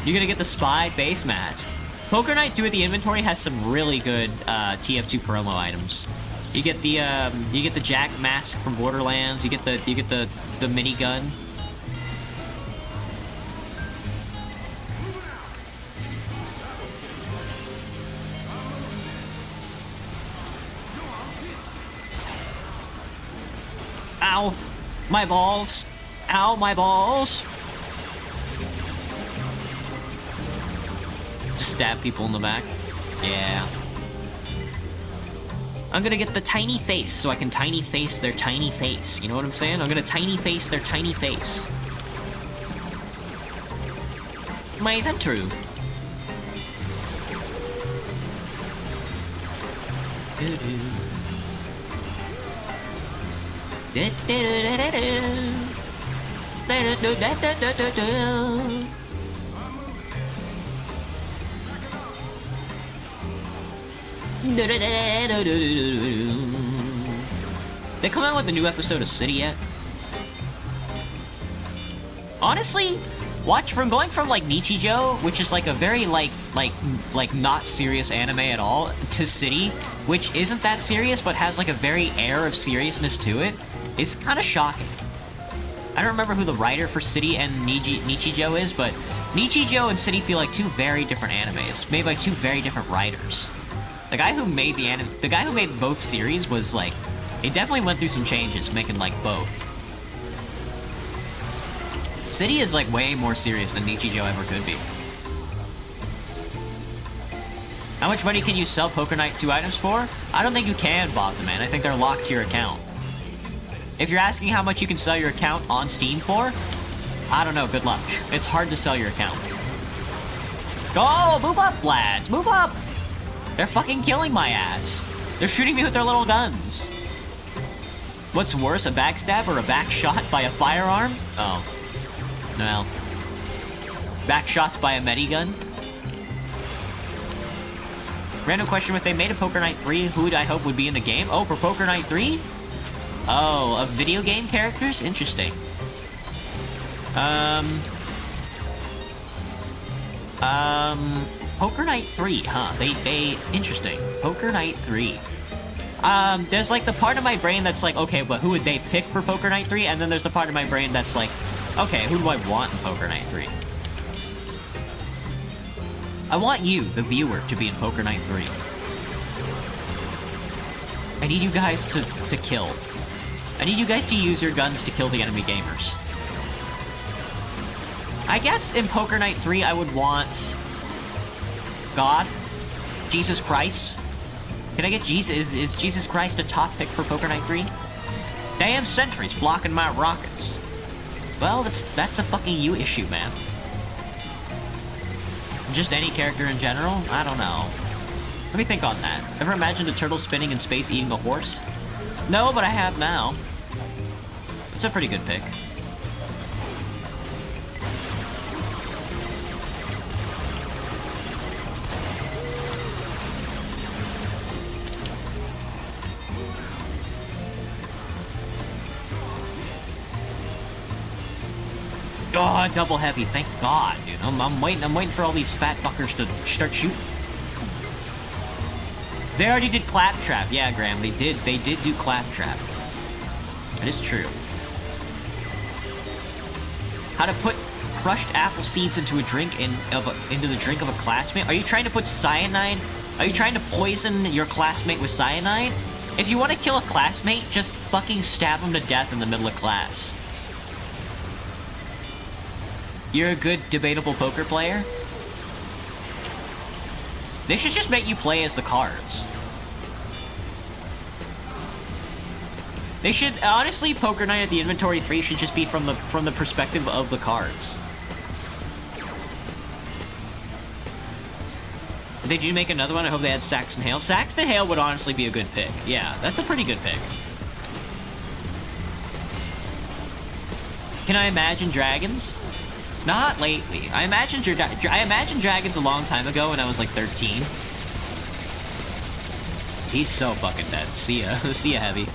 You're gonna get the Spy base mask. Poker Night 2 at the inventory has some really good TF2 promo items. You get the Jack mask from Borderlands. You get the minigun. Ow! My balls! Ow, my balls! Just stab people in the back. Yeah. I'm gonna get the tiny face so I can tiny face their tiny face. You know what I'm saying? I'm gonna tiny face their tiny face. Why is that true? They come out with a new episode of City yet? Honestly, Watch from going from like Nichijou, which is like a very like not serious anime at all, to City, which isn't that serious but has like a very air of seriousness to it, is kind of shocking. I don't remember who the writer for City and Nichijou is, but Nichijou and City feel like two very different animes, made by two very different writers. The guy who made the guy who made both series was like, it definitely went through some changes making like both. City is like way more serious than Nichijou ever could be. How much money can you sell Poker Night 2 items for? I don't think you can, Bob the Man. I think they're locked to your account. If you're asking how much you can sell your account on Steam for, I don't know, good luck. It's hard to sell your account. Go! Move up, lads! Move up! They're fucking killing my ass. They're shooting me with their little guns. What's worse, a backstab or a back shot by a firearm? Oh. Well. Back shots by a medigun? Random question, if they made a Poker Night 3, who would I hope would be in the game? Oh, for Poker Night 3? Oh, of video game characters? Interesting. Poker Night 3, huh? They, interesting. Poker Night 3. There's like the part of my brain that's like, okay, but who would they pick for Poker Night 3? And then there's the part of my brain that's like, okay, who do I want in Poker Night 3? I want you, the viewer, to be in Poker Night 3. I need you guys to kill. I need you guys to use your guns to kill the enemy gamers. I guess in Poker Night 3 I would want God, Jesus Christ. Can I get Jesus? Is Jesus Christ a top pick for Poker Night 3? Damn sentries blocking my rockets. Well, that's a fucking you issue, man. Just any character in general? I don't know. Let me think on that. Ever imagined a turtle spinning in space eating a horse? No, but I have now. It's a pretty good pick. Oh, double heavy, thank God, dude. I'm waiting for all these fat fuckers to start shooting. They already did Claptrap. Yeah, Graham, they did do Claptrap. That is true. How to put crushed apple seeds into a drink into the drink of a classmate? Are you trying to put cyanide? Are you trying to poison your classmate with cyanide? If you want to kill a classmate, just fucking stab him to death in the middle of class. You're a good debatable poker player? They should just make you play as the cards. They should, honestly, Poker Night at the Inventory 3 should just be from the perspective of the cards. If they do make another one, I hope they had Saxton Hale. Saxton Hale would honestly be a good pick. Yeah, that's a pretty good pick. Can I imagine dragons? Not lately. I imagined dragons a long time ago when I was like 13. He's so fucking dead. See ya. See ya, Heavy.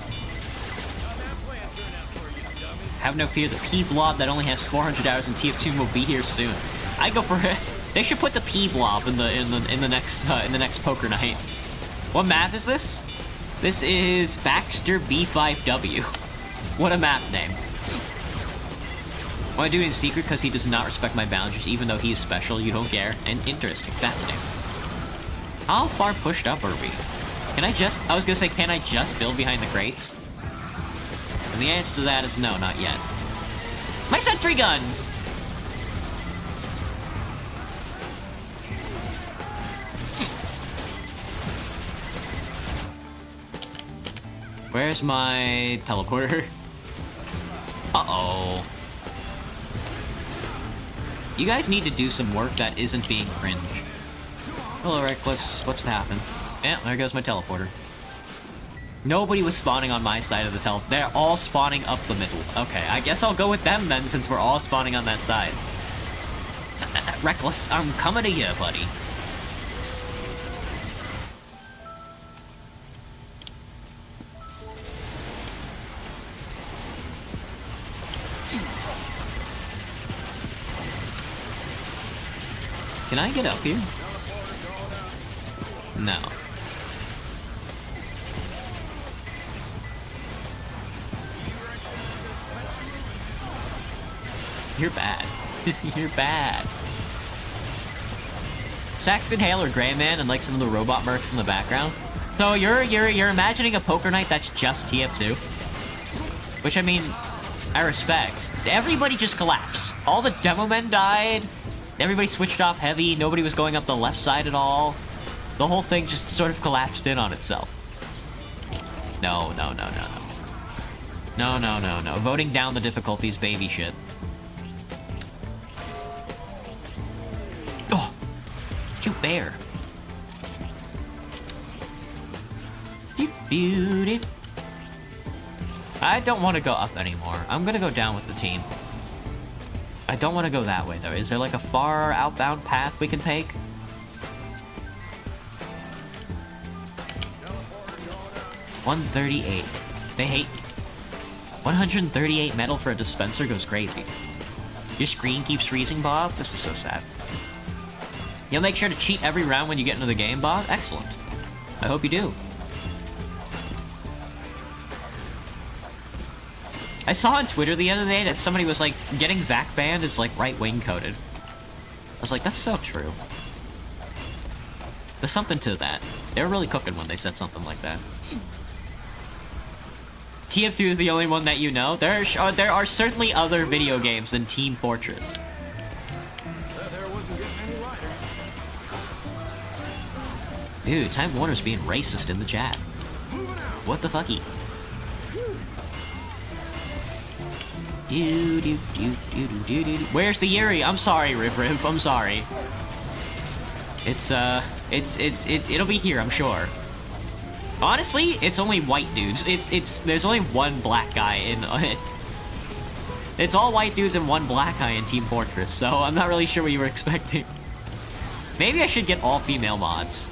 Have no fear, the P-Blob that only has 400 hours in TF2 will be here soon. I go for it. They should put the P-Blob in the next Poker Night. What map is this? This is Baxter B5W. What a map name. Why do it in secret? Because he does not respect my boundaries, even though he is special. You don't care. And interesting. Fascinating. How far pushed up are we? I was gonna say, can I just build behind the crates? And the answer to that is no, not yet. My sentry gun! Where's my teleporter? Uh-oh. You guys need to do some work that isn't being cringe. Hello, Reckless. What's happened? Yeah, there goes my teleporter. Nobody was spawning on my side of the teleporter. They're all spawning up the middle. Okay, I guess I'll go with them then, since we're all spawning on that side. Reckless, I'm coming to you, buddy. Can I get up here? No. You're bad. You're bad. Saxon Hale or Gray Man and like some of the robot mercs in the background. So you're imagining a poker night that's just TF2? Which I mean, I respect. Everybody just collapsed. All the demo men died. Everybody switched off heavy. Nobody was going up the left side at all. The whole thing just sort of collapsed in on itself. No. No. Voting down the difficulties, baby shit. Oh! Cute bear. I don't want to go up anymore. I'm gonna go down with the team. I don't want to go that way, though. Is there, like, a far outbound path we can take? $138. They hate me. 138 metal for a dispenser goes crazy. Your screen keeps freezing, Bob? This is so sad. You'll make sure to cheat every round when you get into the game, Bob? Excellent. I hope you do. I saw on Twitter the other day that somebody was like, getting VAC banned is like right-wing coded. I was like, that's so true. There's something to that. They were really cooking when they said something like that. TF2 is the only one that you know? There are certainly other video games than Team Fortress. Dude, Time Warner's being racist in the chat. What the fucky? Where's the Yuri? I'm sorry, Riv. I'm sorry. It'll be here, I'm sure. Honestly, it's only white dudes. There's only one black guy in it's all white dudes and one black guy in Team Fortress, so I'm not really sure what you were expecting. Maybe I should get all female mods.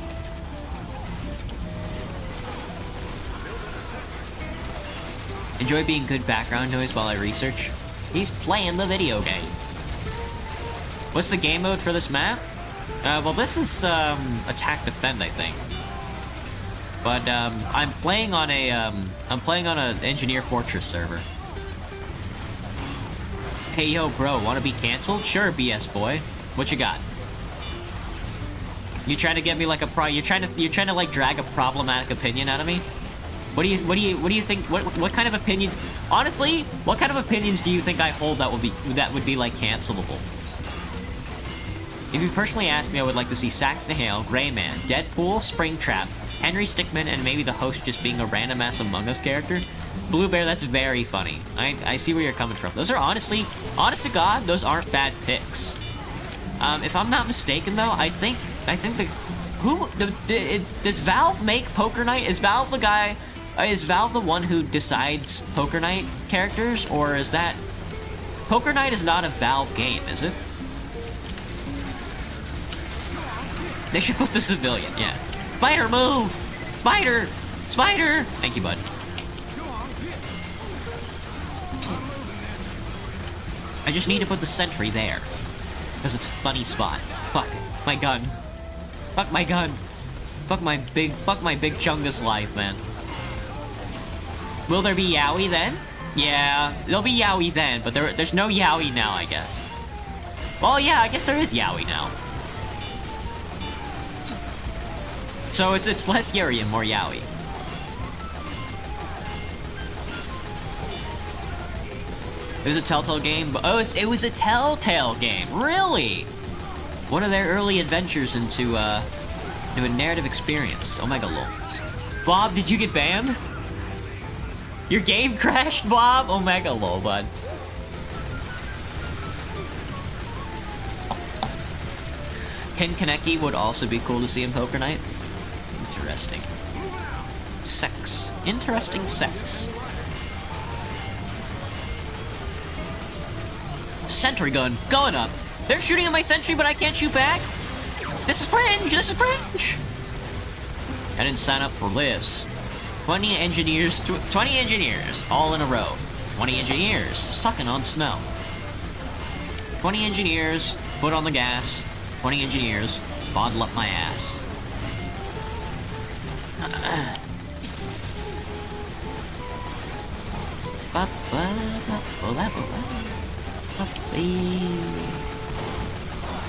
Enjoy being good background noise while I research. He's playing the video game. What's the game mode for this map? Well, this is attack defend, I think. But I'm playing on an Engineer Fortress server. Hey yo, bro, want to be canceled? Sure, BS boy. What you got? You trying to get me like a you're trying to like drag a problematic opinion out of me? What do you think? What kind of opinions? Honestly, what kind of opinions do you think I hold that would be like cancelable? If you personally asked me, I would like to see Saxon Hale, Gray Man, Deadpool, Springtrap, Henry Stickmin, and maybe the host just being a random ass Among Us character. Blue Bear, that's very funny. I see where you're coming from. Those are honest to God, those aren't bad picks. If I'm not mistaken though, I think does Valve make Poker Night? Is Valve the guy? Is Valve the one who decides Poker Night characters, or is that Poker Night is not a Valve game, is it? They should put the civilian, yeah. Spider, move! Spider! Spider! Thank you, bud. I just need to put the sentry there. Because it's a funny spot. Fuck. My gun. Fuck my gun. Fuck my big chungus life, man. Will there be Yowie then? Yeah, there'll be Yowie then, but there's no Yowie now, I guess. Well, yeah, I guess there is Yowie now. So it's less Yuri and more Yowie. It was a Telltale game, but it was a Telltale game, really? One of their early adventures into a narrative experience. Omega lol. Bob, did you get banned? Your game crashed, Bob? Omega lol, bud. Ken Kaneki would also be cool to see in Poker Night. Interesting. Sex. Interesting sex. Sentry gun going up. They're shooting at my sentry, but I can't shoot back. This is cringe. This is cringe. I didn't sign up for this. 20 engineers, all in a row. 20 engineers sucking on snow. 20 engineers, foot on the gas. 20 engineers, bottle up my ass.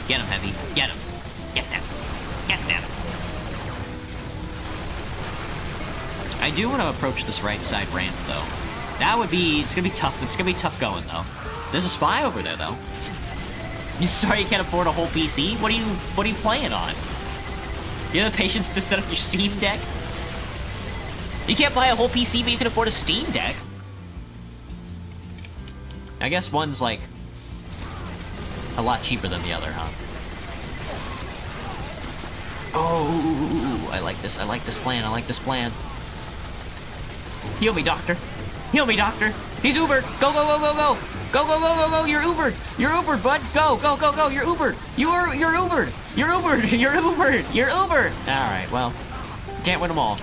Get him, Heavy. Get him. Get them. Get them. I do want to approach this right side ramp, though. That would be... It's gonna be tough. It's gonna be tough going, though. There's a spy over there, though. You sorry you can't afford a whole PC? What are you playing on? You have the patience to set up your Steam Deck? You can't buy a whole PC, but you can afford a Steam Deck? I guess one's, like, a lot cheaper than the other, huh? Oh, I like this. I like this plan. I like this plan. Heal me, doctor. Heal me, doctor. He's Ubered. Go, go, go, go, go. Go, go, go, go, go. You're Ubered. You're Ubered, bud. Go, go, go, go. You're Ubered. You're Ubered. You're Ubered. You're Ubered. You're Ubered. All right, well, can't win them all.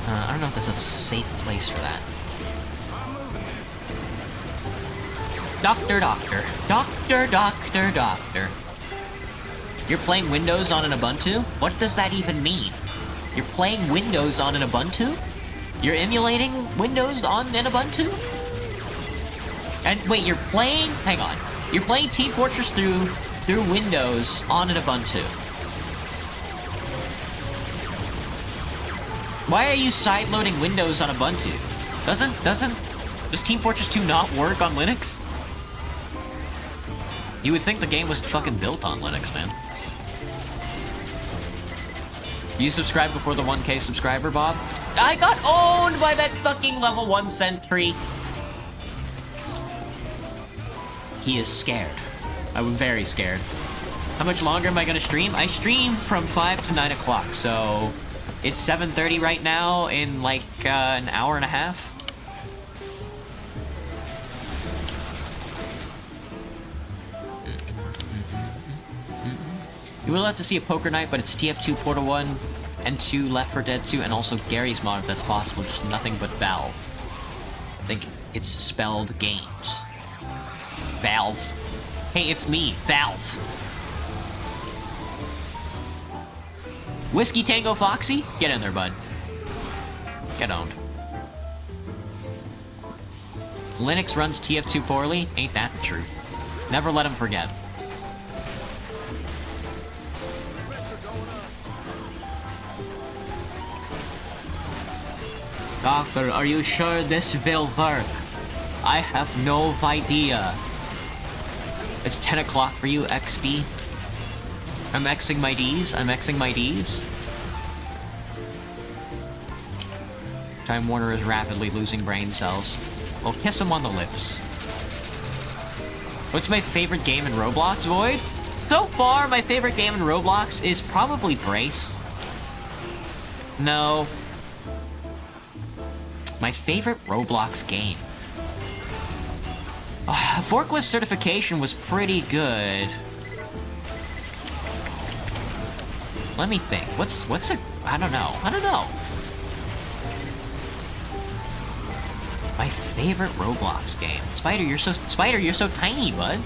I don't know if there's a safe place for that. Doctor, doctor. Doctor, doctor, doctor. You're playing Windows on an Ubuntu? What does that even mean? You're playing Windows on an Ubuntu? You're emulating Windows on an Ubuntu? And wait, you're playing... Hang on. You're playing Team Fortress through Windows on an Ubuntu. Why are you sideloading Windows on Ubuntu? Does Team Fortress 2 not work on Linux? You would think the game was fucking built on Linux, man. You subscribed before the 1K subscriber, Bob? I got owned by that fucking level 1 sentry. He is scared. I'm very scared. How much longer am I gonna stream? I stream from 5 to 9 o'clock, so... It's 7:30 right now in like an hour and a half. You will have to see a poker night, but it's tf2 Portal 1 and 2 Left 4 Dead 2 and also Gary's mod if that's possible, just nothing but Valve. I think it's spelled games. Valve. Hey, it's me, Valve. Whiskey Tango Foxy? Get in there, bud. Get owned. Linux runs TF2 poorly? Ain't that the truth. Never let him forget. Doctor, are you sure this will work? I have no idea. It's 10 o'clock for you, XD. I'm Xing my Ds. I'm Xing my Ds. Time Warner is rapidly losing brain cells. Well, kiss him on the lips. What's my favorite game in Roblox, Void? So far, my favorite game in Roblox is probably Brace. No. My favorite Roblox game. Forklift certification was pretty good. Let me think. What's a... I don't know. My favorite Roblox game. Spider, you're so tiny, bud.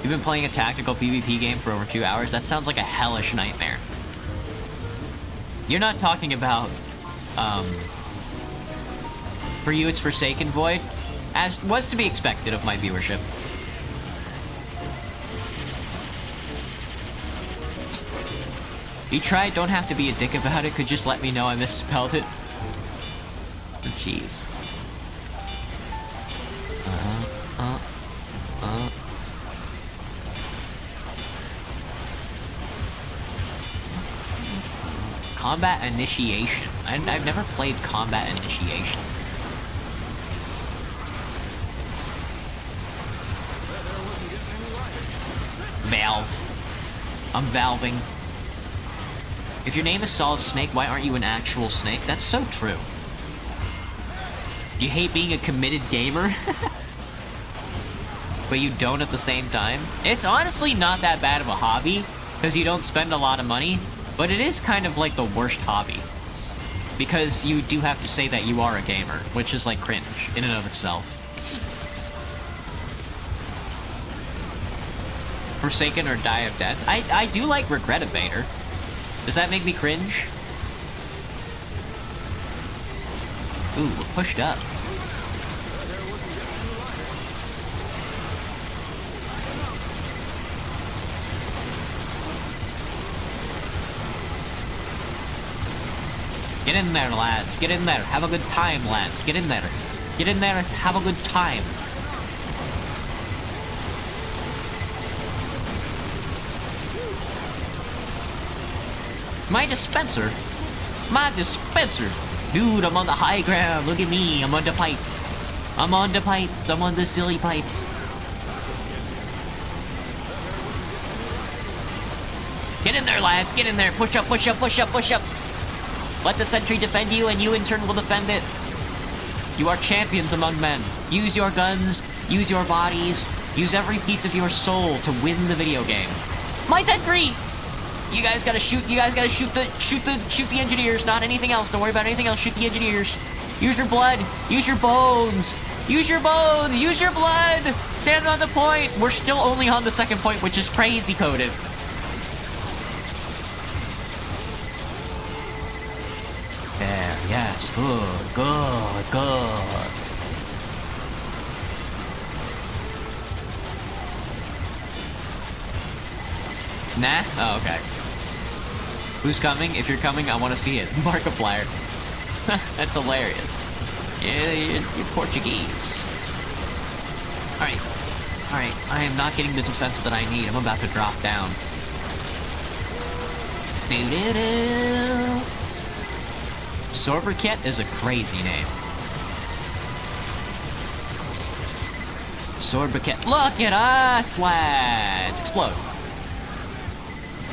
You've been playing a tactical PvP game for over 2 hours? That sounds like a hellish nightmare. You're not talking about, for you it's Forsaken Void? As was to be expected of my viewership. You tried, don't have to be a dick about it, could just let me know I misspelled it. Oh, jeez. Combat Initiation. I've never played Combat Initiation. Valve. I'm valving. If your name is Solid Snake, why aren't you an actual snake? That's so true. You hate being a committed gamer? but you don't at the same time. It's honestly not that bad of a hobby, because you don't spend a lot of money, but it is kind of like the worst hobby. Because you do have to say that you are a gamer, which is like cringe in and of itself. Forsaken or Die of Death. I do like Regret Evader. Does that make me cringe? Ooh, we're pushed up. Get in there, lads. Get in there. Have a good time, lads. Get in there. Get in there and have a good time. My dispenser? My dispenser? Dude, I'm on the high ground. Look at me. I'm on the pipe. I'm on the pipes. I'm on the silly pipes. Get in there, lads. Get in there. Push up, push up, push up, push up. Let the sentry defend you, and you in turn will defend it. You are champions among men. Use your guns, use your bodies, use every piece of your soul to win the video game. My sentry! You guys gotta shoot. You guys gotta shoot the engineers. Not anything else. Don't worry about anything else. Shoot the engineers. Use your blood. Use your bones. Use your bones. Use your blood. Stand on the point. We're still only on the second point, which is crazy coded. There, yes, good, good, good. Nah? Oh, okay. Who's coming? If you're coming, I want to see it. Markiplier. That's hilarious. Yeah, you're Portuguese. Alright. Alright, I am not getting the defense that I need. I'm about to drop down. Doo-doo-doo. Sobriquet is a crazy name. Sobriquet. Look at us, lads! Explode.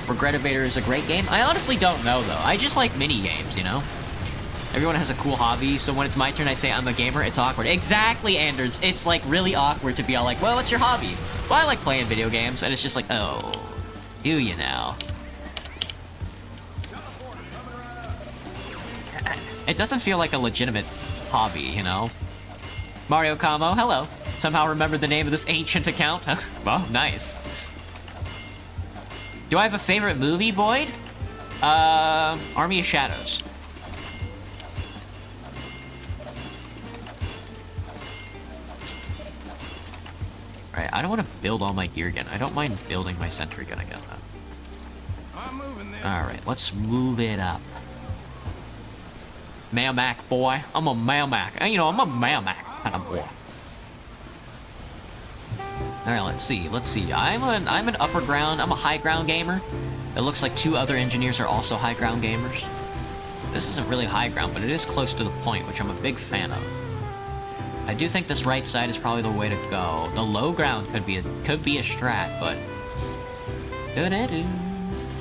Regret Evader is a great game? I honestly don't know, though. I just like mini-games, you know? Everyone has a cool hobby, so when it's my turn I say I'm a gamer, it's awkward. Exactly, Anders! It's, like, really awkward to be all like, well, what's your hobby? Well, I like playing video games, and it's just like, oh, do you now? It doesn't feel like a legitimate hobby, you know? Mario Kamo, hello. Somehow remembered the name of this ancient account. Well, nice. Do I have a favorite movie, Boyd? Army of Shadows. Alright, I don't want to build all my gear again. I don't mind building my sentry gun again, though. Alright, let's move it up. Mac boy. I'm a Mac. You know, I'm a Mac kind of boy. Alright, let's see. I'm an upper ground, I'm a high ground gamer. It looks like two other engineers are also high ground gamers. This isn't really high ground, but it is close to the point, which I'm a big fan of. I do think this right side is probably the way to go. The low ground could be a strat, but...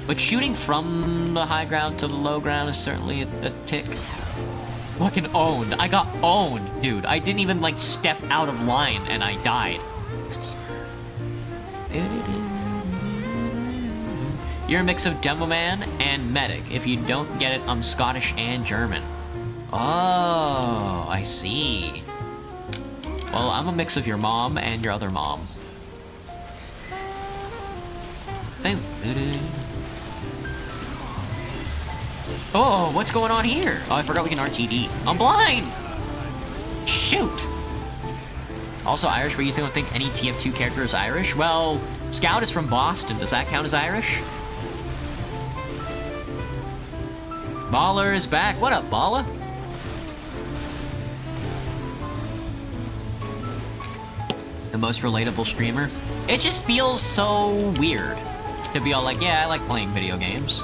But shooting from the high ground to the low ground is certainly a tick. Fucking owned. I got owned, dude. I didn't even, like, step out of line, and I died. You're a mix of Demo Man and Medic. If you don't get it, I'm Scottish and German. Oh, I see. Well, I'm a mix of your mom and your other mom. Oh, what's going on here? Oh, I forgot we can RTD. I'm blind! Shoot! Also Irish, but you don't think any tf2 character is Irish? Well, Scout is from Boston. Does that count as Irish? Baller is back. What up, Baller? The most relatable streamer? It just feels so weird to be all like, yeah, I like playing video games.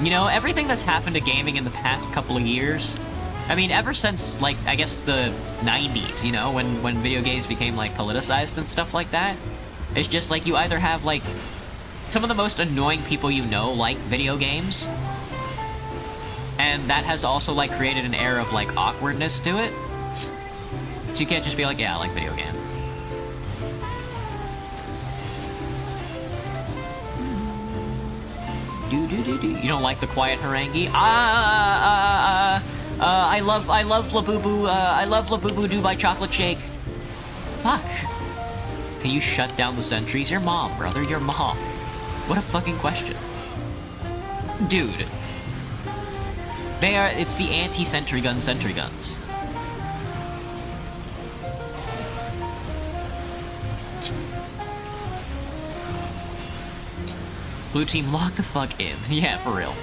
You know, everything that's happened to gaming in the past couple of years, I mean, ever since, like, I guess the 90s, you know, when video games became, like, politicized and stuff like that, it's just, like, you either have, like, some of the most annoying people you know like video games, and that has also, like, created an air of, like, awkwardness to it. So you can't just be like, yeah, I like video game. You don't like the quiet harangue? I love Labubu. I love Labubu Do by Chocolate Shake. Fuck. Can you shut down the sentries? Your mom, brother. Your mom. What a fucking question. Dude. It's the anti-sentry guns. Blue team, lock the fuck in. Yeah, for real.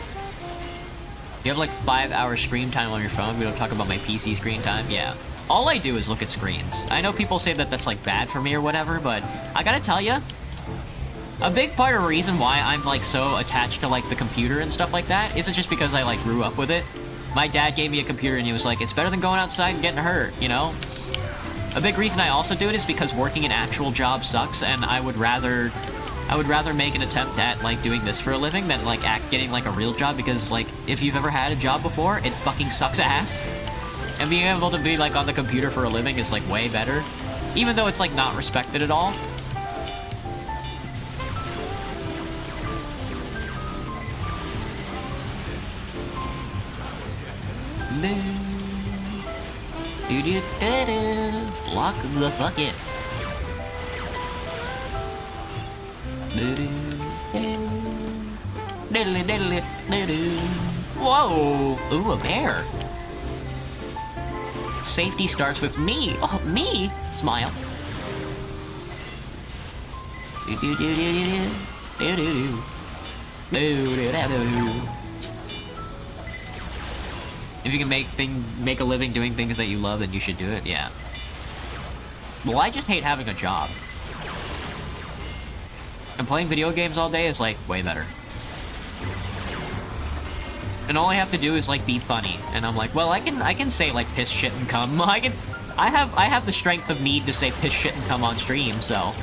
You have like 5 hours screen time on your phone. We don't talk about my PC screen time. Yeah. All I do is look at screens. I know people say that that's like bad for me or whatever, but I gotta tell you, a big part of the reason why I'm like so attached to like the computer and stuff like that isn't just because I like grew up with it. My dad gave me a computer and he was like, it's better than going outside and getting hurt, you know? A big reason I also do it is because working an actual job sucks, and I would rather make an attempt at like doing this for a living than like getting like a real job, because like if you've ever had a job before, it fucking sucks ass. And being able to be like on the computer for a living is like way better, even though it's like not respected at all. Lock the fuck in. Whoa! Ooh, a bear. Safety starts with me. Oh, me? Smile. If you can make a living doing things that you love, then you should do it, yeah. Well, I just hate having a job. And playing video games all day is, like, way better. And all I have to do is, like, be funny. And I'm like, well, I can say, like, piss, shit, and cum. I have the strength of need to say piss, shit, and cum on stream, so...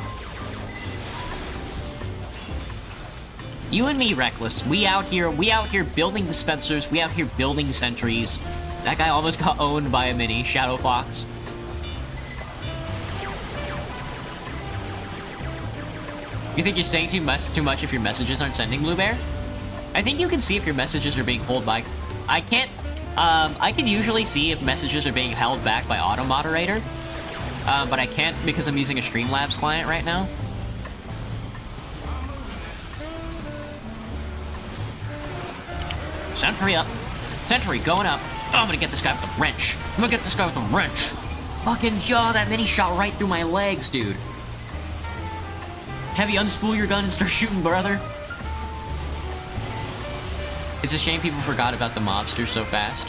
You and me, Reckless. We out here building dispensers. We out here building sentries. That guy almost got owned by a mini. Shadow Fox. You think you're saying too much if your messages aren't sending, Blue Bear? I think you can see if your messages are being held by... I can't... I can usually see if messages are being held back by Auto Moderator. But I can't because I'm using a Streamlabs client right now. Sentry up. Sentry going up. Oh, I'm gonna get this guy with a wrench. I'm gonna get this guy with a wrench. Fucking jaw, that mini shot right through my legs, dude. Heavy, unspool your gun and start shooting, brother. It's a shame people forgot about the mobsters so fast.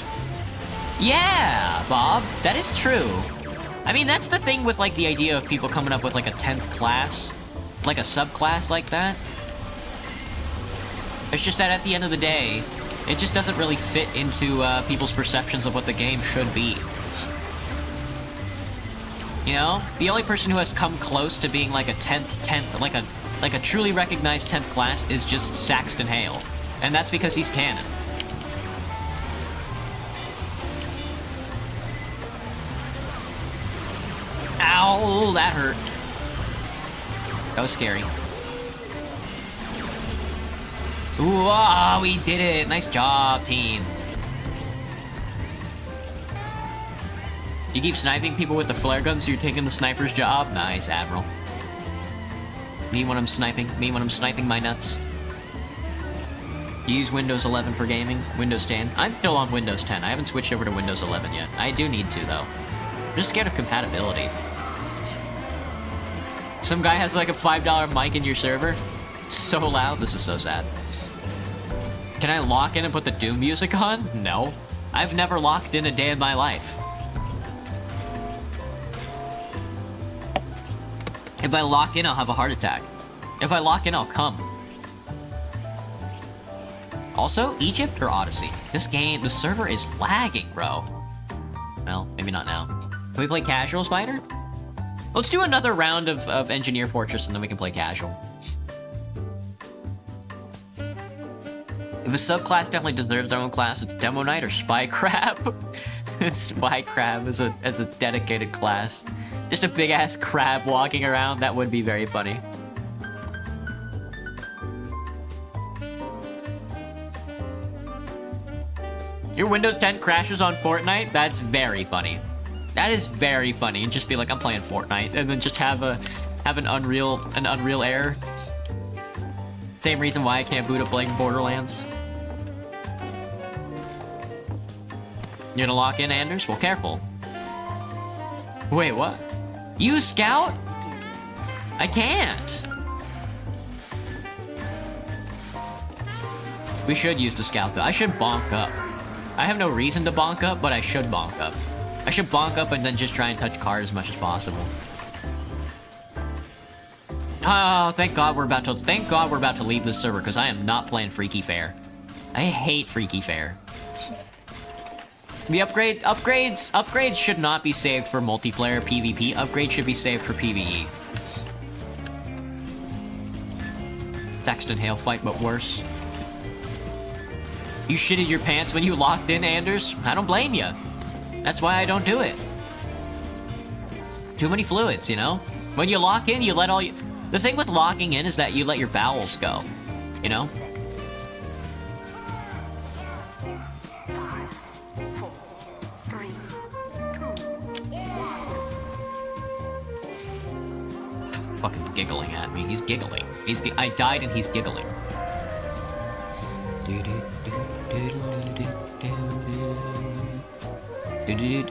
Yeah, Bob, that is true. I mean, that's the thing with, like, the idea of people coming up with, like, a 10th class. Like a subclass like that. It's just that at the end of the day, it just doesn't really fit into people's perceptions of what the game should be. You know? The only person who has come close to being like a 10th, like a truly recognized 10th class is just Saxton Hale. And that's because he's canon. Ow, that hurt. That was scary. Ooh, ah, we did it! Nice job, team. You keep sniping people with the flare gun, so you're taking the sniper's job? Nice, Admiral. Me when I'm sniping my nuts. You use Windows 11 for gaming? Windows 10? I'm still on Windows 10. I haven't switched over to Windows 11 yet. I do need to, though. I'm just scared of compatibility. Some guy has like a $5 mic in your server? So loud, this is so sad. Can I lock in and put the Doom music on? No. I've never locked in a day in my life. If I lock in, I'll have a heart attack. If I lock in, I'll come. Also, Egypt or Odyssey? This server is lagging, bro. Well, maybe not now. Can we play casual, Spider? Let's do another round of Engineer Fortress and then we can play casual. If a subclass definitely deserves their own class, it's Demo Knight or Spy Crab. Spy Crab as a dedicated class. Just a big ass crab walking around, that would be very funny. Your Windows 10 crashes on Fortnite? That's very funny. That is very funny. And just be like, I'm playing Fortnite, and then just have an Unreal error. Same reason why I can't boot up like Borderlands. You're gonna lock in, Anders? Well, careful. Wait, what? You scout? I can't. We should use the scout though. I should bonk up. I have no reason to bonk up, but I should bonk up. I should bonk up and then just try and touch cars as much as possible. Oh, thank God we're about to leave this server, because I am not playing Freaky Fair. I hate Freaky Fair. The upgrades should not be saved for multiplayer PvP. Upgrades should be saved for PvE. Text and hail fight, but worse. You shitted your pants when you locked in, Anders? I don't blame you. That's why I don't do it. Too many fluids, you know? When you lock in, you let all you... The thing with locking in is that you let your bowels go. You know? 5, 4, 3, 2, 1. Fucking giggling at me. He's giggling. I died and he's giggling.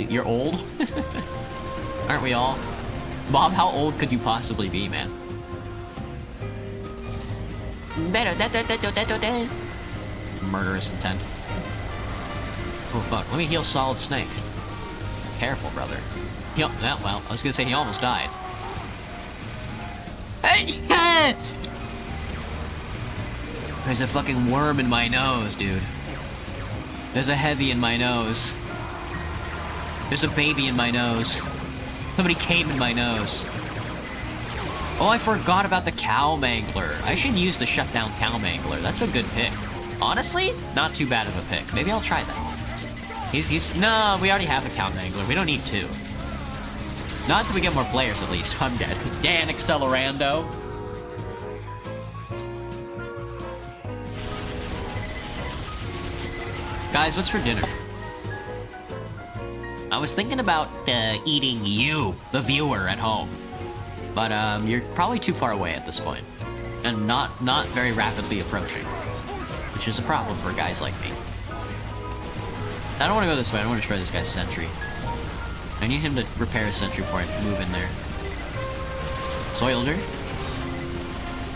You're old? Aren't we all? Bob, how old could you possibly be, man? Murderous intent. Oh fuck, let me heal Solid Snake. Careful, brother. Well, I was gonna say he almost died. There's a fucking worm in my nose, dude. There's a heavy in my nose. There's a baby in my nose. Somebody came in my nose. Oh, I forgot about the cow mangler. I should use the shutdown cow mangler. That's a good pick. Honestly, not too bad of a pick. Maybe I'll try that. No, we already have a cow mangler. We don't need two. Not until we get more players, at least. I'm dead. Dan Accelerando. Guys, what's for dinner? I was thinking about eating you, the viewer, at home. But you're probably too far away at this point. And not very rapidly approaching. Which is a problem for guys like me. I don't want to go this way. I don't want to destroy this guy's sentry. I need him to repair his sentry before I move in there. Soilder?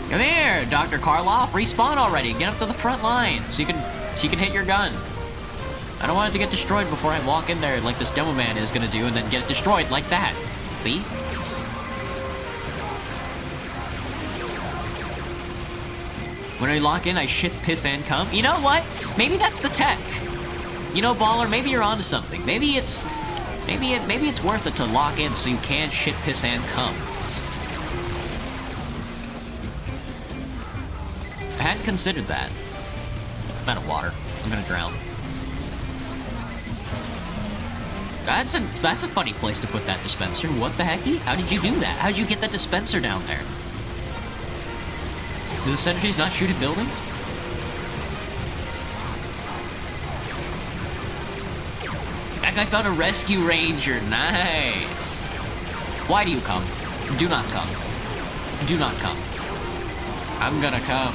Come here, Dr. Karloff. Respawn already. Get up to the front line so you can hit your gun. I don't want it to get destroyed before I walk in there like this demo man is gonna do and then get it destroyed like that. See? When I lock in, I shit, piss, and cum. You know what? Maybe that's the tech. You know, Baller, maybe you're onto something. Maybe it's worth it to lock in so you can shit, piss, and cum. I hadn't considered that. I'm out of water. I'm gonna drown. That's a funny place to put that dispenser. What the hecky? How did you do that? How did you get that dispenser down there? Do the sentries not shoot at buildings? That guy found a rescue ranger. Nice. Why do you come? Do not come. Do not come. I'm gonna come.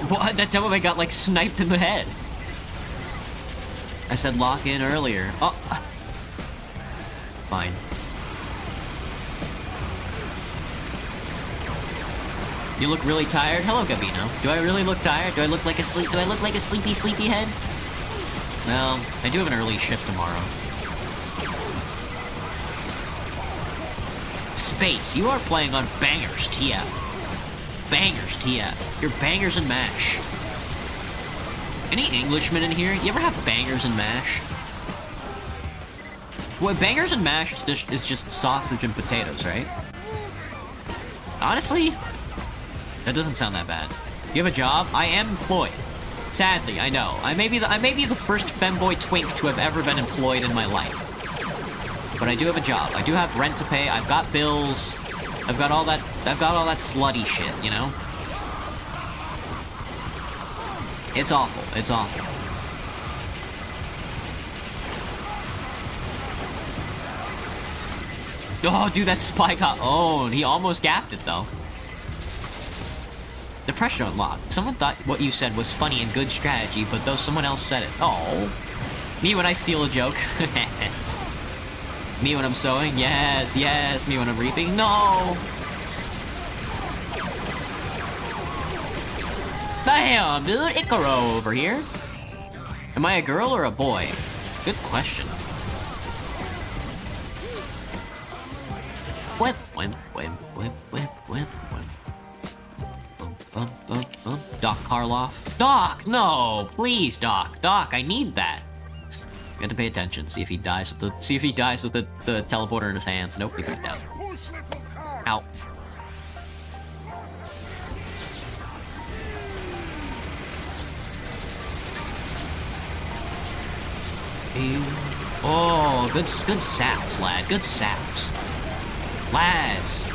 What? That demo got like sniped in the head. I said lock in earlier. Oh. Fine. You look really tired. Hello, Gabino. Do I really look tired? Do I look like a sleepy head? Well, I do have an early shift tomorrow. Space, you are playing on Bangers TF. Bangers TF. You're Bangers and Mash. Any Englishmen in here? You ever have Bangers and Mash? Well, Bangers and Mash is just sausage and potatoes, right? Honestly, that doesn't sound that bad. You have a job? I am employed. Sadly, I know. I may be the first femboy twink to have ever been employed in my life. But I do have a job. I do have rent to pay. I've got bills. I've got all that slutty shit, you know? It's awful. It's awful. Oh, dude, that spy got owned. He almost gapped it, though. Depression unlocked. Someone thought what you said was funny and good strategy, but though someone else said it. Oh. Me when I steal a joke. Me when I'm sewing. Yes, yes. Me when I'm reaping. No. Damn, dude. Icaro over here. Am I a girl or a boy? Good question. Whip, whip, whip, whip, whip, whip, whip. Doc Karloff. Doc, no, please, Doc. Doc, I need that. You have to pay attention. See if he dies with the teleporter in his hands. Nope, he put it down. Ow. Oh, good saps, lad. Good saps. Lads.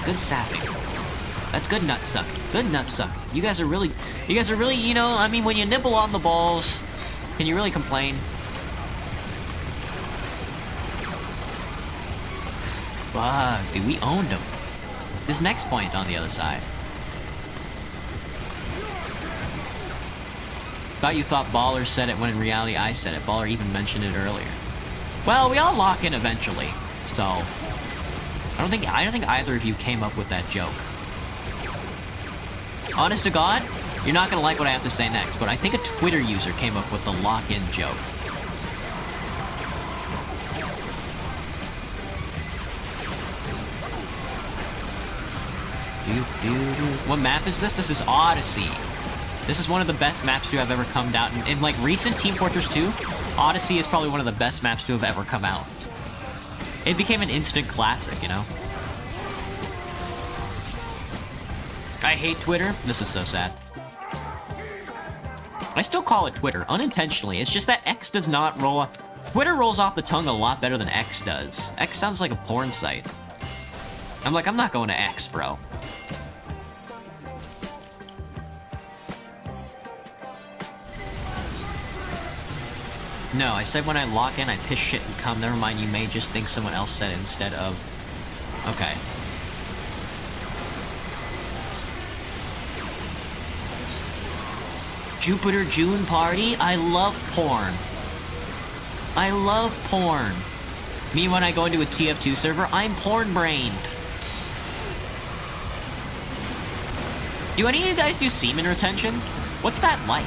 Good sapping. That's good nut sucking. Good nut sucking. You guys are really, you know, I mean, when you nibble on the balls, can you really complain? Fuck, dude, we owned him. This next point on the other side. Thought you thought Baller said it when in reality I said it. Baller even mentioned it earlier. Well, we all lock in eventually, so I don't think either of you came up with that joke. Honest to God, you're not gonna like what I have to say next, but I think a Twitter user came up with the lock-in joke. What map is this? This is Odyssey. This is one of the best maps to have ever come out. In like recent Team Fortress 2, Odyssey is probably one of the best maps to have ever come out. It became an instant classic, you know? I hate Twitter. This is so sad. I still call it Twitter, unintentionally. It's just that X does not roll off. Twitter rolls off the tongue a lot better than X does. X sounds like a porn site. I'm like, I'm not going to X, bro. No, I said when I lock in, I piss shit and come. Never mind, you may just think someone else said it instead of... Okay. Jupiter June party? I love porn. I love porn. Me when I go into a tf2 server, I'm porn-brained. Do any of you guys do semen retention? What's that like?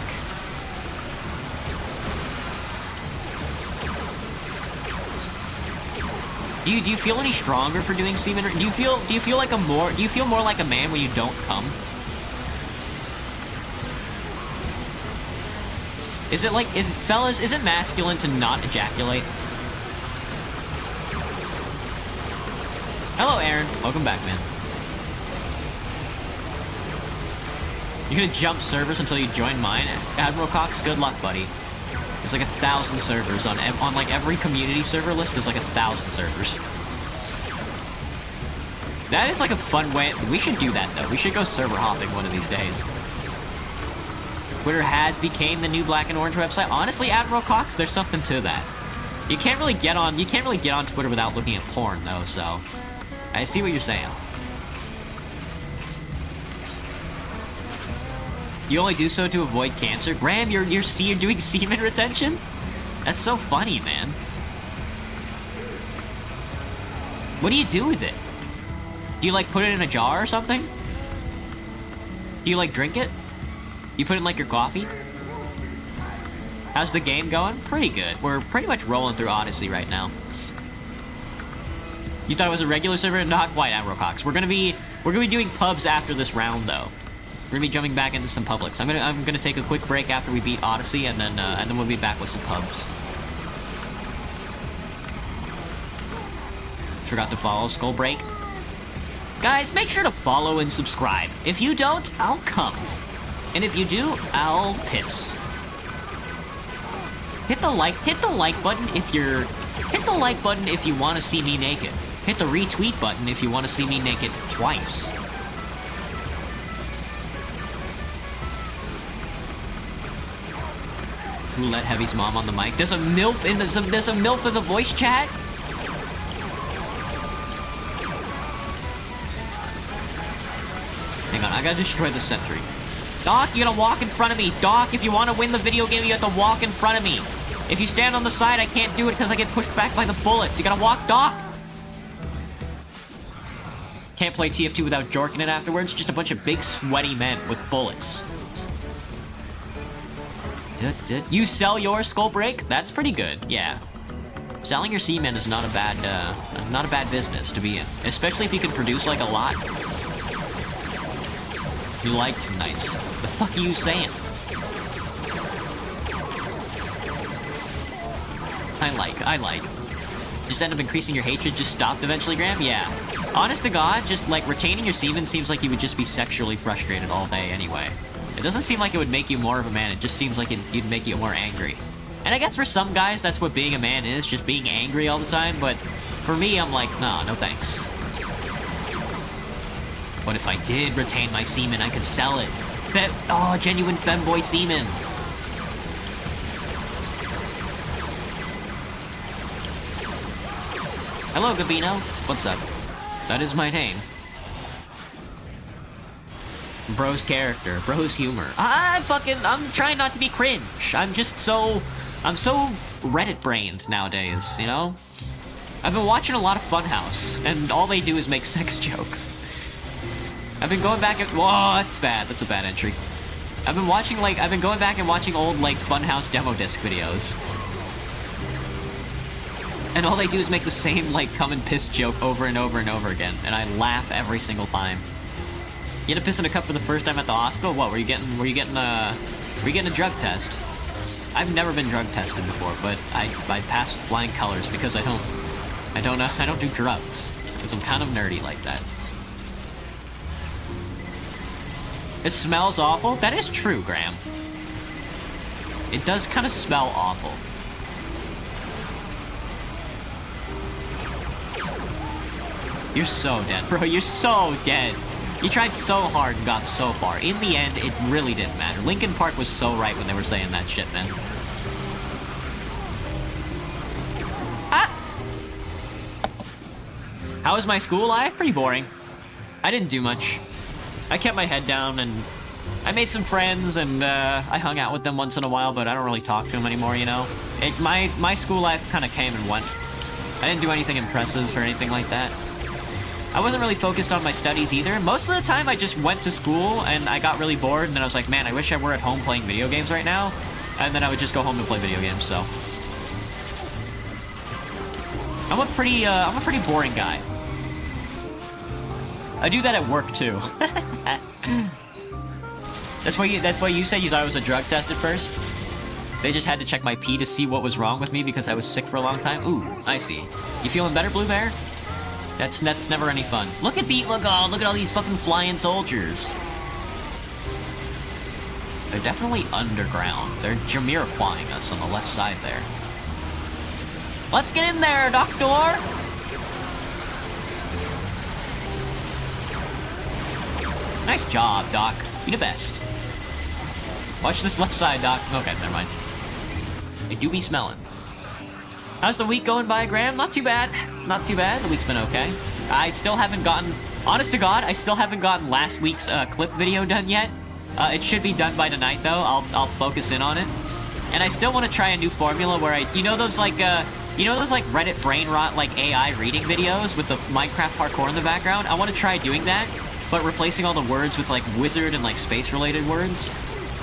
Do you feel any stronger for doing semen? Do you feel more like a man when you don't come? Fellas, is it masculine to not ejaculate? Hello, Aaron. Welcome back, man. You're gonna jump servers until you join mine? Admiral Cox, good luck, buddy. There's like 1,000 servers on like every community server list. There's like 1,000 servers. That is like a fun way. We should do that though. We should go server hopping one of these days. Twitter has became the new black and orange website. Honestly, Admiral Cox, there's something to that. You can't really get on Twitter without looking at porn though. So I see what you're saying. You only do so to avoid cancer? Graham, you're doing semen retention? That's so funny, man. What do you do with it? Do you, like, put it in a jar or something? Do you, like, drink it? You put it in, like, your coffee? How's the game going? Pretty good. We're pretty much rolling through Odyssey right now. You thought it was a regular server? Not quite, Admiral Cox. We're gonna be doing pubs after this round, though. We're gonna be jumping back into some publics. I'm gonna take a quick break after we beat Odyssey, and then we'll be back with some pubs. Forgot to follow Skull Break. Guys, make sure to follow and subscribe. If you don't, I'll come. And if you do, I'll piss. Hit the like button if you're... Hit the like button if you want to see me naked. Hit the retweet button if you want to see me naked twice. Who let Heavy's mom on the mic? There's a MILF in the voice chat? Hang on, I gotta destroy the sentry. Doc, you gotta walk in front of me. Doc, if you want to win the video game, you have to walk in front of me. If you stand on the side, I can't do it because I get pushed back by the bullets. You gotta walk, Doc. Can't play TF2 without jorking it afterwards. Just a bunch of big, sweaty men with bullets. You sell your skull break? That's pretty good, yeah. Selling your semen is not a bad business to be in. Especially if you can produce, like, a lot. You liked nice. The fuck are you saying? I like. Just end up increasing your hatred, just stopped eventually, Graham? Yeah. Honest to God, just, like, retaining your semen seems like you would just be sexually frustrated all day anyway. It doesn't seem like it would make you more of a man, it just seems like it'd make you more angry. And I guess for some guys, that's what being a man is, just being angry all the time, but for me, I'm like, nah, no thanks. What if I did retain my semen? I could sell it. Genuine femboy semen. Hello, Gabino. What's up? That is my name. Bro's character, bro's humor. I'm trying not to be cringe. I'm so Reddit-brained nowadays, you know? I've been watching a lot of Funhouse, and all they do is make sex jokes. I've been going back and... Whoa, that's bad. That's a bad entry. I've been going back and watching old, like, Funhouse demo disc videos. And all they do is make the same, like, come and piss joke over and over and over again, and I laugh every single time. You had to piss in a cup for the first time at the hospital? What, were you getting a drug test? I've never been drug tested before, but I passed with flying colors because I don't do drugs. Because I'm kind of nerdy like that. It smells awful? That is true, Graham. It does kind of smell awful. You're so dead, bro. You're so dead. You tried so hard and got so far. In the end, it really didn't matter. Linkin Park was so right when they were saying that shit, man. How was my school life? Pretty boring. I didn't do much. I kept my head down, and I made some friends, and I hung out with them once in a while, but I don't really talk to them anymore, you know? My school life kind of came and went. I didn't do anything impressive or anything like that. I wasn't really focused on my studies either. Most of the time, I just went to school, and I got really bored, and then I was like, man, I wish I were at home playing video games right now. And then I would just go home to play video games, so... I'm a pretty boring guy. I do that at work, too. That's why you said you thought I was a drug test at first? They just had to check my pee to see what was wrong with me because I was sick for a long time? Ooh, I see. You feeling better, Blue Bear? That's never any fun. Look at all these fucking flying soldiers. They're definitely underground. They're Jamiroquaiing us on the left side there. Let's get in there, Doctor! Nice job, Doc. You're the best. Watch this left side, Doc. Okay, never mind. They do be smelling. How's the week going by, Graham? Not too bad. Not too bad. The week's been okay. I still haven't gotten... Honest to God, I still haven't gotten last week's clip video done yet. It should be done by tonight, though. I'll focus in on it. And I still want to try a new formula where you know those Reddit brain rot, like, AI reading videos with the Minecraft parkour in the background? I want to try doing that, but replacing all the words with, like, wizard and, like, space-related words.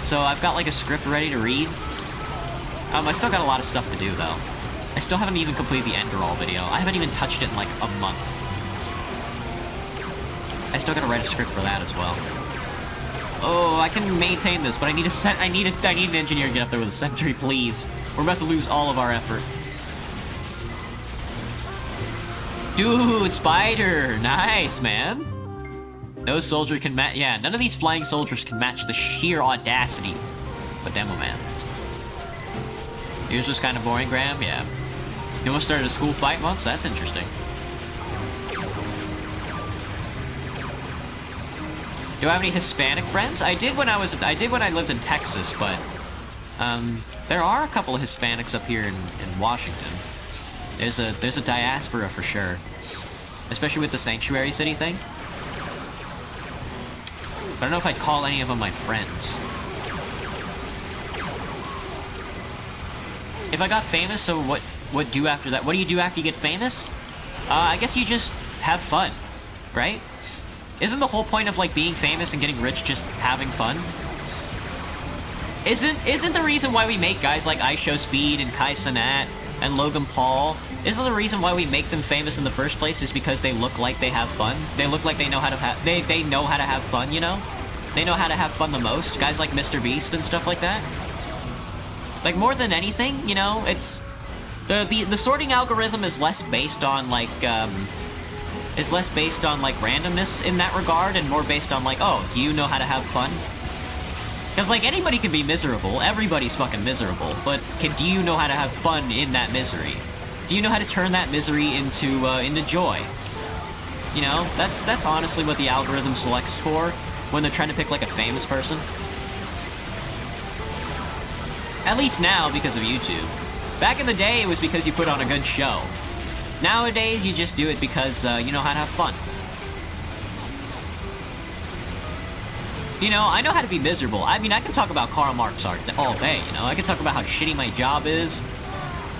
So I've got, like, a script ready to read. I still got a lot of stuff to do, though. I still haven't even completed the Enderall video. I haven't even touched it in, like, a month. I still gotta write a script for that as well. Oh, I can maintain this, but I need an engineer to get up there with a sentry, please. We're about to lose all of our effort. Dude, spider! Nice, man. No soldier can match. Yeah, none of these flying soldiers can match the sheer audacity of Demo Man. He was just kind of boring, Graham. Yeah. You almost started a school fight once. That's interesting. Do I have any Hispanic friends? I did when I lived in Texas, but there are a couple of Hispanics up here in Washington. There's a diaspora for sure, especially with the Sanctuary City thing. But I don't know if I'd call any of them my friends. If I got famous, so what do after that? What do you do after you get famous? I guess you just have fun, right? Isn't the whole point of like being famous and getting rich just having fun? Isn't the reason why we make guys like IShowSpeed and Kai Cenat and Logan Paul, isn't the reason why we make them famous in the first place is because they look like they have fun? They look like they know how to they know how to have fun, you know? They know how to have fun the most. Guys like Mr. Beast and stuff like that. Like more than anything, you know, it's the sorting algorithm is less based on like randomness in that regard, and more based on like, oh, do you know how to have fun? Because like anybody can be miserable, everybody's fucking miserable, but do you know how to have fun in that misery? Do you know how to turn that misery into joy? You know, that's honestly what the algorithm selects for when they're trying to pick like a famous person. At least now because of YouTube. Back in the day, it was because you put on a good show. Nowadays, you just do it because you know how to have fun. You know, I know how to be miserable. I mean, I can talk about Karl Marx art all day, you know? I can talk about how shitty my job is.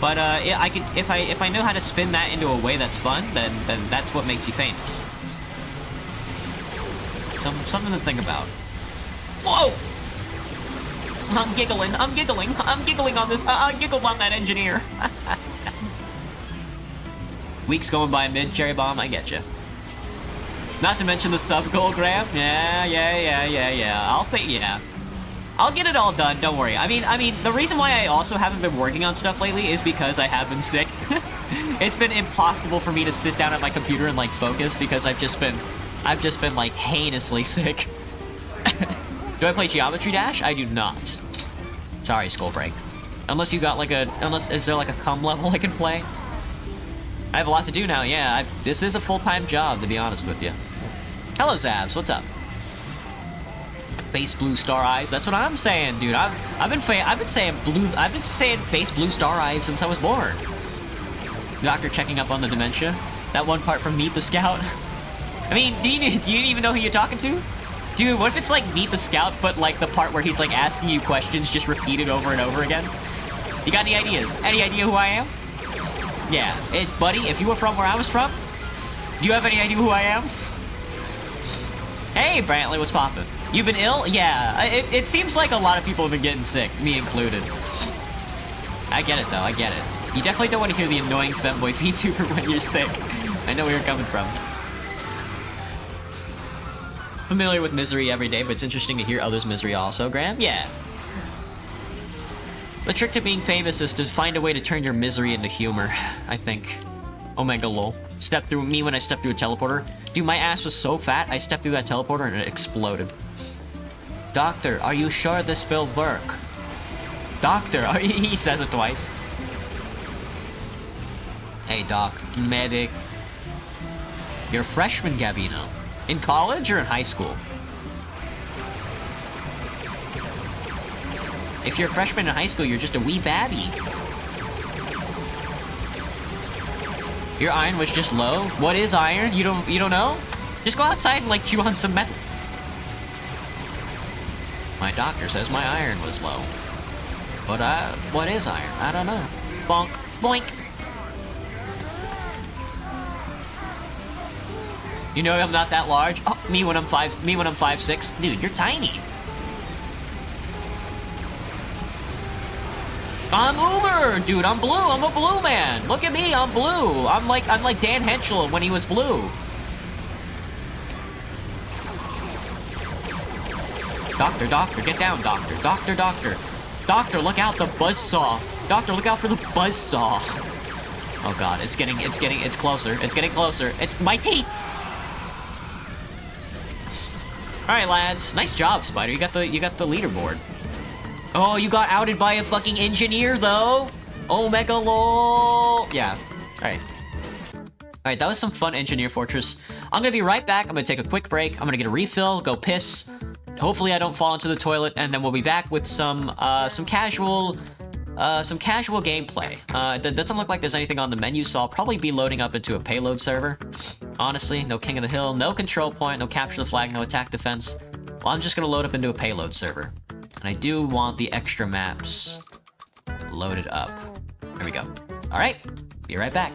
But I could, if I know how to spin that into a way that's fun, then that's what makes you famous. Something to think about. Whoa! I'm giggling on this, I giggled on that engineer. Weeks going by mid, Cherry Bomb, I get you. Not to mention the sub goal, Graham. Yeah. I'll get it all done, don't worry. I mean, the reason why I also haven't been working on stuff lately is because I have been sick. It's been impossible for me to sit down at my computer and like focus because I've just been like heinously sick. Do I play Geometry Dash? I do not. Sorry, Skull Break. Unless you got like is there like a cum level I can play? I have a lot to do now, yeah. This is a full-time job, to be honest with you. Hello, Zabs, what's up? Face blue star eyes, that's what I'm saying, dude. I've been saying face blue star eyes since I was born. Doctor checking up on the dementia. That one part from Meet the Scout. I mean, do you even know who you're talking to? Dude, what if it's like Meet the Scout, but like the part where he's like asking you questions just repeated over and over again? You got any ideas? Any idea who I am? Yeah, buddy, if you were from where I was from, do you have any idea who I am? Hey, Brantley, what's poppin'? You've been ill? Yeah, it seems like a lot of people have been getting sick, me included. I get it, though, I get it. You definitely don't want to hear the annoying femboy VTuber when you're sick. I know where you're coming from. Familiar with misery every day, but it's interesting to hear others' misery also, Graham? Yeah. The trick to being famous is to find a way to turn your misery into humor, I think. Omega lol. Stepped through me when I stepped through a teleporter. Dude, my ass was so fat, I stepped through that teleporter and it exploded. Doctor, are you sure this will work? Doctor, he says it twice. Hey, Doc. Medic. You're a freshman, Gabino. In college or in high school? If you're a freshman in high school, you're just a wee babby. Your iron was just low? What is iron? You don't know? Just go outside and like chew on some metal. My doctor says my iron was low. But what is iron? I don't know. Bonk. Boink. You know I'm not that large? Oh, me when I'm 5'6". Dude, you're tiny. I'm Uber! Dude, I'm blue. I'm a blue man. Look at me, I'm blue. I'm like Dan Henschel when he was blue. Doctor, get down, doctor. Doctor, look out, the buzzsaw. Doctor, look out for the buzzsaw. Oh god, it's closer. It's getting closer. It's my teeth. Alright, lads. Nice job, Spider. You got the leaderboard. Oh, you got outed by a fucking engineer, though. Omega lol. Yeah. Alright. Alright, that was some fun Engineer Fortress. I'm gonna be right back. I'm gonna take a quick break. I'm gonna get a refill, go piss. Hopefully I don't fall into the toilet, and then we'll be back with some casual gameplay. That doesn't look like there's anything on the menu, so I'll probably be loading up into a payload server. Honestly, no King of the Hill, no control point, no capture the flag, no attack defense. Well, I'm just gonna load up into a payload server. And I do want the extra maps loaded up. There we go. Alright, be right back.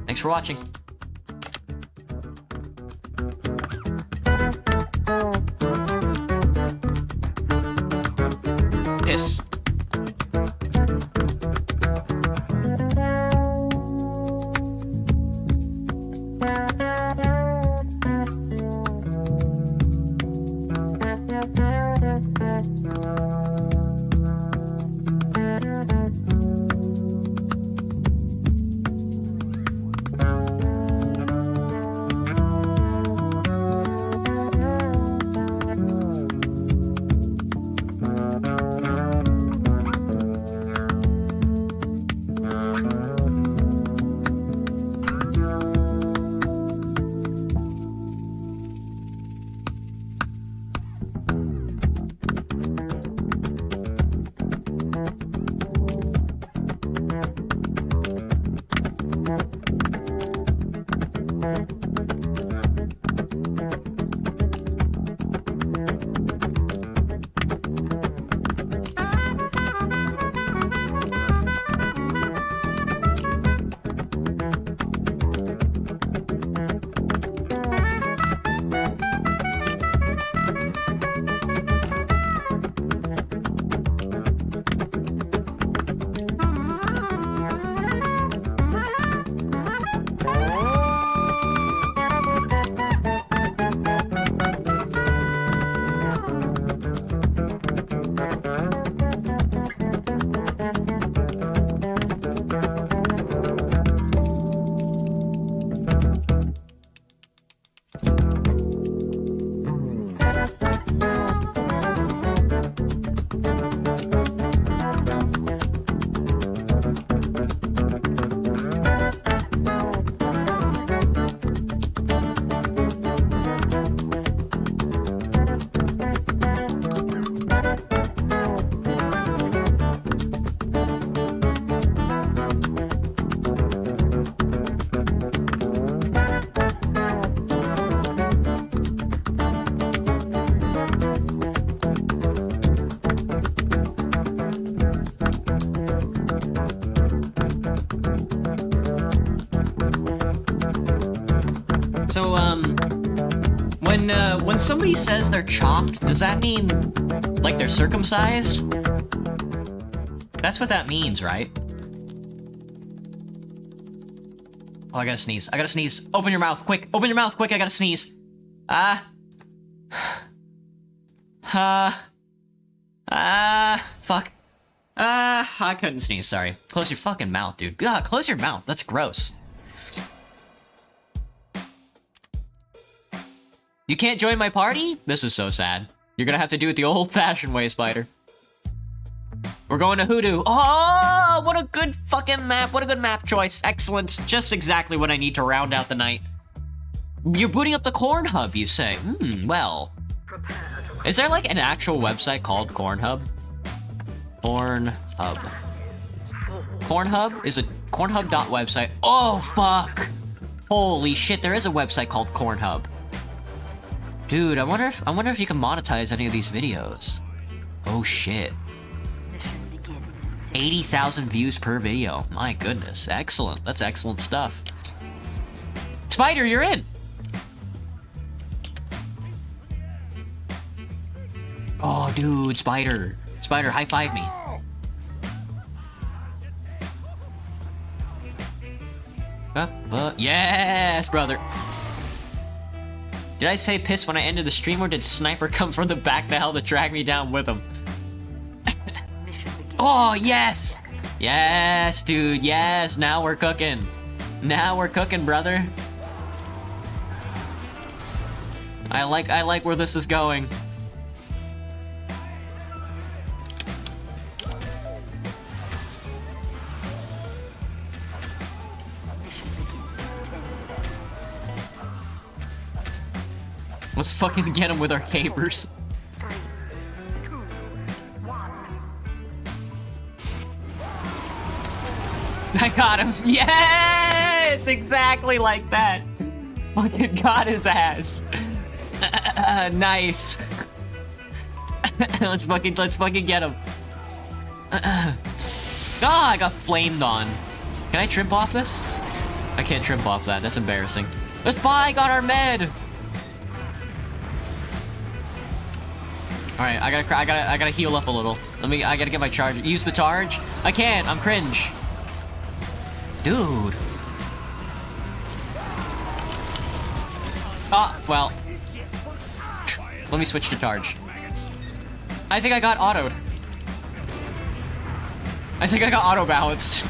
Thanks for watching. Piss. So, when somebody says they're chopped, does that mean, like, they're circumcised? That's what that means, right? Oh, I gotta sneeze. I gotta sneeze. Open your mouth, quick. Open your mouth, quick. I gotta sneeze. Fuck. I couldn't sneeze, sorry. Close your fucking mouth, dude. God, close your mouth. That's gross. You can't join my party? This is so sad. You're gonna have to do it the old-fashioned way, Spider. We're going to Hoodoo. Oh, what a good fucking map. What a good map choice. Excellent. Just exactly what I need to round out the night. You're booting up the Corn Hub, you say? Well. Is there, like, an actual website called Corn Hub? Corn Hub. Corn Hub is a cornhub.website. Oh, fuck. Holy shit, there is a website called Corn Hub. Dude, I wonder if you can monetize any of these videos. Oh shit. 80,000 views per video. My goodness, excellent. That's excellent stuff. Spider, you're in. Oh, dude, Spider. Spider, high five me. Yes, brother. Did I say piss when I ended the stream, or did Sniper come from the back to hell to drag me down with him? Oh, yes! Yes, dude, yes! Now we're cooking. Now we're cooking, brother. I like where this is going. Let's fucking get him with our capers. 3, 2, 1. I got him. Yes! Exactly like that. Fucking got his ass. Nice. let's fucking get him. Oh, I got flamed on. Can I trimp off this? I can't trimp off that. That's embarrassing. Let's buy. I got our med. All right, I gotta heal up a little. I gotta get my charge. Use the charge. I can't. I'm cringe. Dude. Ah, well. Let me switch to charge. I think I got autoed. I think I got auto balanced.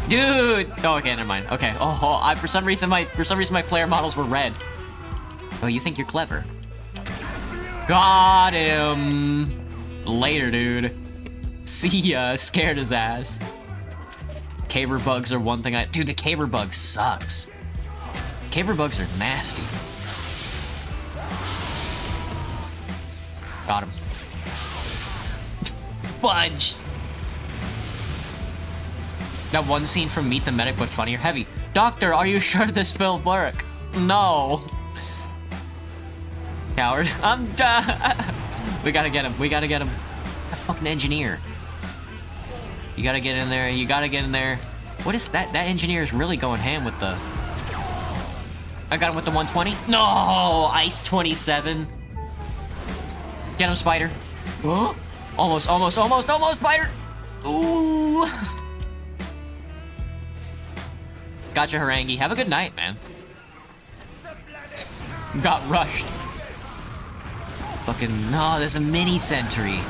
Dude. Oh, okay, never mind. Okay. Oh, for some reason my player models were red. Oh, you think you're clever? Got him. Later, dude. See ya. Scared his ass. Caber bugs are one thing dude, the caber bug sucks. Caber bugs are nasty. Got him. Fudge. That one scene from Meet the Medic, but funnier. Heavy. Doctor, are you sure this will work? No. Coward. I'm done. We gotta get him. We gotta get him. A fucking engineer. You gotta get in there. You gotta get in there. What is that? That engineer is really going ham with the... I got him with the 120. No! Ice 27. Get him, Spider. Oh, almost, Spider! Ooh! Gotcha, Harangi. Have a good night, man. Got rushed. Fucking... No, there's a mini sentry.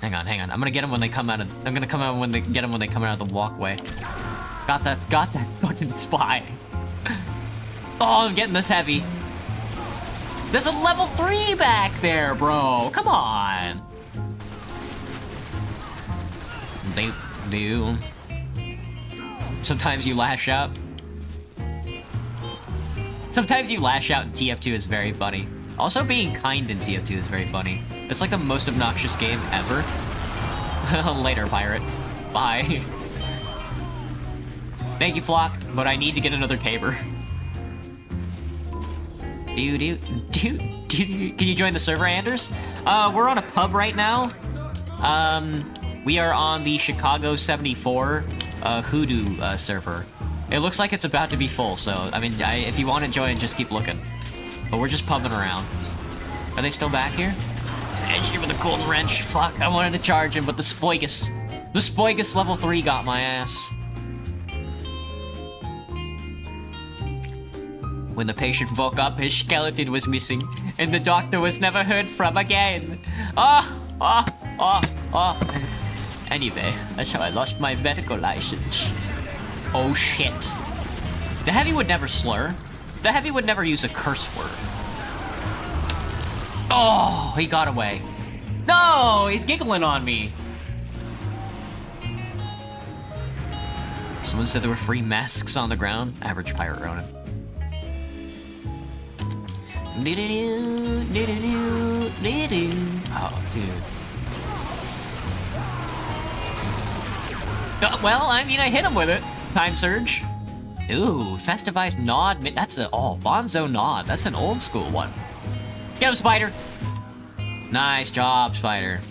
Hang on. I'm gonna get him when they come out of... I'm gonna come out when they get him when they come out of the walkway. Got that fucking spy. Oh, I'm getting this heavy. There's a level 3 back there, bro. Come on. Do. Sometimes you lash out. Sometimes you lash out in TF2 is very funny. Also, being kind in TF2 is very funny. It's like the most obnoxious game ever. Later, pirate. Bye. Thank you, Flock, but I need to get another caber. Can you join the server, Anders? We're on a pub right now. We are on the Chicago 74 Hoodoo server. It looks like it's about to be full, so, I mean, if you want to join, just keep looking. But we're just pubbing around. Are they still back here? This engineer with a golden wrench. Fuck, I wanted to charge him, but the Spoigus level 3 got my ass. When the patient woke up, his skeleton was missing, and the doctor was never heard from again. Anyway, that's how I lost my medical license. Oh shit. The Heavy would never slur. The Heavy would never use a curse word. Oh, he got away. No, he's giggling on me. Someone said there were free masks on the ground. Average pirate Ronin. Oh, dude. Well, I mean, I hit him with it. Time surge. Ooh, festivized nod. That's Bonzo nod. That's an old school one. Get him, Spider. Nice job, Spider.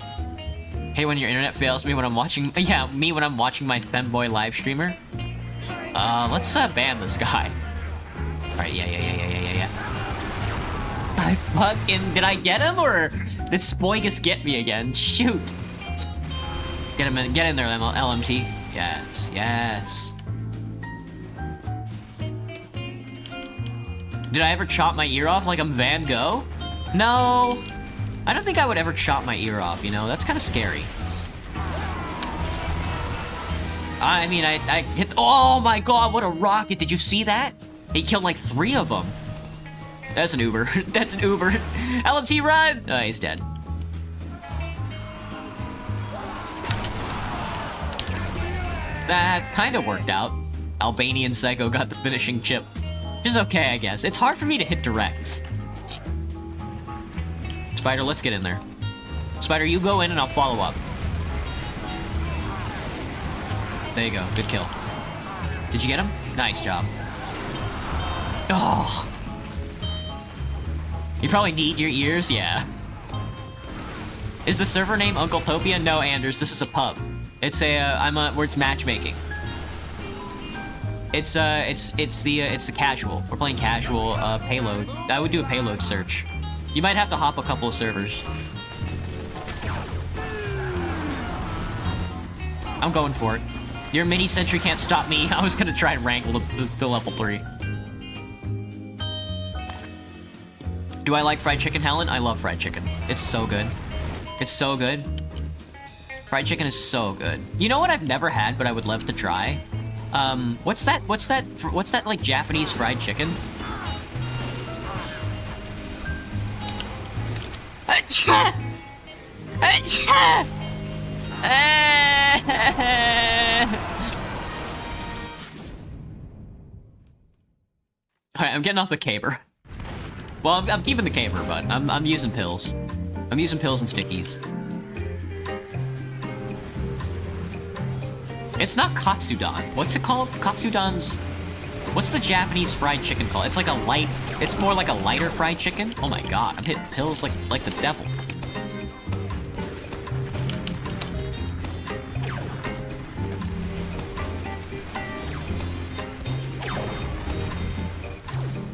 Hey, when your internet fails me when I'm watching... Yeah, me when I'm watching my femboy live streamer. Let's ban this guy. Alright, yeah. I fucking... Did I get him, or did Spoigus get me again? Shoot. Get him in. Get in there, LMT. Yes. Did I ever chop my ear off like I'm Van Gogh? No. I don't think I would ever chop my ear off, you know? That's kind of scary. I mean, I hit... Oh my god, what a rocket. Did you see that? He killed like 3 of them. That's an Uber. That's an Uber. LMT, run! Oh, he's dead. That kind of worked out. Albanian Psycho got the finishing chip. Which is okay, I guess. It's hard for me to hit directs. Spider, let's get in there. Spider, you go in and I'll follow up. There you go. Good kill. Did you get him? Nice job. Oh. You probably need your ears? Yeah. Is the server name Uncletopia? No, Anders. This is a pub. It's where it's matchmaking. It's the casual. We're playing casual, Payload. I would do a Payload search. You might have to hop a couple of servers. I'm going for it. Your mini sentry can't stop me. I was gonna try and wrangle the level 3. Do I like fried chicken, Helen? I love fried chicken. It's so good. It's so good. Fried chicken is so good. You know what I've never had, but I would love to try? What's that like Japanese fried chicken? Achoo! Achoo! Alright, I'm getting off the caber. Well, I'm keeping the caber, but I'm using pills. I'm using pills and stickies. It's not katsudon. What's it called? Katsudan's... What's the Japanese fried chicken called? It's like a light... It's more like a lighter fried chicken? Oh my god, I'm hitting pills like the devil.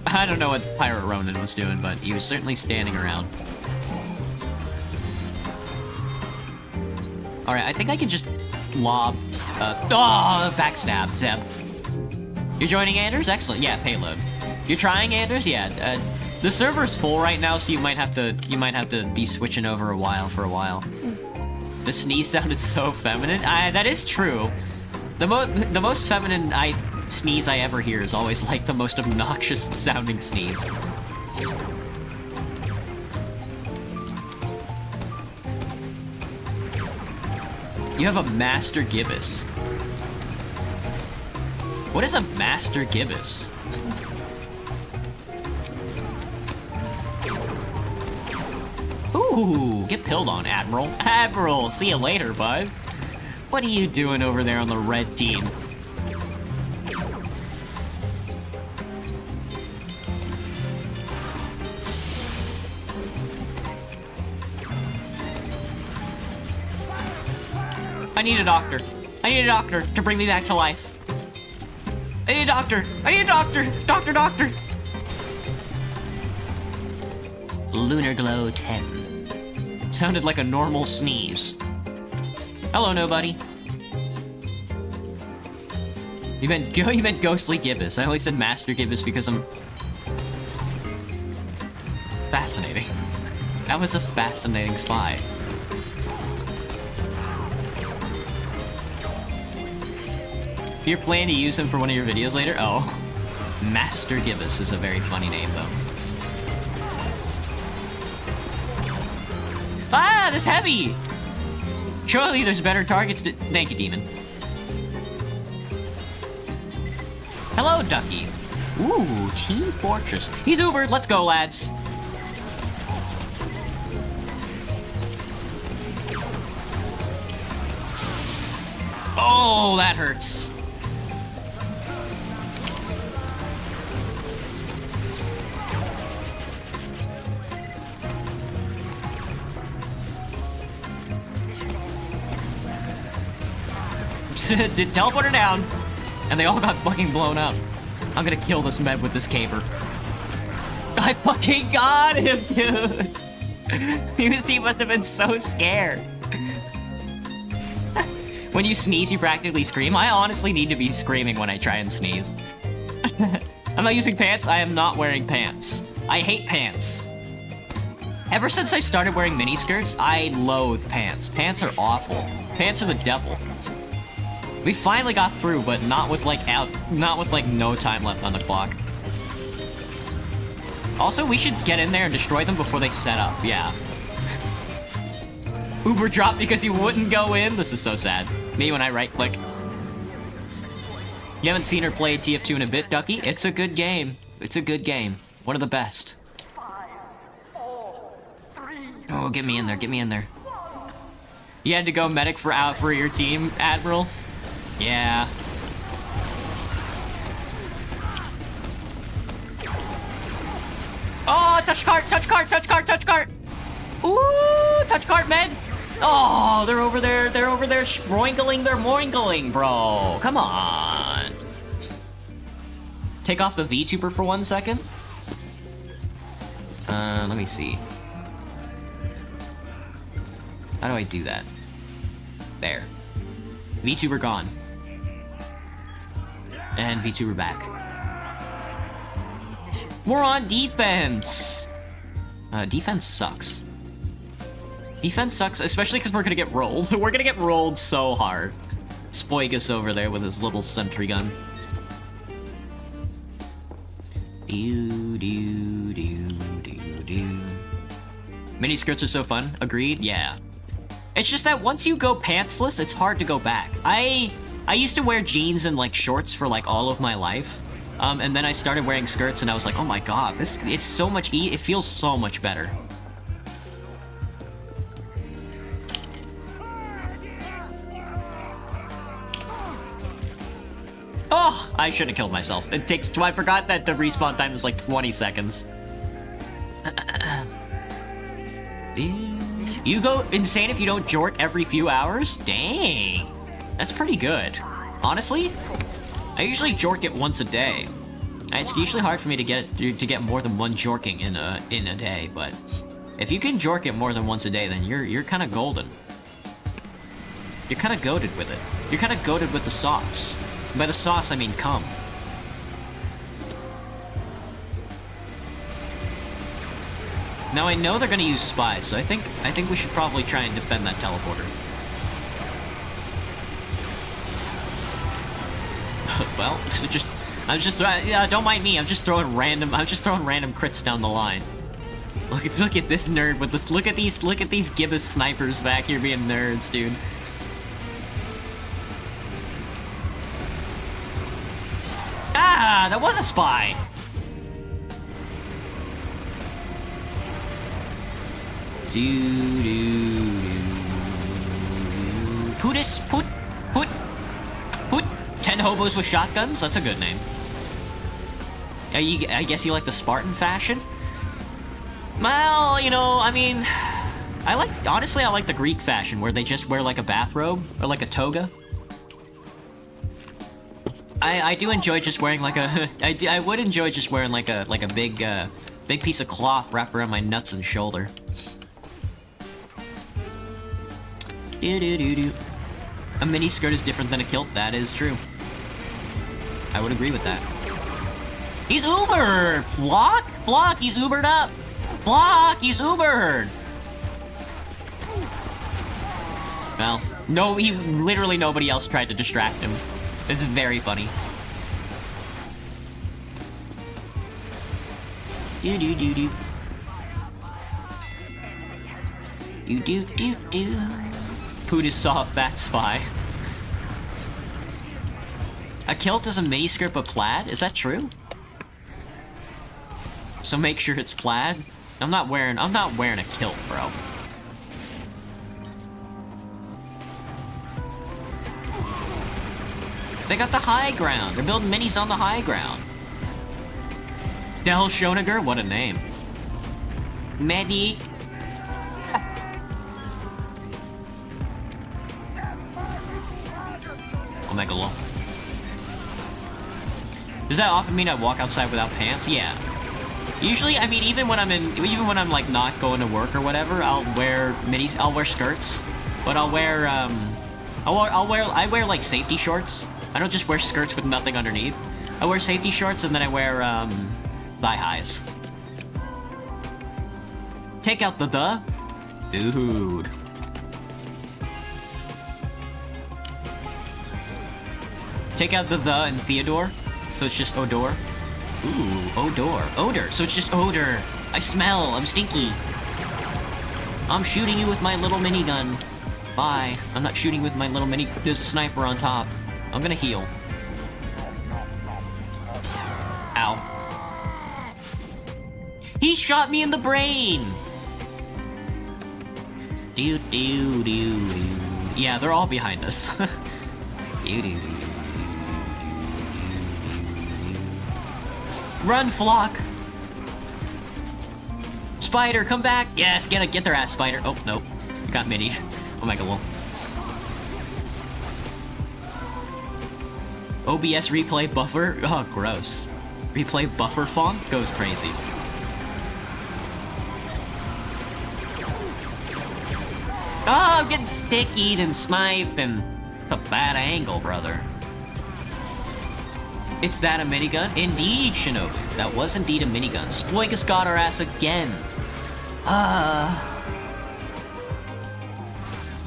I don't know what Pirate Ronin was doing, but he was certainly standing around. Alright, I think I can just lob... backstab, Zeb. You're joining, Anders? Excellent. Yeah, Payload. You're trying, Anders? Yeah, the server's full right now, so you might have to be switching over for a while. The sneeze sounded so feminine. That is true. The most feminine sneeze I ever hear is always like the most obnoxious sounding sneeze. You have a Master Gibbous. What is a Master Gibbous? Ooh, get pilled on, Admiral. Admiral, see you later, bud. What are you doing over there on the red team? I need a doctor. I need a doctor to bring me back to life. I need a doctor. I need a doctor. Doctor. Lunar Glow 10. Sounded like a normal sneeze. Hello, nobody. You meant Ghostly Gibbous. I only said Master Gibbous because I'm... Fascinating. That was a fascinating spy. You're planning to use him for one of your videos later? Oh. Master Gibbous is a very funny name, though. Ah, this heavy! Surely there's better targets to... Thank you, Demon. Hello, Ducky. Ooh, Team Fortress. He's Ubered. Let's go, lads. Oh, that hurts. Teleport her down. And they all got fucking blown up. I'm gonna kill this med with this caber. I fucking got him, dude. He must have been so scared. When you sneeze, you practically scream. I honestly need to be screaming when I try and sneeze. I'm not using pants. I am not wearing pants. I hate pants. Ever since I started wearing miniskirts, I loathe pants. Pants are awful. Pants are the devil. We finally got through, but not with like no time left on the clock. Also, we should get in there and destroy them before they set up, yeah. Uber dropped because he wouldn't go in? This is so sad. Me when I right-click. You haven't seen her play TF2 in a bit, Ducky? It's a good game. It's a good game. One of the best. Oh, get me in there, get me in there. You had to go medic for your team, Admiral? Yeah. Oh, touch cart, touch cart, touch cart, touch cart! Ooh, touch cart, med! Oh, they're over there sproingling, they're moingling, bro. Come on. Take off the VTuber for 1 second. Let me see. How do I do that? There. VTuber gone. And VTuber back. We're on defense! Defense sucks. Defense sucks, especially because we're gonna get rolled. We're gonna get rolled so hard. Spoigus over there with his little sentry gun. Mini skirts are so fun. Agreed? Yeah. It's just that once you go pantsless, it's hard to go back. I used to wear jeans and like shorts for like all of my life. And then I started wearing skirts and I was like, oh my god, it's so much it feels so much better. Oh, I should have killed myself. I forgot that the respawn time is like 20 seconds. You go insane if you don't jork every few hours? Dang. That's pretty good. Honestly, I usually jork it once a day. It's usually hard for me to get more than one jorking in a day, but if you can jork it more than once a day, then you're kind of golden. You're kind of goated with it. You're kind of goated with the sauce. By the sauce, I mean cum. Now I know they're gonna use spies, so I think we should probably try and defend that teleporter. Well, don't mind me. I'm just throwing random crits down the line. Look at this nerd with this. Look at these gibbous snipers back here being nerds, dude. Ah, that was a spy. Put 10 hobos with shotguns? That's a good name. I guess you like the Spartan fashion? Well, you know, I mean, honestly, I like the Greek fashion where they just wear like a bathrobe or like a toga. I do enjoy just wearing like a, I would enjoy just wearing like a big piece of cloth wrapped around my nuts and shoulder. A mini skirt is different than a kilt, that is true. I would agree with that. He's Ubered! Block, he's Ubered up! Block, he's Ubered! Well, no, literally nobody else tried to distract him. It's very funny. Poot is saw a fat spy. A kilt is a mini skirt but plaid? Is that true? So make sure it's plaid. I'm not wearing a kilt, bro. They got the high ground. They're building minis on the high ground. Del Schoeniger, what a name. Medic. Omega low. Does that often mean I walk outside without pants? Yeah. Usually, I mean, even when I'm like not going to work or whatever, I'll wear skirts, but I wear like safety shorts. I don't just wear skirts with nothing underneath. I wear safety shorts and then I wear thigh highs. Take out the. Dude. Take out the and Theodore, so it's just Odor. Ooh, odor. So it's just odor. I smell. I'm stinky. I'm shooting you with my little minigun. Bye. I'm not shooting with my little mini... There's a sniper on top. I'm gonna heal. Ow. He shot me in the brain! Yeah, they're all behind us. Run, flock! Spider, come back! Yes, get their ass, Spider. Oh, nope. You got mini. Oh my god, well. OBS replay buffer? Oh, gross. Replay buffer font goes crazy. Oh, I'm getting stickied and sniped and... It's a bad angle, brother. It's that a minigun? Indeed, Shinobi. That was indeed a minigun. Spoigus got our ass again.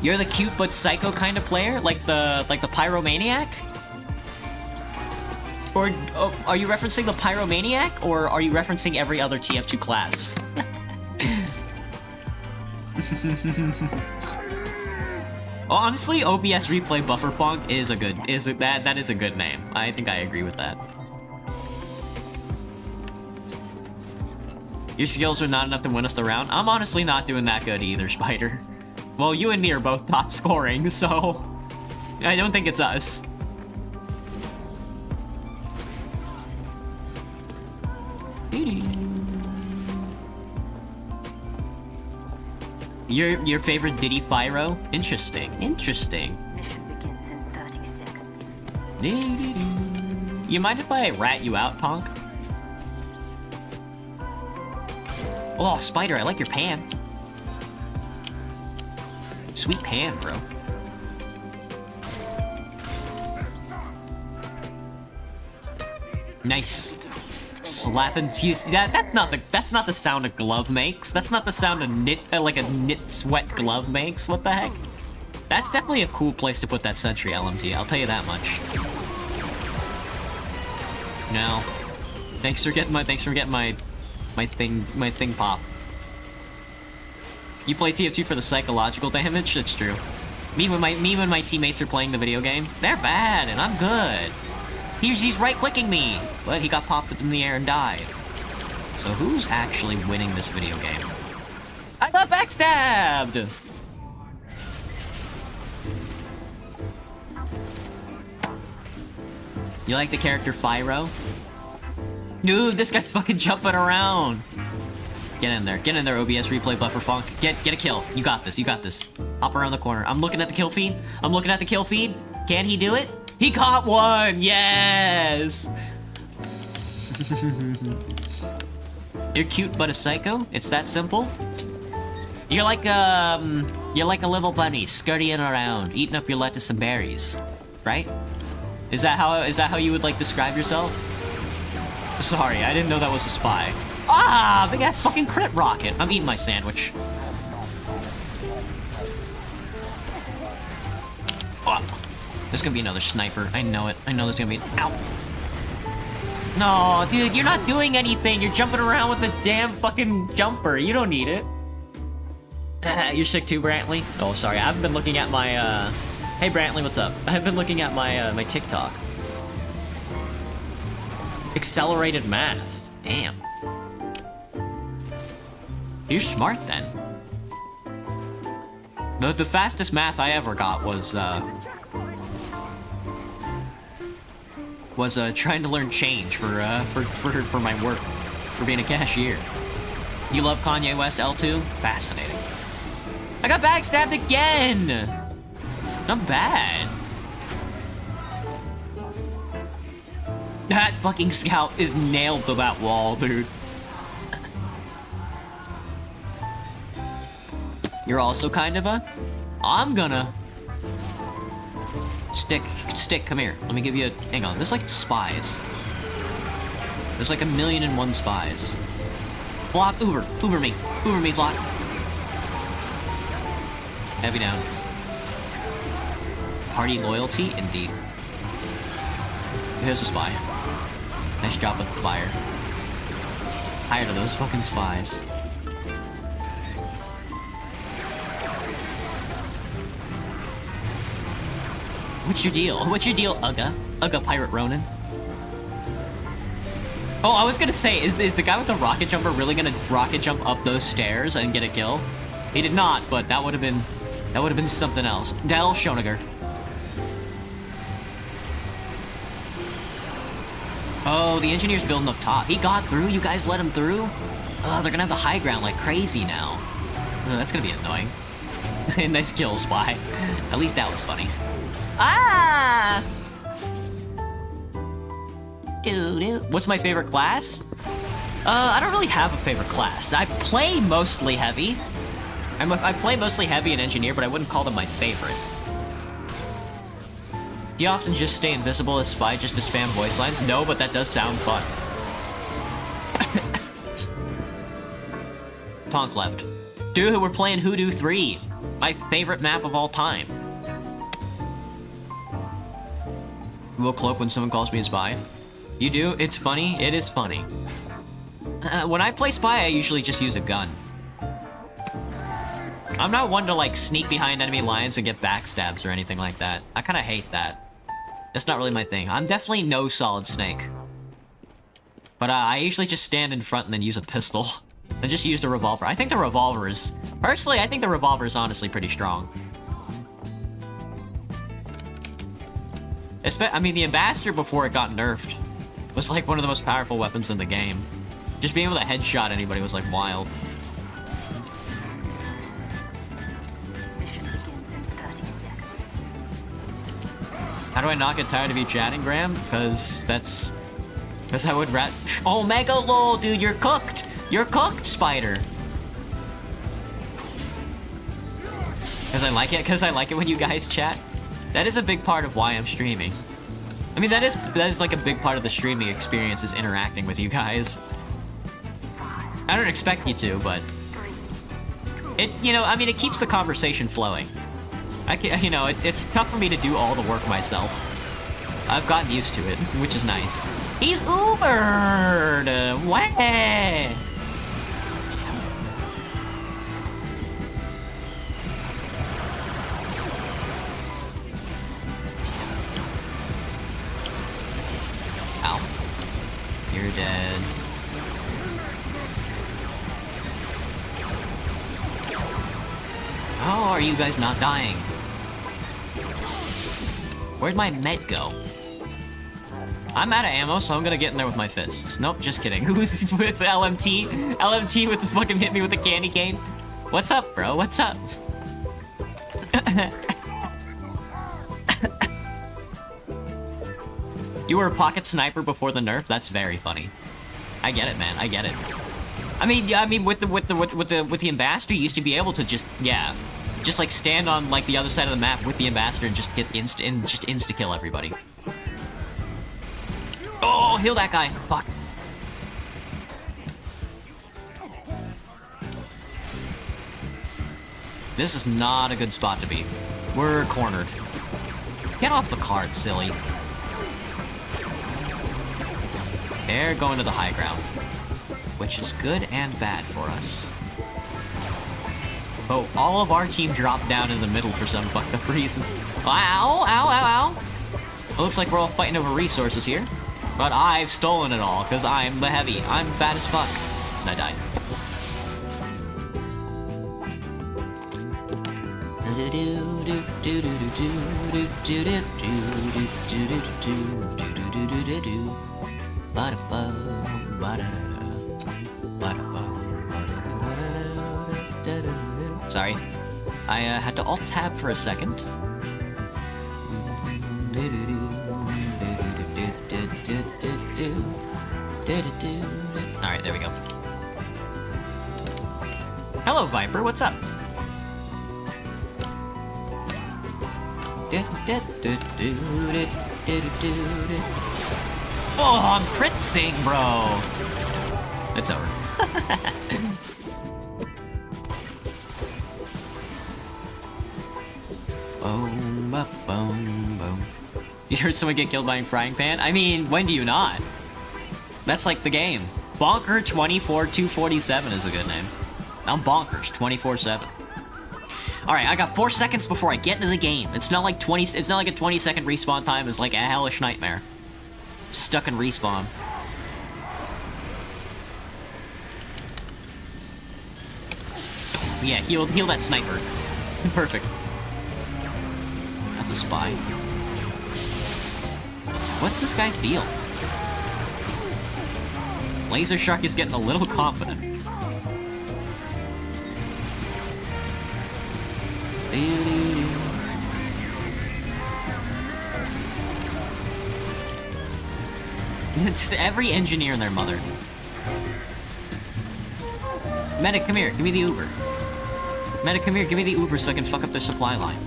You're the cute but psycho kind of player? Like the pyromaniac? Or are you referencing the pyromaniac? Or are you referencing every other TF2 class? Honestly, OBS replay buffer font is that is a good name. I think I agree with that. Your skills are not enough to win us the round. I'm honestly not doing that good either, Spider. Well, you and me are both top scoring, so I don't think it's us. Your favorite Diddy Fyro? Interesting. Mission begins in 30 seconds. You mind if I rat you out, Tonk? Oh, Spider, I like your pan. Sweet pan, bro. Nice. Slapping teeth. That's not the sound a glove makes. That's not the sound a knit sweat glove makes. What the heck? That's definitely a cool place to put that sentry LMT. I'll tell you that much. No. Thanks for getting my thing pop. You play TF2 for the psychological damage? That's true. Me when my teammates are playing the video game, they're bad and I'm good. He's right-clicking me, but he got popped up in the air and died. So who's actually winning this video game? I got backstabbed! You like the character Fyro? Dude, this guy's fucking jumping around. Get in there, OBS replay buffer funk. Get a kill. You got this. Hop around the corner. I'm looking at the kill feed. Can he do it? He caught one! Yes! You're cute but a psycho? It's that simple? You're like a little bunny scurrying around, eating up your lettuce and berries. Right? Is that how you would like describe yourself? Sorry, I didn't know that was a spy. Ah, big ass fucking crit rocket. I'm eating my sandwich. Oh. There's gonna be another sniper. I know it. I know there's gonna be... Ow! No, dude, you're not doing anything. You're jumping around with the damn fucking jumper. You don't need it. You're sick too, Brantley? Oh, sorry. I haven't been looking at my, Hey, Brantley, what's up? I've been looking at my, my TikTok. Accelerated math. Damn. You're smart, then. The fastest math I ever got was trying to learn change for my work, for being a cashier. You love Kanye West L2? Fascinating. I got backstabbed again! Not bad. That fucking scout is nailed to that wall, dude. You're also kind of a... I'm gonna... Stick, come here. Let me give you a... Hang on, there's like spies. There's like 1,000,001 spies. Flock, Uber me, Flock. Heavy down. Party loyalty, indeed. Here's a spy. Nice job with the fire. Tired of those fucking spies. What's your deal? What's your deal, Ugga? Ugga Pirate Ronin. Oh, I was gonna say, is the guy with the rocket jumper really gonna rocket jump up those stairs and get a kill? He did not, but that would have been something else. Del Schoeniger. Oh, the engineer's building up top. He got through? You guys let him through? Oh, they're gonna have the high ground like crazy now. Oh, that's gonna be annoying. Nice kill, Spy. At least that was funny. Ah! What's my favorite class? I don't really have a favorite class. I play mostly heavy. I play mostly heavy and engineer, but I wouldn't call them my favorite. Do you often just stay invisible as Spy just to spam voice lines? No, but that does sound fun. Tonk left. Dude, we're playing Hoodoo 3. My favorite map of all time. Will cloak when someone calls me a spy. You do? It's funny? It is funny. When I play Spy, I usually just use a gun. I'm not one to, like, sneak behind enemy lines and get backstabs or anything like that. I kinda hate that. That's not really my thing. I'm definitely no Solid Snake. But I usually just stand in front and then use a pistol. And just use the revolver. I think the revolver is... Personally, I think the revolver is honestly pretty strong. I mean, the Ambassador before it got nerfed was like one of the most powerful weapons in the game. Just being able to headshot anybody was like wild. Mission begins in 30 seconds. How do I not get tired of you chatting, Graham? Because that's... Because I would Oh, Mega Lol, dude, you're cooked! You're cooked, Spider! Because I like it? Because I like it when you guys chat? That is a big part of why I'm streaming. I mean, that is like a big part of the streaming experience, is interacting with you guys. I don't expect you to, but... It, you know, I mean, it keeps the conversation flowing. You know, it's tough for me to do all the work myself. I've gotten used to it, which is nice. He's Ubered! Way! Ow. You're dead. How are you guys not dying? Where'd my med go? I'm out of ammo, so I'm gonna get in there with my fists. Nope, just kidding. Who's with LMT? LMT with the fucking hit me with the candy cane? What's up, bro? What's up? You were a pocket sniper before the nerf? That's very funny. I get it, man. I get it. I mean, yeah. I mean, with the Ambassador, you used to be able to just just like stand on like the other side of the map with the Ambassador and just get insta kill everybody. Oh, heal that guy. Fuck. This is not a good spot to be. We're cornered. Get off the card, silly. They're going to the high ground, which is good and bad for us. Oh, all of our team dropped down in the middle for some fucked up reason. Ow, ow, ow, ow. It looks like we're all fighting over resources here. But I've stolen it all, because I'm the heavy. I'm fat as fuck. And I died. Sorry. I had to alt-tab for a second. Alright, there we go. Hello, Viper, what's up? Oh, I'm crit-sing, bro! It's over. Boom, ba, boom, boom. You heard someone get killed by a frying pan? I mean, when do you not? That's like the game. Bonker 24247 is a good name. I'm bonkers 24/7. All right, I got 4 seconds before I get into the game. It's not like 20. It's not like a 20-second respawn time. It's like a hellish nightmare. Stuck in respawn. Yeah, heal that sniper. Perfect. That's a spy. What's this guy's deal? Laser Shark is getting a little confident. It's every engineer and their mother. Medic, come here. Give me the Uber. Medic, come here. Give me the Uber so I can fuck up their supply line.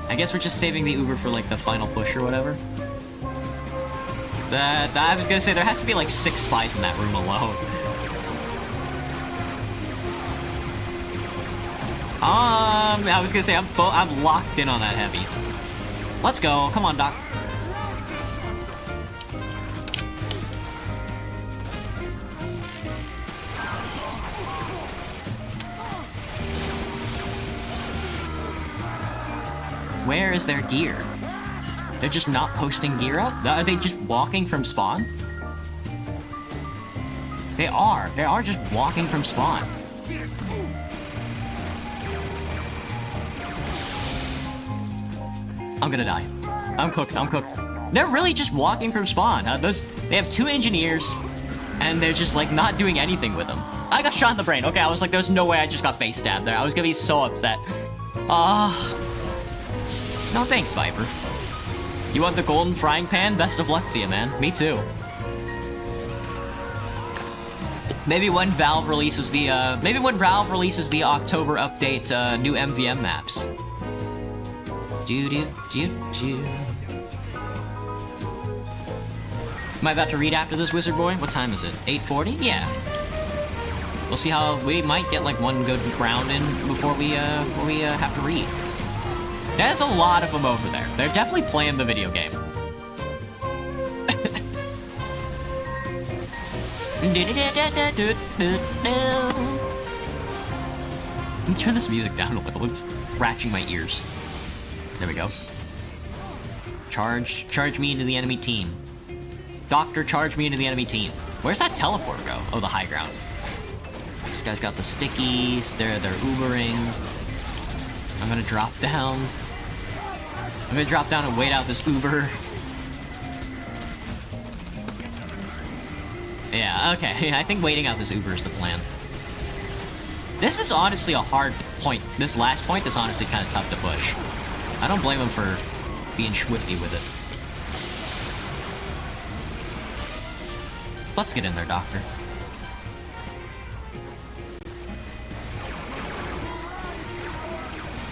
I guess we're just saving the Uber for, like, the final push or whatever. I was gonna say, there has to be, like, 6 spies in that room alone. I was gonna say, I'm locked in on that heavy. Let's go. Come on, Doc. Where is their gear? They're just not posting gear up? Are they just walking from spawn? They are. They are just walking from spawn. I'm gonna die. I'm cooked. I'm cooked. They're really just walking from spawn. They have 2 engineers, and they're just, like, not doing anything with them. I got shot in the brain. Okay, I was like, there's no way I just got face stabbed there. I was gonna be so upset. No thanks, Viper. You want the golden frying pan? Best of luck to you, man. Me too. Maybe when Valve releases the October update, new MVM maps. Am I about to read after this, Wizard Boy? What time is it? 8:40? Yeah. We'll see how we might get like one good round in before we have to read. There's a lot of them over there. They're definitely playing the video game. Let me turn this music down a little. It's scratching my ears. There we go. Charge me into the enemy team. Doctor, charge me into the enemy team. Where's that teleporter go? Oh, the high ground. This guy's got the stickies. They're Ubering. I'm gonna drop down. I'm gonna drop down and wait out this Uber. Yeah, okay. I think waiting out this Uber is the plan. This is honestly a hard point. This last point is honestly kind of tough to push. I don't blame him for being swifty with it. Let's get in there, Doctor.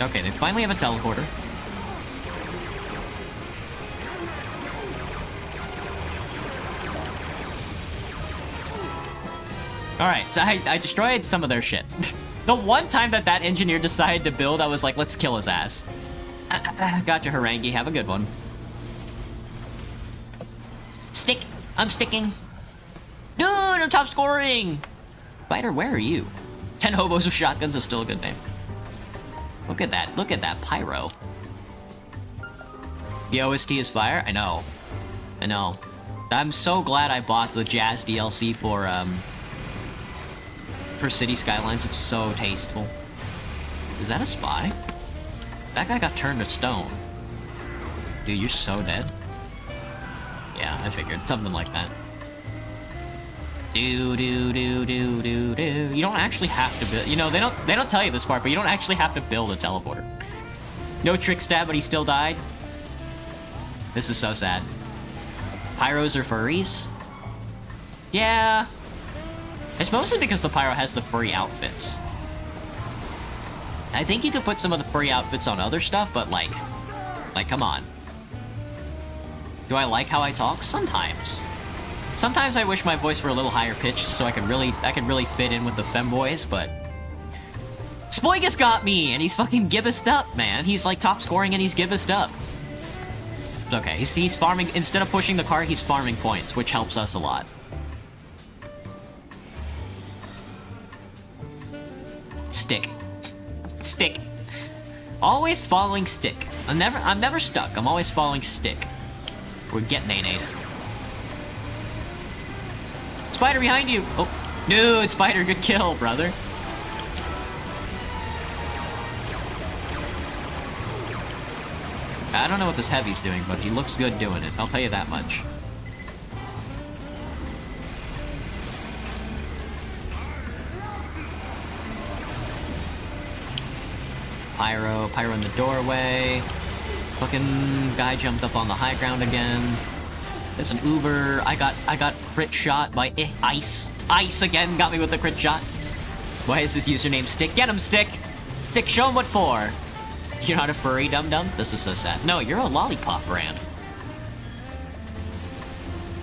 Okay, they finally have a teleporter. Alright, so I destroyed some of their shit. The one time that engineer decided to build, I was like, let's kill his ass. Gotcha, Harangi. Have a good one. Stick! I'm sticking! Dude, I'm top scoring! Fighter, where are you? 10 hobos with shotguns is still a good name. Look at that. Look at that pyro. The OST is fire? I know. I know. I'm so glad I bought the Jazz DLC for City Skylines. It's so tasteful. Is that a spy? That guy got turned to stone. Dude, you're so dead. Yeah, I figured. Something like that. You don't actually have to build. You know, they don't tell you this part, but you don't actually have to build a teleporter. No trick stab, but he still died. This is so sad. Pyros are furries? Yeah. It's mostly because the pyro has the furry outfits. I think you could put some of the furry outfits on other stuff, but like, come on. Do I like how I talk? Sometimes. Sometimes I wish my voice were a little higher pitched so I could really fit in with the femboys, but Spoigus got me, and he's fucking gibbous up, man. He's like top scoring and he's gibbous up. Okay, he's farming. Instead of pushing the car, he's farming points, which helps us a lot. Stick. Stick. Always following stick. I'm never stuck. I'm always following stick. We're getting A-nade. Spider behind you! Oh, dude, Spider, good kill, brother. I don't know what this heavy's doing, but he looks good doing it. I'll tell you that much. Pyro in the doorway. Fucking guy jumped up on the high ground again. It's an Uber. I got crit shot by Ice. Ice again got me with the crit shot. Why is this username Stick? Get him, Stick! Stick, show him what for! You're not a furry dum-dum? This is so sad. No, you're a lollipop brand.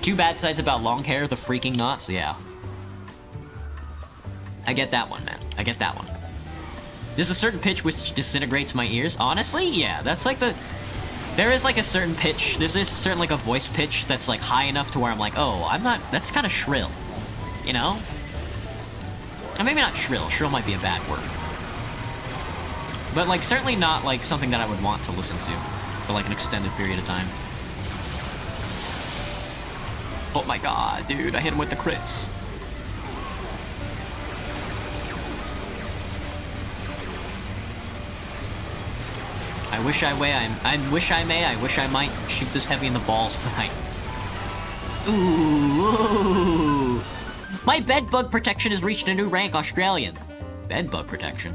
Two bad sides about long hair, the freaking knots, yeah. I get that one, man. I get that one. There's a certain pitch which disintegrates my ears. Honestly, yeah, that's like the... There is like a certain pitch, there's this certain like a voice pitch that's like high enough to where I'm like, oh, I'm not... That's kind of shrill. You know? Or maybe not shrill. Shrill might be a bad word. But like certainly not like something that I would want to listen to for like an extended period of time. Oh my god, dude, I hit him with the crits. I wish I might shoot this heavy in the balls tonight. Ooh. My bed bug protection has reached a new rank, Australian. Bed bug protection?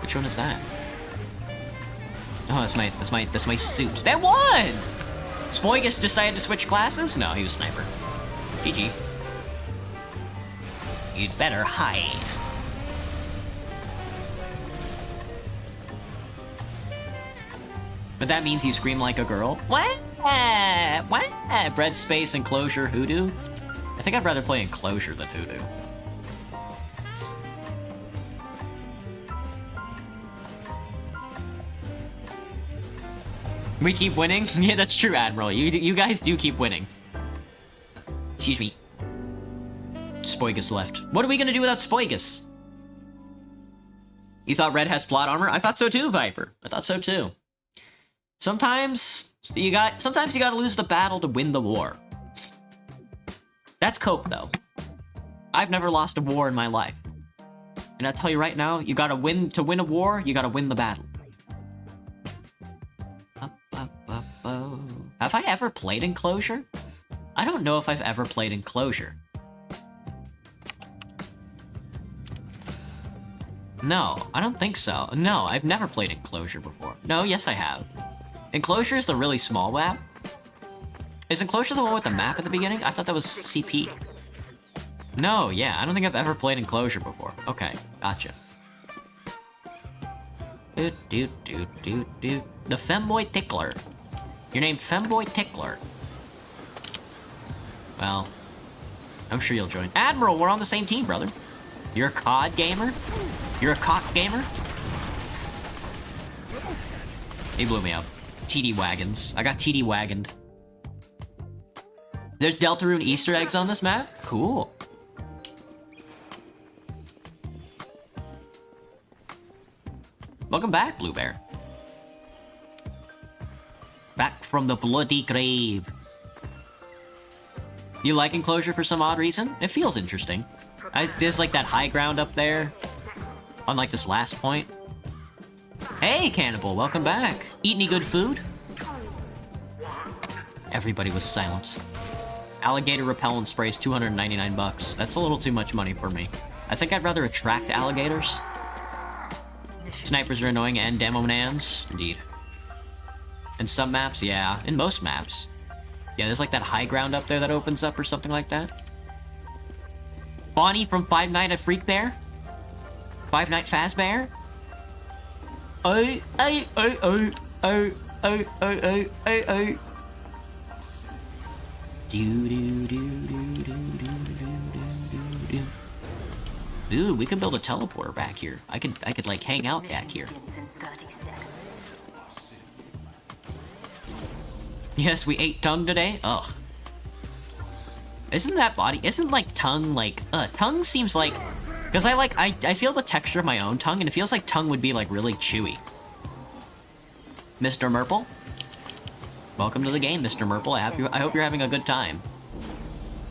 Which one is that? Oh, that's my suit. They won! Spoigus decided to switch classes? No, he was sniper. GG. You'd better hide. But that means you scream like a girl? What? What? Bread space, enclosure, hoodoo? I think I'd rather play enclosure than hoodoo. We keep winning? Yeah, that's true, Admiral. You guys do keep winning. Excuse me. Spoigus left. What are we gonna do without Spoigus? You thought Red has plot armor? I thought so too, Viper. I thought so too. Sometimes you gotta lose the battle to win the war. That's cope, though. I've never lost a war in my life. And I'll tell you right now, you gotta win to win a war, you gotta win the battle. Have I ever played Enclosure? I don't know if I've ever played Enclosure. No, I don't think so. No, I've never played Enclosure before. No, yes I have. Enclosure is the really small map. Is Enclosure the one with the map at the beginning? I thought that was CP. No, yeah, I don't think I've ever played Enclosure before. Okay, gotcha. The Femboy Tickler. You're named Femboy Tickler. Well, I'm sure you'll join. Admiral, we're on the same team, brother. You're a COD gamer? You're a cock gamer? He blew me up. TD wagons. I got TD wagoned. There's Deltarune Easter eggs on this map? Cool. Welcome back, Blue Bear. Back from the bloody grave. You like Enclosure for some odd reason? It feels interesting. There's like that high ground up there. Unlike this last point. Hey, Cannibal, welcome back. Eat any good food? Everybody was silent. Alligator repellent spray is 299 bucks. That's a little too much money for me. I think I'd rather attract alligators. Snipers are annoying and demo nans. Indeed. In some maps, yeah. In most maps. Yeah, there's like that high ground up there that opens up or something like that. Bonnie from Five Nights at Freak Bear? Five Nights Fazbear? Oh. Dude, we could build a teleporter back here. I could like hang out back here. Yes, we ate tongue today? Ugh. Isn't that body... Isn't, like, tongue, like... tongue seems like... Because I feel the texture of my own tongue, and it feels like tongue would be, like, really chewy. Mr. Merple? Welcome to the game, Mr. Merple. I hope you're having a good time.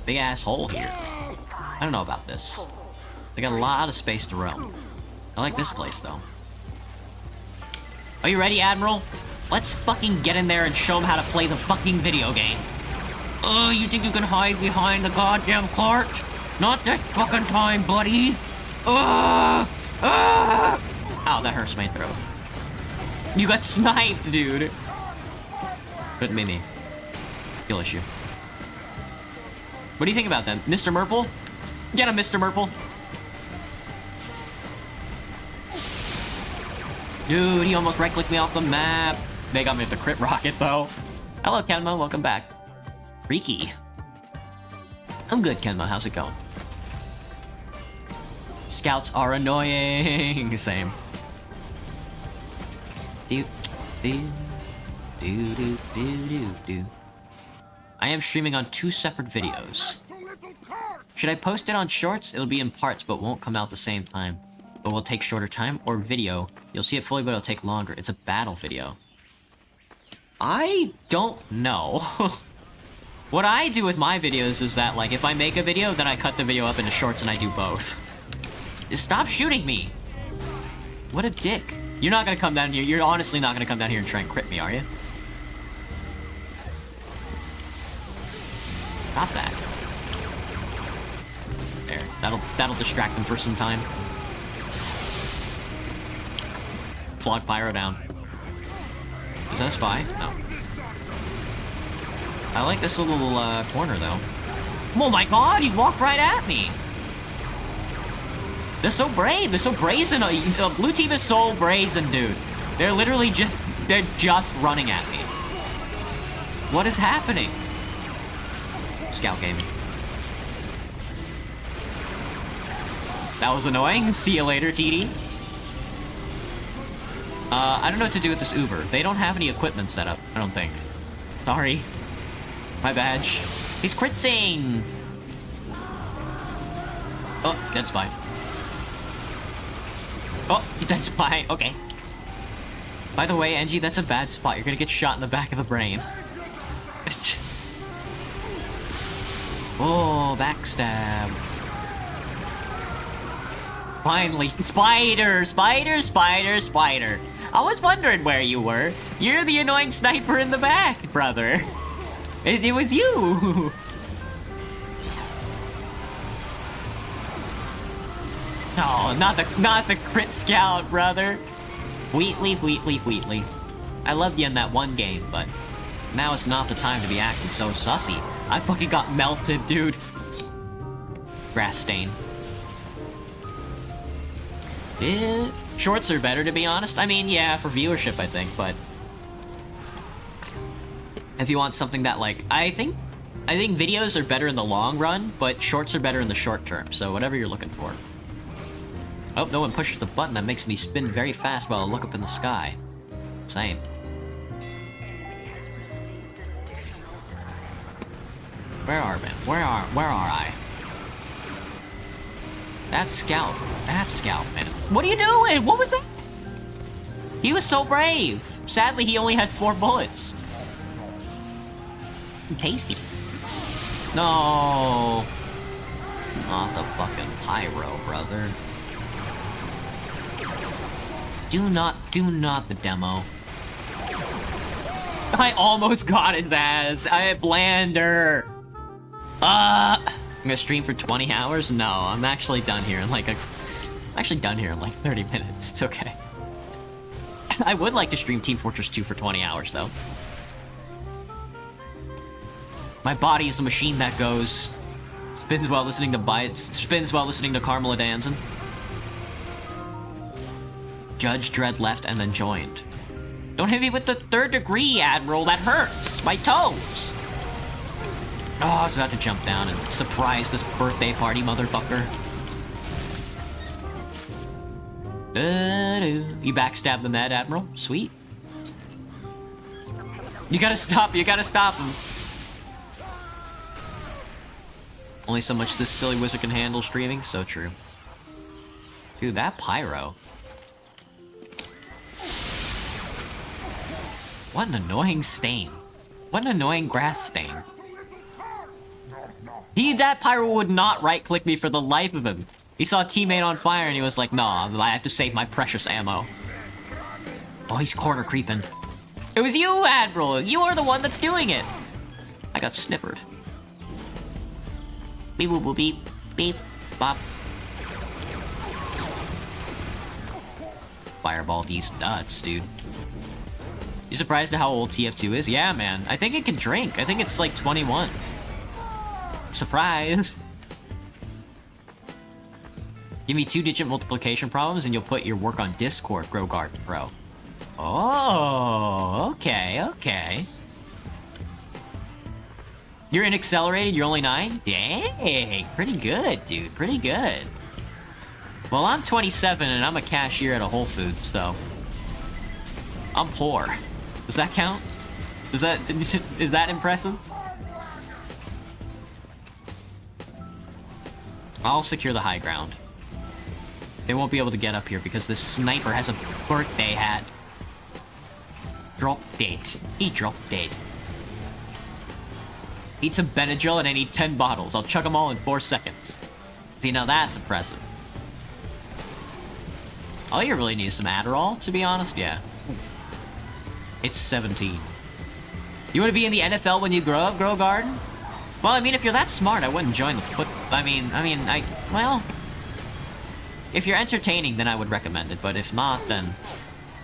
Big ass hole here. I don't know about this. They got a lot of space to roam. I like this place, though. Are you ready, Admiral? Let's fucking get in there and show them how to play the fucking video game. Oh, you think you can hide behind the goddamn cart? Not this fucking time, buddy. Ow, that hurts my throat. You got sniped, dude. Couldn't be me. Skill issue. What do you think about them? Mr. Merple? Get him, Mr. Merple. Dude, he almost right-clicked me off the map. They got me with the crit rocket, though. Hello, Kenmo. Welcome back. Freaky. I'm good, Kenmo. How's it going? Scouts are annoying. Same. Do, do, do, do, do, do, do. I am streaming on 2 separate videos. Should I post it on shorts? It'll be in parts, but won't come out the same time. But will take shorter time, or video. You'll see it fully, but it'll take longer. It's a battle video. I don't know. What I do with my videos is that, like, if I make a video, then I cut the video up into shorts and I do both. Just stop shooting me! What a dick. You're not gonna come down here. You're honestly not gonna come down here and try and crit me, are you? Stop that. There. That'll distract them for some time. Flog Pyro down. Is that a spy? No. I like this little corner, though. Oh my god, he walked right at me! They're so brave, they're so brazen. The blue team is so brazen, dude. They're literally just running at me. What is happening? Scout gaming. That was annoying. See you later, TD. I don't know what to do with this Uber. They don't have any equipment set up, I don't think. Sorry. My badge. He's critzing! Oh, dead spy. Oh, dead spy. Okay. By the way, Angie, that's a bad spot. You're gonna get shot in the back of the brain. Oh, backstab. Finally. Spider! Spider, spider, spider. I was wondering where you were. You're the annoying sniper in the back, brother. It was you. No, not the crit scout, brother. Wheatley, Wheatley, Wheatley. I loved you in that one game, but now it's not the time to be acting so sussy. I fucking got melted, dude. Grass stain. Shorts are better, to be honest. I mean, yeah, for viewership, I think, but if you want something that, like, I think videos are better in the long run, but shorts are better in the short term, so whatever you're looking for. Oh, no one pushes the button. That makes me spin very fast while I look up in the sky. Same. Where are we? Where are I? That's Scout. That's Scout, man. What are you doing? What was that? He was so brave. Sadly, he only had 4 bullets. Tasty. No. Not the fucking pyro, brother. Do not the demo. I almost got his ass. I blander. I'm gonna stream for 20 hours? No, I'm actually done here in like 30 minutes. It's okay. I would like to stream Team Fortress 2 for 20 hours, though. My body is a machine that goes. Spins while listening to Carmela Danzen. Judge Dredd left and then joined. Don't hit me with the 3rd degree, Admiral. That hurts. My toes. Oh, I was about to jump down and surprise this birthday party, motherfucker. You backstab the med, Admiral? Sweet. You gotta stop him. Only so much this silly wizard can handle streaming, so true. Dude, that pyro. What an annoying stain. What an annoying grass stain. That pyro would not right-click me for the life of him. He saw a teammate on fire and he was like, nah, I have to save my precious ammo. Oh, he's corner creeping. It was you, Admiral! You are the one that's doing it! I got snippered. Beep boop boop beep. Beep. Bop. Fireball these nuts, dude. You surprised at how old TF2 is? Yeah, man. I think it can drink. I think it's like 21. Surprise! Give me 2-digit multiplication problems and you'll put your work on Discord, Grow Garden Pro. Oh, okay, okay. You're in accelerated, you're only 9? Dang, pretty good, dude, pretty good. Well, I'm 27 and I'm a cashier at a Whole Foods, so... I'm poor. Does that count? Is that impressive? I'll secure the high ground. They won't be able to get up here because this sniper has a birthday hat. Drop dead. He dropped dead. Eat some Benadryl and I need 10 bottles. I'll chug them all in 4 seconds. See, now that's impressive. All you really need is some Adderall, to be honest, yeah. It's 17. You want to be in the NFL when you grow up, Grow Garden? Well, I mean, if you're that smart, I wouldn't join the foot... well... If you're entertaining, then I would recommend it, but if not, then...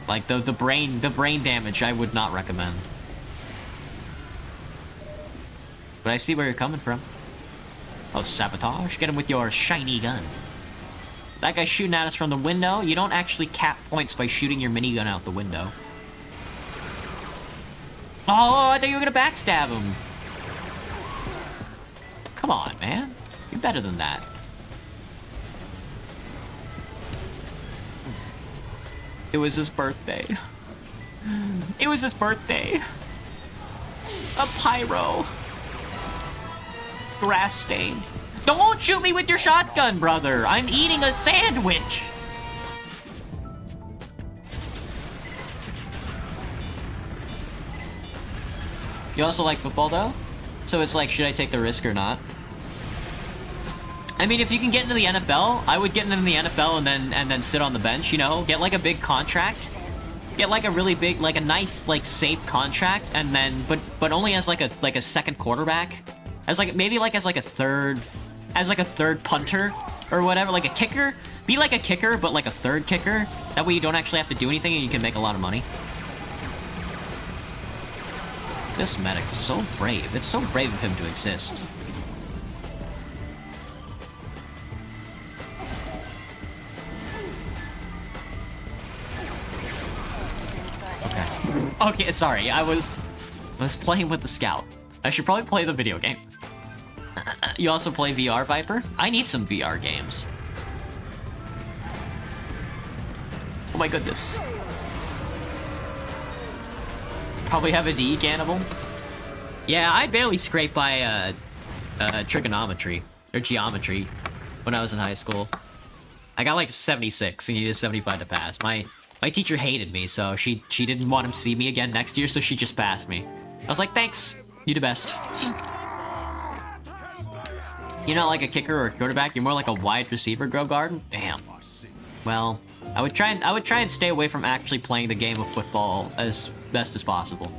Like, the brain damage, I would not recommend. But I see where you're coming from. Oh, sabotage? Get him with your shiny gun. That guy's shooting at us from the window. You don't actually cap points by shooting your minigun out the window. Oh, I thought you were gonna backstab him. Come on, man. You're better than that. It was his birthday. It was his birthday. A pyro. Grass stain. Don't shoot me with your shotgun, brother. I'm eating a sandwich. You also like football, though? So it's like, should I take the risk or not? I mean, if you can get into the NFL, I would get into the NFL and then sit on the bench, you know? Get like a big contract. Get like a really big, like a nice, like safe contract, and then, but only as like a second quarterback. As like, maybe like as like a third punter or whatever, like a kicker. Be like a kicker, but like a third kicker. That way you don't actually have to do anything and you can make a lot of money. This medic is so brave. It's so brave of him to exist. Okay, sorry, I was playing with the scout. I should probably play the video game. You also play VR, Viper? I need some VR games. Oh my goodness. Probably have a D, Cannibal? Yeah, I barely scraped by, trigonometry, or geometry, when I was in high school. I got like 76, and you needed 75 to pass. My teacher hated me, so she didn't want him to see me again next year, so she just passed me. I was like, thanks, you the best. You're not like a kicker or a quarterback, you're more like a wide receiver, Grow Garden? Damn. Well, I would try and stay away from actually playing the game of football as best as possible.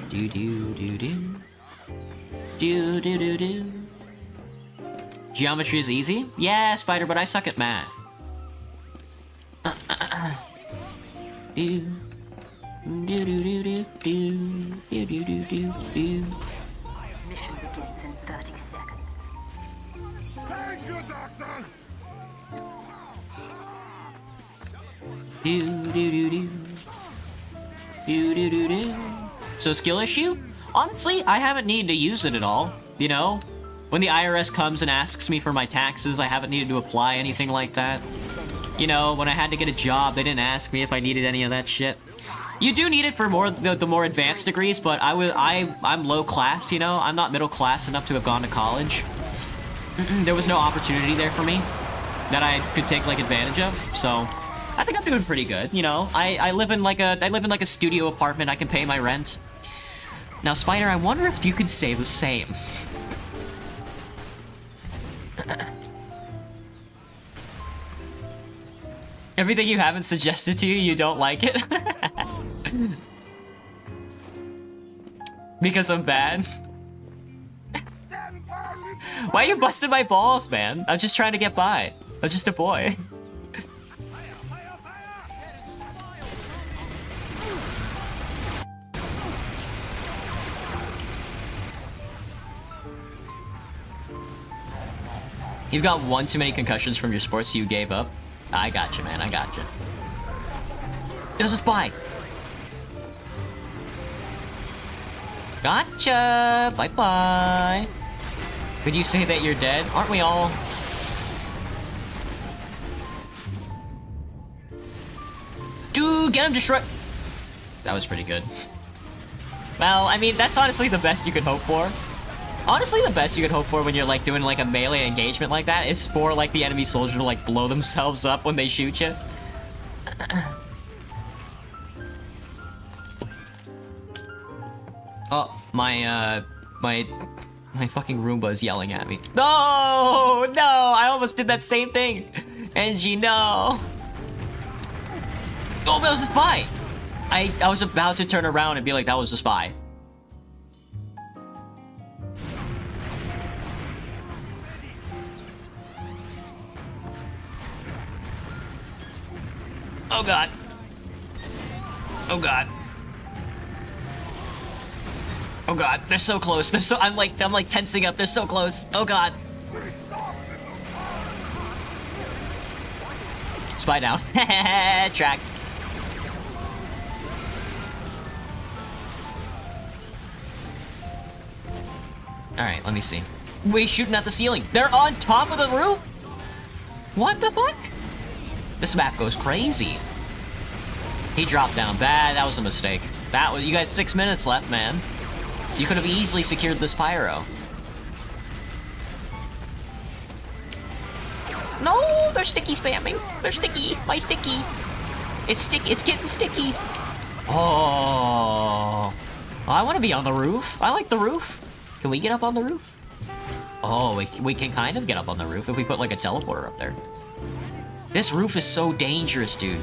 Do do do do. Do do do do. Geometry is easy? Yeah, Spider, but I suck at math. Do do do do do do do do do do do. Mission begins in 30 seconds. Thank you, Doctor! Do do do do. Do do do do. So skill issue? Honestly, I haven't needed to use it at all. You know? When the IRS comes and asks me for my taxes, I haven't needed to apply anything like that. You know, when I had to get a job, they didn't ask me if I needed any of that shit. You do need it for the more advanced degrees, but I'm low class, you know? I'm not middle class enough to have gone to college. There was no opportunity there for me that I could take, like, advantage of, so... I think I'm doing pretty good, you know? I live in like a studio apartment, I can pay my rent. Now, Spider, I wonder if you could say the same. Everything you haven't suggested to you, you don't like it? Because I'm bad? Why are you busting my balls, man? I'm just trying to get by. I'm just a boy. You've got one too many concussions from your sports, so you gave up. I got you, man. I got you. There's a spy. Gotcha. Bye-bye. Could you say that you're dead? Aren't we all? Dude, get him destroyed. That was pretty good. Well, I mean, that's honestly the best you could hope for. Honestly, the best you could hope for when you're, like, doing, like, a melee engagement like that is for, like, the enemy soldier to, like, blow themselves up when they shoot you. Oh, my fucking Roomba's yelling at me. No! No! I almost did that same thing! Angie, no! Oh, that was a spy! I was about to turn around and be like, that was a spy. Oh god. Oh god. Oh god, they're so close. They're so I'm like tensing up. They're so close. Oh god. Spy down. Track. Alright, let me see. Wait, shooting at the ceiling. They're on top of the roof? What the fuck? This map goes crazy. He dropped down bad. That was a mistake. That was. You got 6 minutes left, man. You could have easily secured this pyro. No, they're sticky spamming. They're sticky. My sticky. It's sticky. It's getting sticky. Oh. I want to be on the roof. I like the roof. Can we get up on the roof? Oh, we can kind of get up on the roof if we put like a teleporter up there. This roof is so dangerous, dude.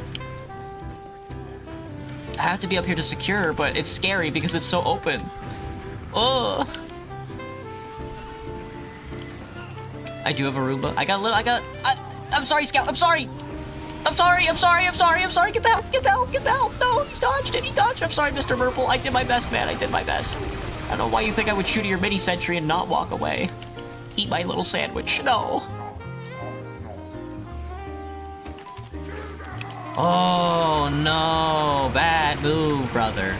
I have to be up here to secure, but it's scary because it's so open. Oh. I do have a Roomba. I'm sorry, Scout. I'm sorry. I'm sorry. Get down. No, he's dodged it. He dodged. I'm sorry, Mr. Merple. I did my best, man. I did my best. I don't know why you think I would shoot at your mini sentry and not walk away. Eat my little sandwich. No. Oh, no. Bad move, brother.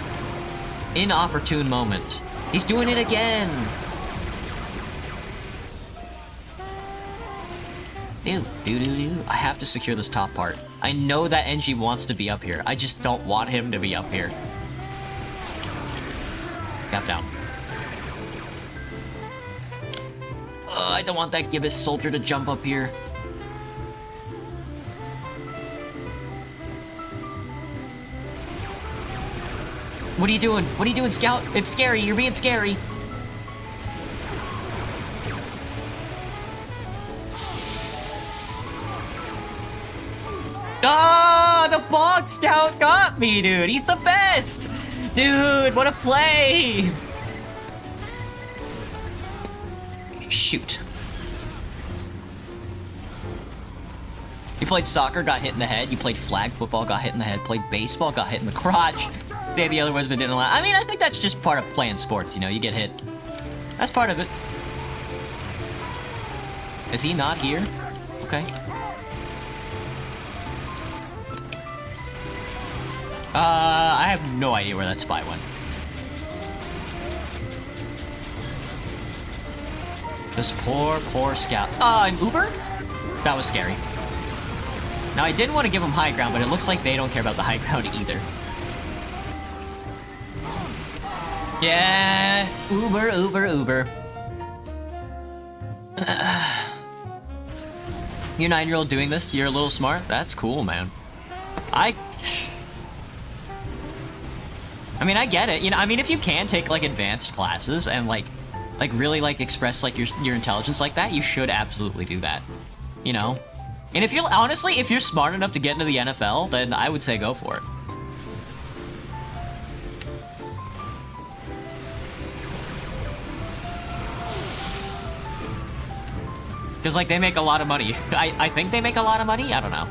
Inopportune moment. He's doing it again. Ew. I have to secure this top part. I know that NG wants to be up here. I just don't want him to be up here. Cap down. I don't want that gibbous soldier to jump up here. What are you doing? What are you doing, Scout? It's scary. You're being scary. Ah, the Bog Scout got me, dude. He's the best. Dude, what a play. Shoot. You played soccer, got hit in the head. You played flag football, got hit in the head. Played baseball, got hit in the crotch. Say the other words, but didn't allow. I mean, I think that's just part of playing sports, you know? You get hit. That's part of it. Is he not here? Okay. I have no idea where that spy went. This poor Scout. An Uber? That was scary. Now, I didn't want to give him high ground, but it looks like they don't care about the high ground either. Yes! Uber, Uber, Uber. Your 9-year-old doing this, you're a little smart? That's cool, man. I mean, I get it. You know, I mean, if you can take, like, advanced classes and, like really, like, express, like, your intelligence like that, you should absolutely do that. You know? And if you're, honestly, if you're smart enough to get into the NFL, then I would say go for it. Because, like, they make a lot of money. I think they make a lot of money? I don't know.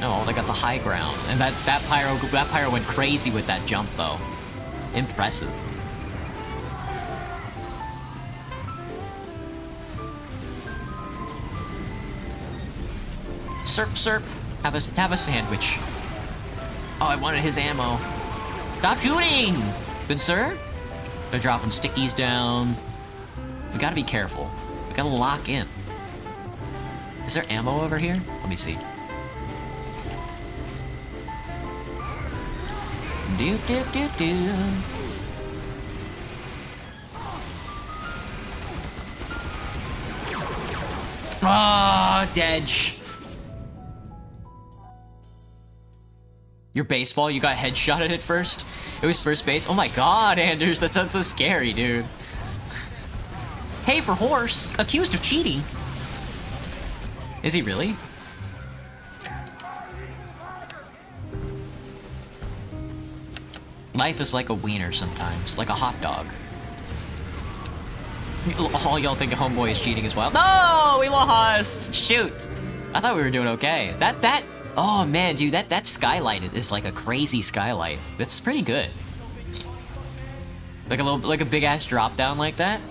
Oh, they got the high ground. And that pyro went crazy with that jump, though. Impressive. Serp, serp. Have a sandwich. Oh, I wanted his ammo. Stop shooting! Good sir? They're dropping stickies down. We gotta be careful. We gotta lock in. Is there ammo over here? Let me see. Do do do do. Ah, Dedge. Your baseball, you got headshotted at first? It was first base? Oh my god, Anders, that sounds so scary, dude. Hey, for horse, accused of cheating. Is he really? Life is like a wiener sometimes, like a hot dog. Oh, y'all think a homeboy is cheating as well? No, we lost! Shoot! I thought we were doing okay. Oh man, dude, that skylight is like a crazy skylight. That's pretty good. Like a big ass drop down like that.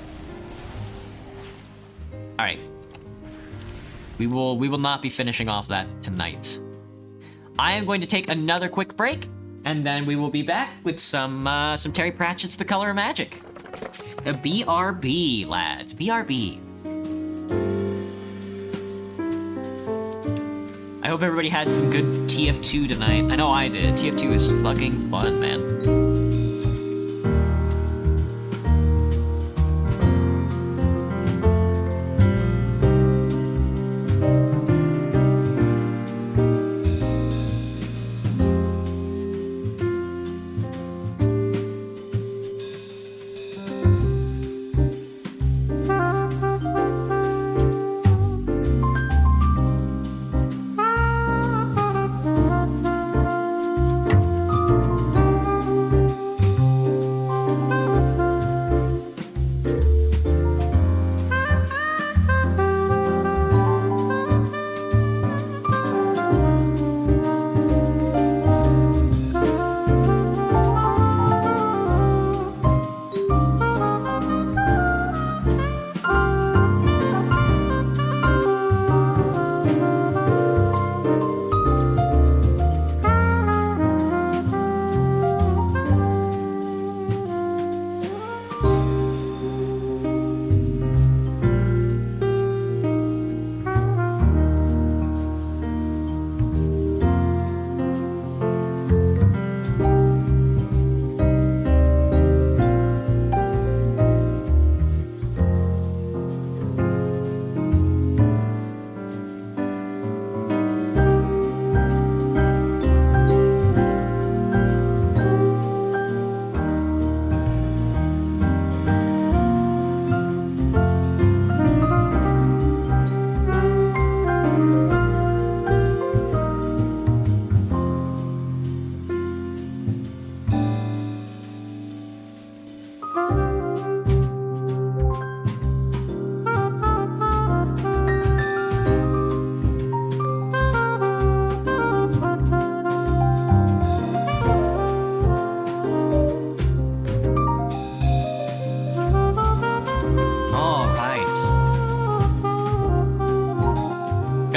All right. We will not be finishing off that tonight. I am going to take another quick break, and then we will be back with some Terry Pratchett's The Color of Magic. A BRB, lads, BRB. I hope everybody had some good TF2 tonight. I know I did. TF2 is fucking fun, man.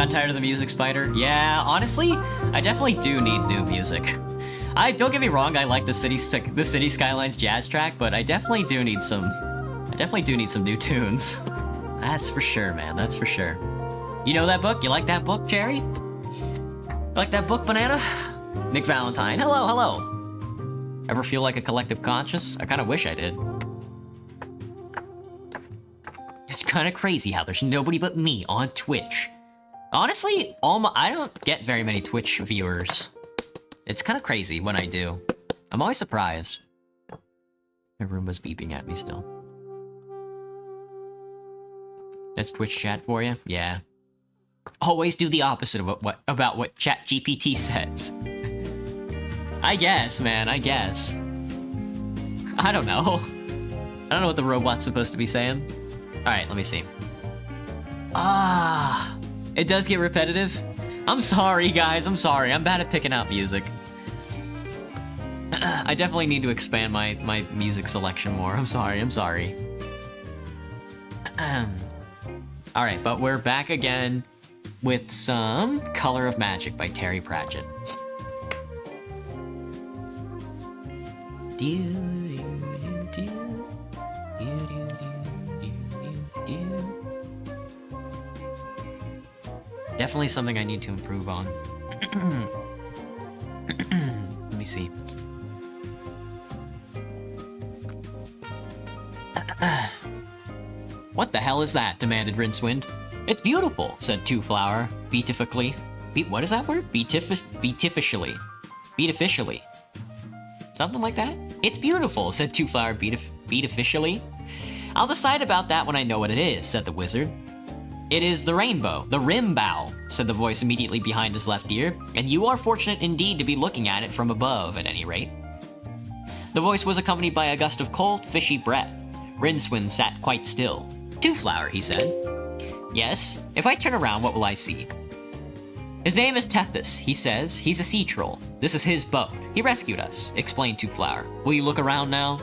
Tired of the music, Spider? Yeah, honestly, I definitely do need new music. Don't get me wrong, I like the City Skylines jazz track, but I definitely do need some new tunes. That's for sure, man. That's for sure. You know that book? You like that book, Jerry? You like that book, Banana? Nick Valentine, hello, hello. Ever feel like a collective conscious? I kind of wish I did. It's kind of crazy how there's nobody but me on Twitch. Honestly, I don't get very many Twitch viewers. It's kind of crazy when I do. I'm always surprised. My Roomba's beeping at me still. That's Twitch chat for you? Yeah. Always do the opposite of about what ChatGPT says. I guess, man, I guess. I don't know. I don't know what the robot's supposed to be saying. Alright, let me see. Ah, it does get repetitive. I'm sorry, guys, I'm sorry. I'm bad at picking out music. I definitely need to expand my music selection more. I'm sorry, I'm sorry. Alright, but we're back again with some Color of Magic by Terry Pratchett. Definitely something I need to improve on. Let me see. What the hell is that? Demanded Rincewind. It's beautiful, said Two Flower, beatifically. What is that word? Beatificially. Beatificially. Something like that? It's beautiful, said Two Flower, beatificially. I'll decide about that when I know what it is, said the wizard. It is the rainbow, the rimbow, said the voice immediately behind his left ear, and you are fortunate indeed to be looking at it from above, at any rate. The voice was accompanied by a gust of cold, fishy breath. Rincewind sat quite still. Two Flower, he said. Yes, if I turn around, what will I see? His name is Tethys, he says. He's a sea troll. This is his boat. He rescued us, explained Two Flower. Will you look around now?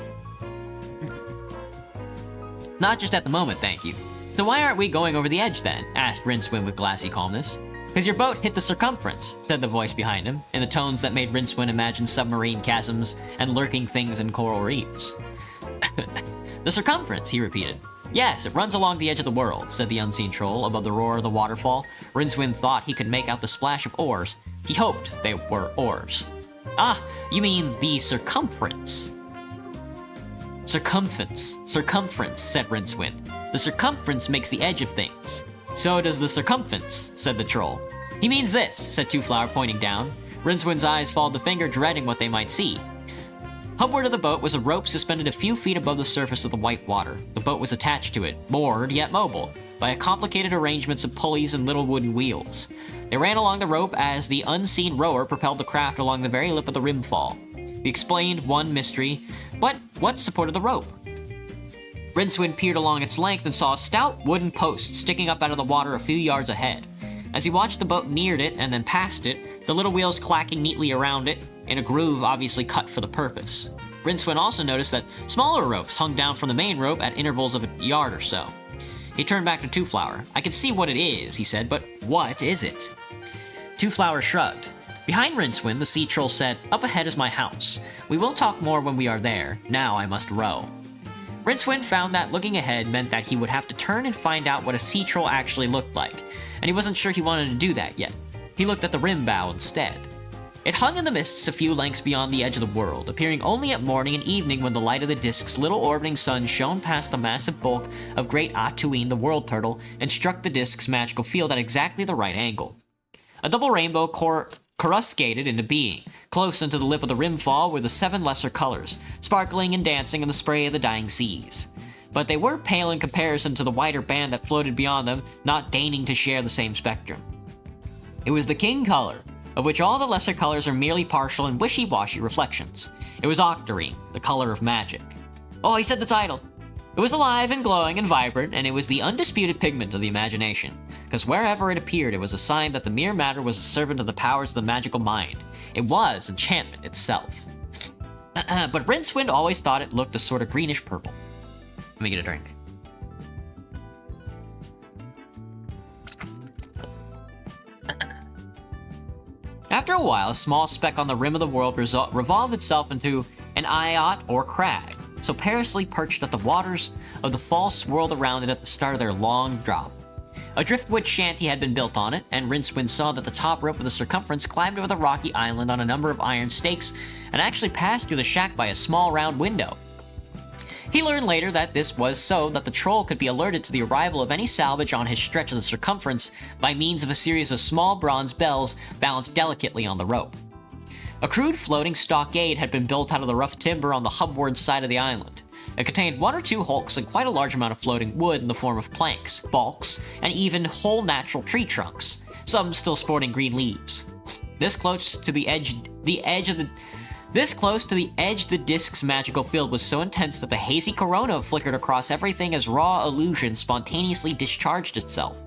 Not just at the moment, thank you. So why aren't we going over the edge then? Asked Rincewind with glassy calmness. Because your boat hit the circumference, said the voice behind him, in the tones that made Rincewind imagine submarine chasms and lurking things in coral reefs. The circumference, he repeated. Yes, it runs along the edge of the world, said the unseen troll above the roar of the waterfall. Rincewind thought he could make out the splash of oars. He hoped they were oars. Ah, you mean the circumference. Circumference, said Rincewind. The circumference makes the edge of things. So does the circumference, said the troll. He means this, said Two Flower, pointing down. Rincewind's eyes followed the finger, dreading what they might see. Hubward of the boat was a rope suspended a few feet above the surface of the white water. The boat was attached to it, moored yet mobile, by a complicated arrangements of pulleys and little wooden wheels. They ran along the rope as the unseen rower propelled the craft along the very lip of the rimfall. He explained one mystery, but what supported the rope? Rincewind peered along its length and saw a stout wooden post sticking up out of the water a few yards ahead. As he watched the boat neared it and then past it, the little wheels clacking neatly around it, in a groove obviously cut for the purpose. Rincewind also noticed that smaller ropes hung down from the main rope at intervals of a yard or so. He turned back to Two Flower. I can see what it is, he said, but what is it? Two Flower shrugged. Behind Rincewind, the sea troll said, Up ahead is my house. We will talk more when we are there. Now I must row. Rincewind found that looking ahead meant that he would have to turn and find out what a sea troll actually looked like, and he wasn't sure he wanted to do that yet. He looked at the rim bow instead. It hung in the mists a few lengths beyond the edge of the world, appearing only at morning and evening when the light of the disk's little orbiting sun shone past the massive bulk of great Atuin the world turtle and struck the disk's magical field at exactly the right angle. A double rainbow coruscated into being. Close into the lip of the rimfall were the 7 lesser colors, sparkling and dancing in the spray of the dying seas. But they were pale in comparison to the wider band that floated beyond them, not deigning to share the same spectrum. It was the king color, of which all the lesser colors are merely partial and wishy-washy reflections. It was Octarine, the color of magic. Oh, he said the title! It was alive and glowing and vibrant, and it was the undisputed pigment of the imagination, because wherever it appeared it was a sign that the mere matter was a servant of the powers of the magical mind. It was enchantment itself. But Rincewind always thought it looked a sort of greenish purple. Let me get a drink. After a while, a small speck on the rim of the world revolved itself into an eyot or crag, so perilously perched that the waters of the fall swirled around it at the start of their long drop. A driftwood shanty had been built on it, and Rincewind saw that the top rope of the circumference climbed over the rocky island on a number of iron stakes and actually passed through the shack by a small round window. He learned later that this was so that the troll could be alerted to the arrival of any salvage on his stretch of the circumference by means of a series of small bronze bells balanced delicately on the rope. A crude floating stockade had been built out of the rough timber on the hubward side of the island. It contained 1 or 2 hulks and quite a large amount of floating wood in the form of planks, balks, and even whole natural tree trunks, some still sporting green leaves. This close to the edge the disk's magical field was so intense that the hazy corona flickered across everything as raw illusion spontaneously discharged itself.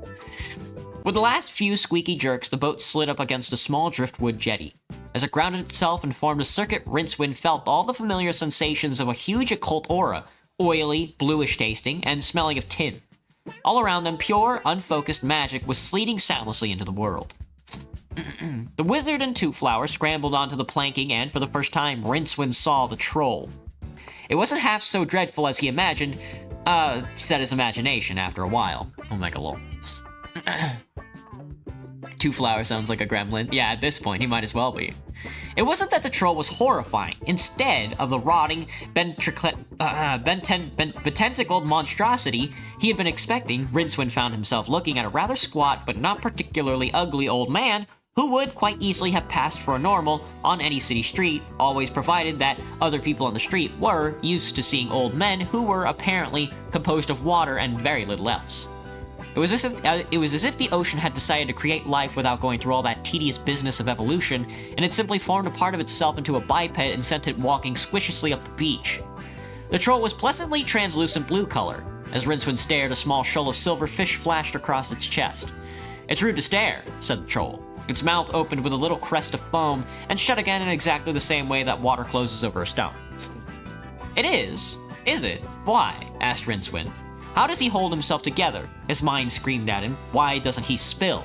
With the last few squeaky jerks, the boat slid up against a small driftwood jetty. As it grounded itself and formed a circuit, Rincewind felt all the familiar sensations of a huge occult aura, oily, bluish tasting, and smelling of tin. All around them, pure, unfocused magic was sleeting soundlessly into the world. The wizard and Two Flower scrambled onto the planking, and for the first time, Rincewind saw the troll. It wasn't half so dreadful as he imagined, set his imagination after a while. Oh my god, lol. Two Flower sounds like a gremlin. Yeah, at this point, he might as well be. It wasn't that the troll was horrifying. Instead of the rotting, betentacled monstrosity he had been expecting, Rincewind found himself looking at a rather squat but not particularly ugly old man who would quite easily have passed for a normal on any city street, always provided that other people on the street were used to seeing old men who were apparently composed of water and very little else. It was as if the ocean had decided to create life without going through all that tedious business of evolution, and it simply formed a part of itself into a biped and sent it walking squishishly up the beach. The troll was pleasantly translucent blue color. As Rincewind stared, a small shoal of silver fish flashed across its chest. "It's rude to stare," said the troll. Its mouth opened with a little crest of foam and shut again in exactly the same way that water closes over a stone. "It is it? Why?" asked Rincewind. How does he hold himself together? His mind screamed at him. Why doesn't he spill?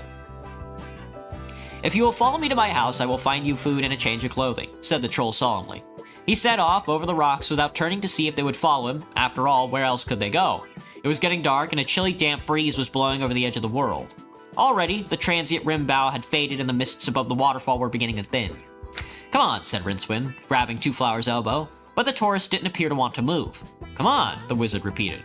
"If you will follow me to my house, I will find you food and a change of clothing," said the troll solemnly. He set off over the rocks without turning to see if they would follow him. After all, where else could they go? It was getting dark, and a chilly, damp breeze was blowing over the edge of the world. Already, the transient rim bow had faded, and the mists above the waterfall were beginning to thin. "Come on," said Rincewind, grabbing Two Flower's elbow, but the tourist didn't appear to want to move. "Come on," the wizard repeated.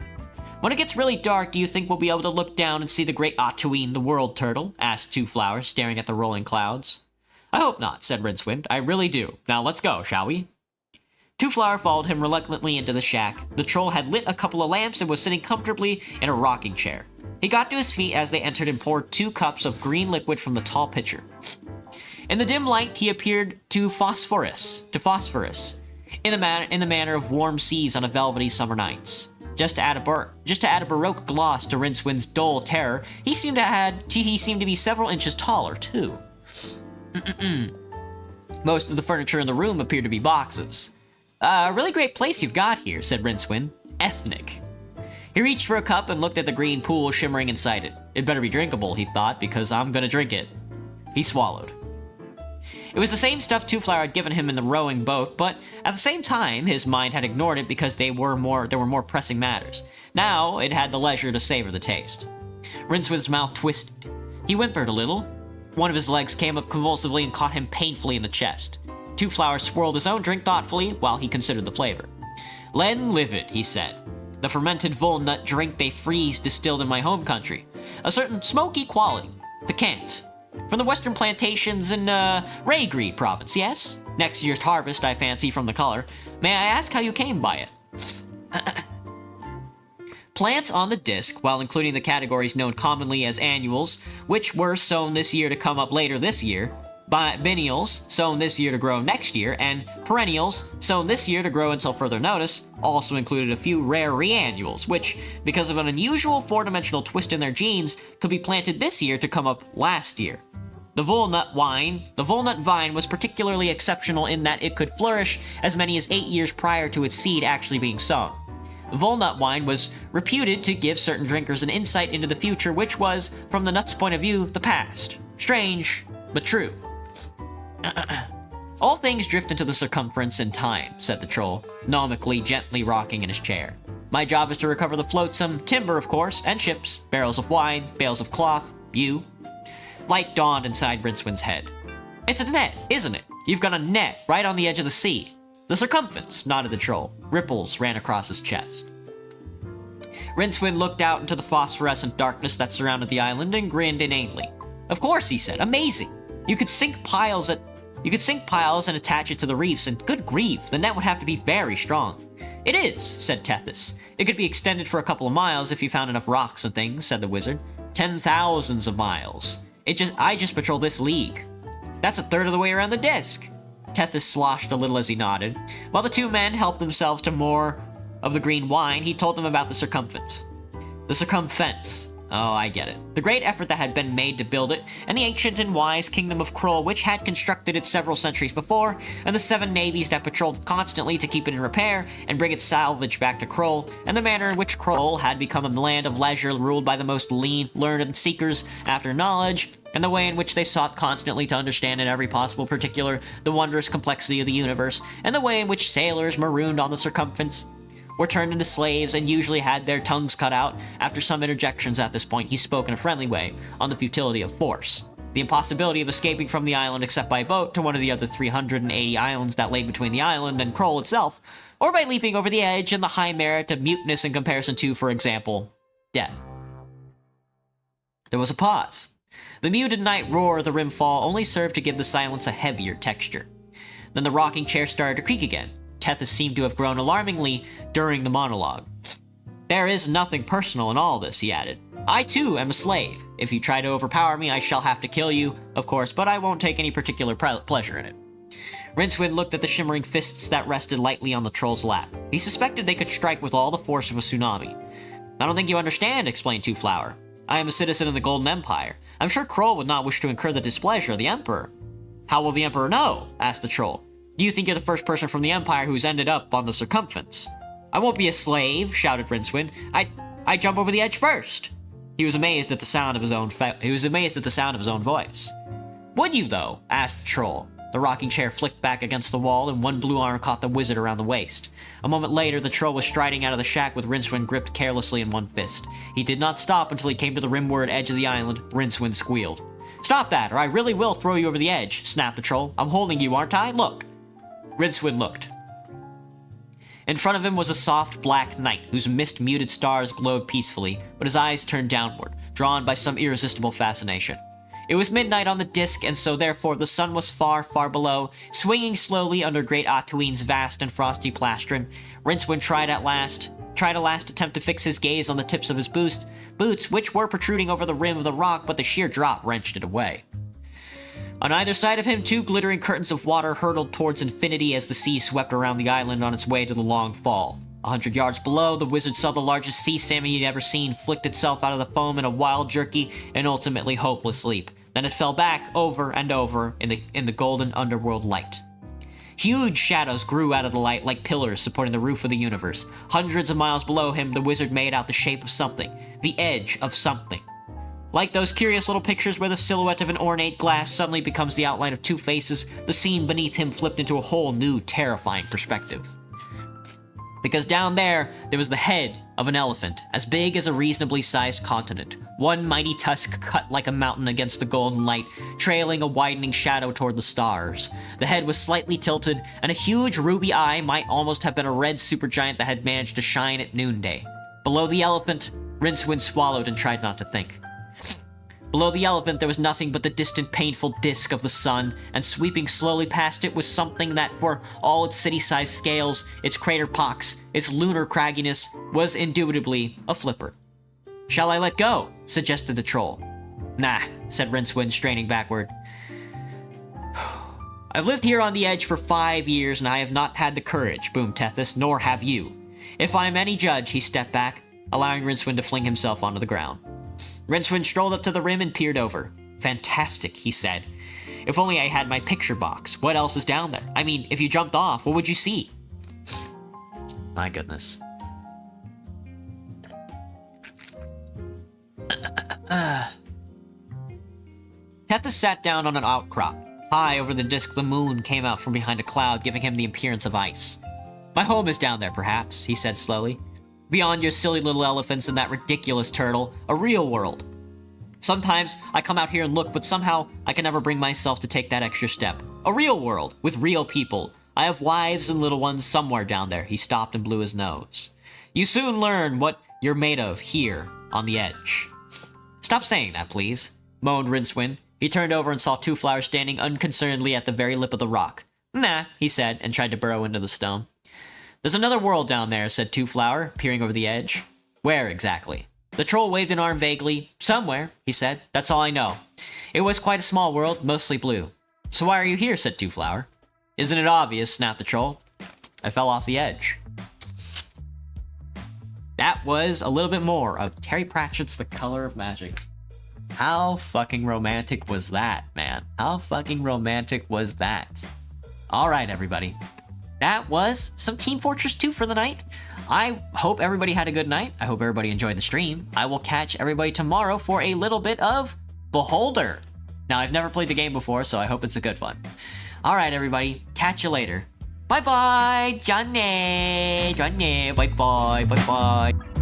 "When it gets really dark, do you think we'll be able to look down and see the great Atuine, the world turtle?" asked Two Flower, staring at the rolling clouds. "I hope not," said Rincewind. "I really do. Now let's go, shall we?" Two Flower followed him reluctantly into the shack. The troll had lit a couple of lamps and was sitting comfortably in a rocking chair. He got to his feet as they entered and poured 2 cups of green liquid from the tall pitcher. In the dim light, he appeared to phosphorus, in the manner of warm seas on a velvety summer nights. Just to add a baroque gloss to Rincewind's dull terror, he seemed to be several inches taller, too. Most of the furniture in the room appeared to be boxes. "A really great place you've got here," said Rincewind. "Ethnic." He reached for a cup and looked at the green pool shimmering inside it. It better be drinkable, he thought, because I'm gonna drink it. He swallowed. It was the same stuff Two Flower had given him in the rowing boat, but at the same time, his mind had ignored it because there were more pressing matters. Now, it had the leisure to savor the taste. Rincewind's mouth twisted. He whimpered a little. One of his legs came up convulsively and caught him painfully in the chest. Two Flower swirled his own drink thoughtfully while he considered the flavor. "Glenlivet," he said. "The fermented walnut drink they freeze distilled in my home country. A certain smoky quality. Piquant. From the western plantations in, Raygree province, yes? Next year's harvest, I fancy, from the color. May I ask how you came by it?" Plants on the disc, while including the categories known commonly as annuals, which were sown this year to come up later this year, biennials, sown this year to grow next year, and perennials, sown this year to grow until further notice, also included a few rare reannuals, which, because of an unusual 4-dimensional twist in their genes, could be planted this year to come up last year. The walnut vine was particularly exceptional in that it could flourish as many as 8 years prior to its seed actually being sown. Walnut wine was reputed to give certain drinkers an insight into the future, which was, from the nut's point of view, the past. Strange, but true. "All things drift into the circumference in time," said the troll, gnomically gently rocking in his chair. My job is to recover the flotsam, timber, of course, and ships, barrels of wine, bales of cloth, you. Light dawned inside Rincewind's head. It's a net, isn't it? You've got a net right on the edge of the sea. The circumference, nodded the troll. Ripples ran across his chest. Rincewind looked out into the phosphorescent darkness that surrounded the island and grinned inanely. Of course, he said. Amazing. You could sink piles and attach it to the reefs, and good grief, the net would have to be very strong. It is, said Tethys. It could be extended for a couple of miles if you found enough rocks and things, said the wizard. 10,000s of miles. I just patrol this league. That's a third of the way around the disk. Tethys sloshed a little as he nodded. While the two men helped themselves to more of the green wine, he told them about the circumference. The circumfence. Oh, I get it. The great effort that had been made to build it, and the ancient and wise kingdom of Kroll, which had constructed it several centuries before, and the 7 navies that patrolled constantly to keep it in repair and bring its salvage back to Kroll, and the manner in which Kroll had become a land of leisure ruled by the most learned seekers after knowledge, and the way in which they sought constantly to understand in every possible particular the wondrous complexity of the universe, and the way in which sailors marooned on the circumference were turned into slaves and usually had their tongues cut out. After some interjections at this point, he spoke in a friendly way on the futility of force, the impossibility of escaping from the island except by boat to one of the other 380 islands that lay between the island and Kroll itself, or by leaping over the edge, and the high merit of muteness in comparison to, for example, death. There was a pause. The muted night roar of the rimfall only served to give the silence a heavier texture. Then the rocking chair started to creak again. Tethys seemed to have grown alarmingly during the monologue. There is nothing personal in all this, he added. I, too, am a slave. If you try to overpower me, I shall have to kill you, of course, but I won't take any particular pleasure in it. Rincewind looked at the shimmering fists that rested lightly on the troll's lap. He suspected they could strike with all the force of a tsunami. I don't think you understand, explained Two Flower. I am a citizen of the Golden Empire. I'm sure Kroll would not wish to incur the displeasure of the Emperor. How will the Emperor know? Asked the troll. Do you think you're the first person from the Empire who's ended up on the circumference? I won't be a slave, shouted Rincewind. I jump over the edge first. He was amazed at the sound of his own voice. Would you, though? Asked the troll. The rocking chair flicked back against the wall, and one blue arm caught the wizard around the waist. A moment later, the troll was striding out of the shack with Rincewind gripped carelessly in one fist. He did not stop until he came to the rimward edge of the island. Rincewind squealed. Stop that, or I really will throw you over the edge, snapped the troll. I'm holding you, aren't I? Look. Rincewind looked. In front of him was a soft black night, whose mist-muted stars glowed peacefully, but his eyes turned downward, drawn by some irresistible fascination. It was midnight on the disk, and so therefore the sun was far, far below, swinging slowly under great Atuine's vast and frosty plastron. Rincewind tried a last attempt to fix his gaze on the tips of his boots, which were protruding over the rim of the rock, but the sheer drop wrenched it away. On either side of him, 2 glittering curtains of water hurtled towards infinity as the sea swept around the island on its way to the long fall. 100 yards below, the wizard saw the largest sea salmon he'd ever seen flicked itself out of the foam in a wild, jerky, and ultimately hopeless leap. Then it fell back over and over in the golden underworld light. Huge shadows grew out of the light like pillars supporting the roof of the universe. Hundreds of miles below him, the wizard made out the shape of something, the edge of something. Like those curious little pictures where the silhouette of an ornate glass suddenly becomes the outline of 2 faces, the scene beneath him flipped into a whole new, terrifying perspective. Because down there was the head of an elephant, as big as a reasonably sized continent. One mighty tusk cut like a mountain against the golden light, trailing a widening shadow toward the stars. The head was slightly tilted, and a huge ruby eye might almost have been a red supergiant that had managed to shine at noonday. Below the elephant, Rincewind swallowed and tried not to think. Below the elephant, there was nothing but the distant, painful disk of the sun, and sweeping slowly past it was something that, for all its city-sized scales, its crater pocks, its lunar cragginess, was indubitably a flipper. Shall I let go? Suggested the troll. Nah, said Rincewind, straining backward. I've lived here on the edge for 5 years, and I have not had the courage, boomed Tethys, nor have you. If I am any judge, he stepped back, allowing Rincewind to fling himself onto the ground. Rincewind strolled up to the rim and peered over. Fantastic, he said. If only I had my picture box. What else is down there? I mean, if you jumped off, what would you see? My goodness. Tethys sat down on an outcrop. High over the disk, the moon came out from behind a cloud, giving him the appearance of ice. My home is down there, perhaps, he said slowly. Beyond your silly little elephants and that ridiculous turtle, a real world. Sometimes I come out here and look, but somehow I can never bring myself to take that extra step. A real world, with real people. I have wives and little ones somewhere down there. He stopped and blew his nose. You soon learn what you're made of here, on the edge. Stop saying that, please, moaned Rincewind. He turned over and saw Two Flowers standing unconcernedly at the very lip of the rock. Nah, he said, and tried to burrow into the stone. There's another world down there, said Two Flower, peering over the edge. Where exactly? The troll waved an arm vaguely. Somewhere, he said. That's all I know. It was quite a small world, mostly blue. So why are you here, said Two Flower. Isn't it obvious, snapped the troll. I fell off the edge. That was a little bit more of Terry Pratchett's The Color of Magic. How fucking romantic was that, man? How fucking romantic was that? Alright, everybody. That was some Team Fortress 2 for the night. I hope everybody had a good night. I hope everybody enjoyed the stream. I will catch everybody tomorrow for a little bit of Beholder. Now, I've never played the game before, so I hope it's a good one. Alright, everybody. Catch you later. Bye-bye! Johnny! Bye-bye! Bye-bye!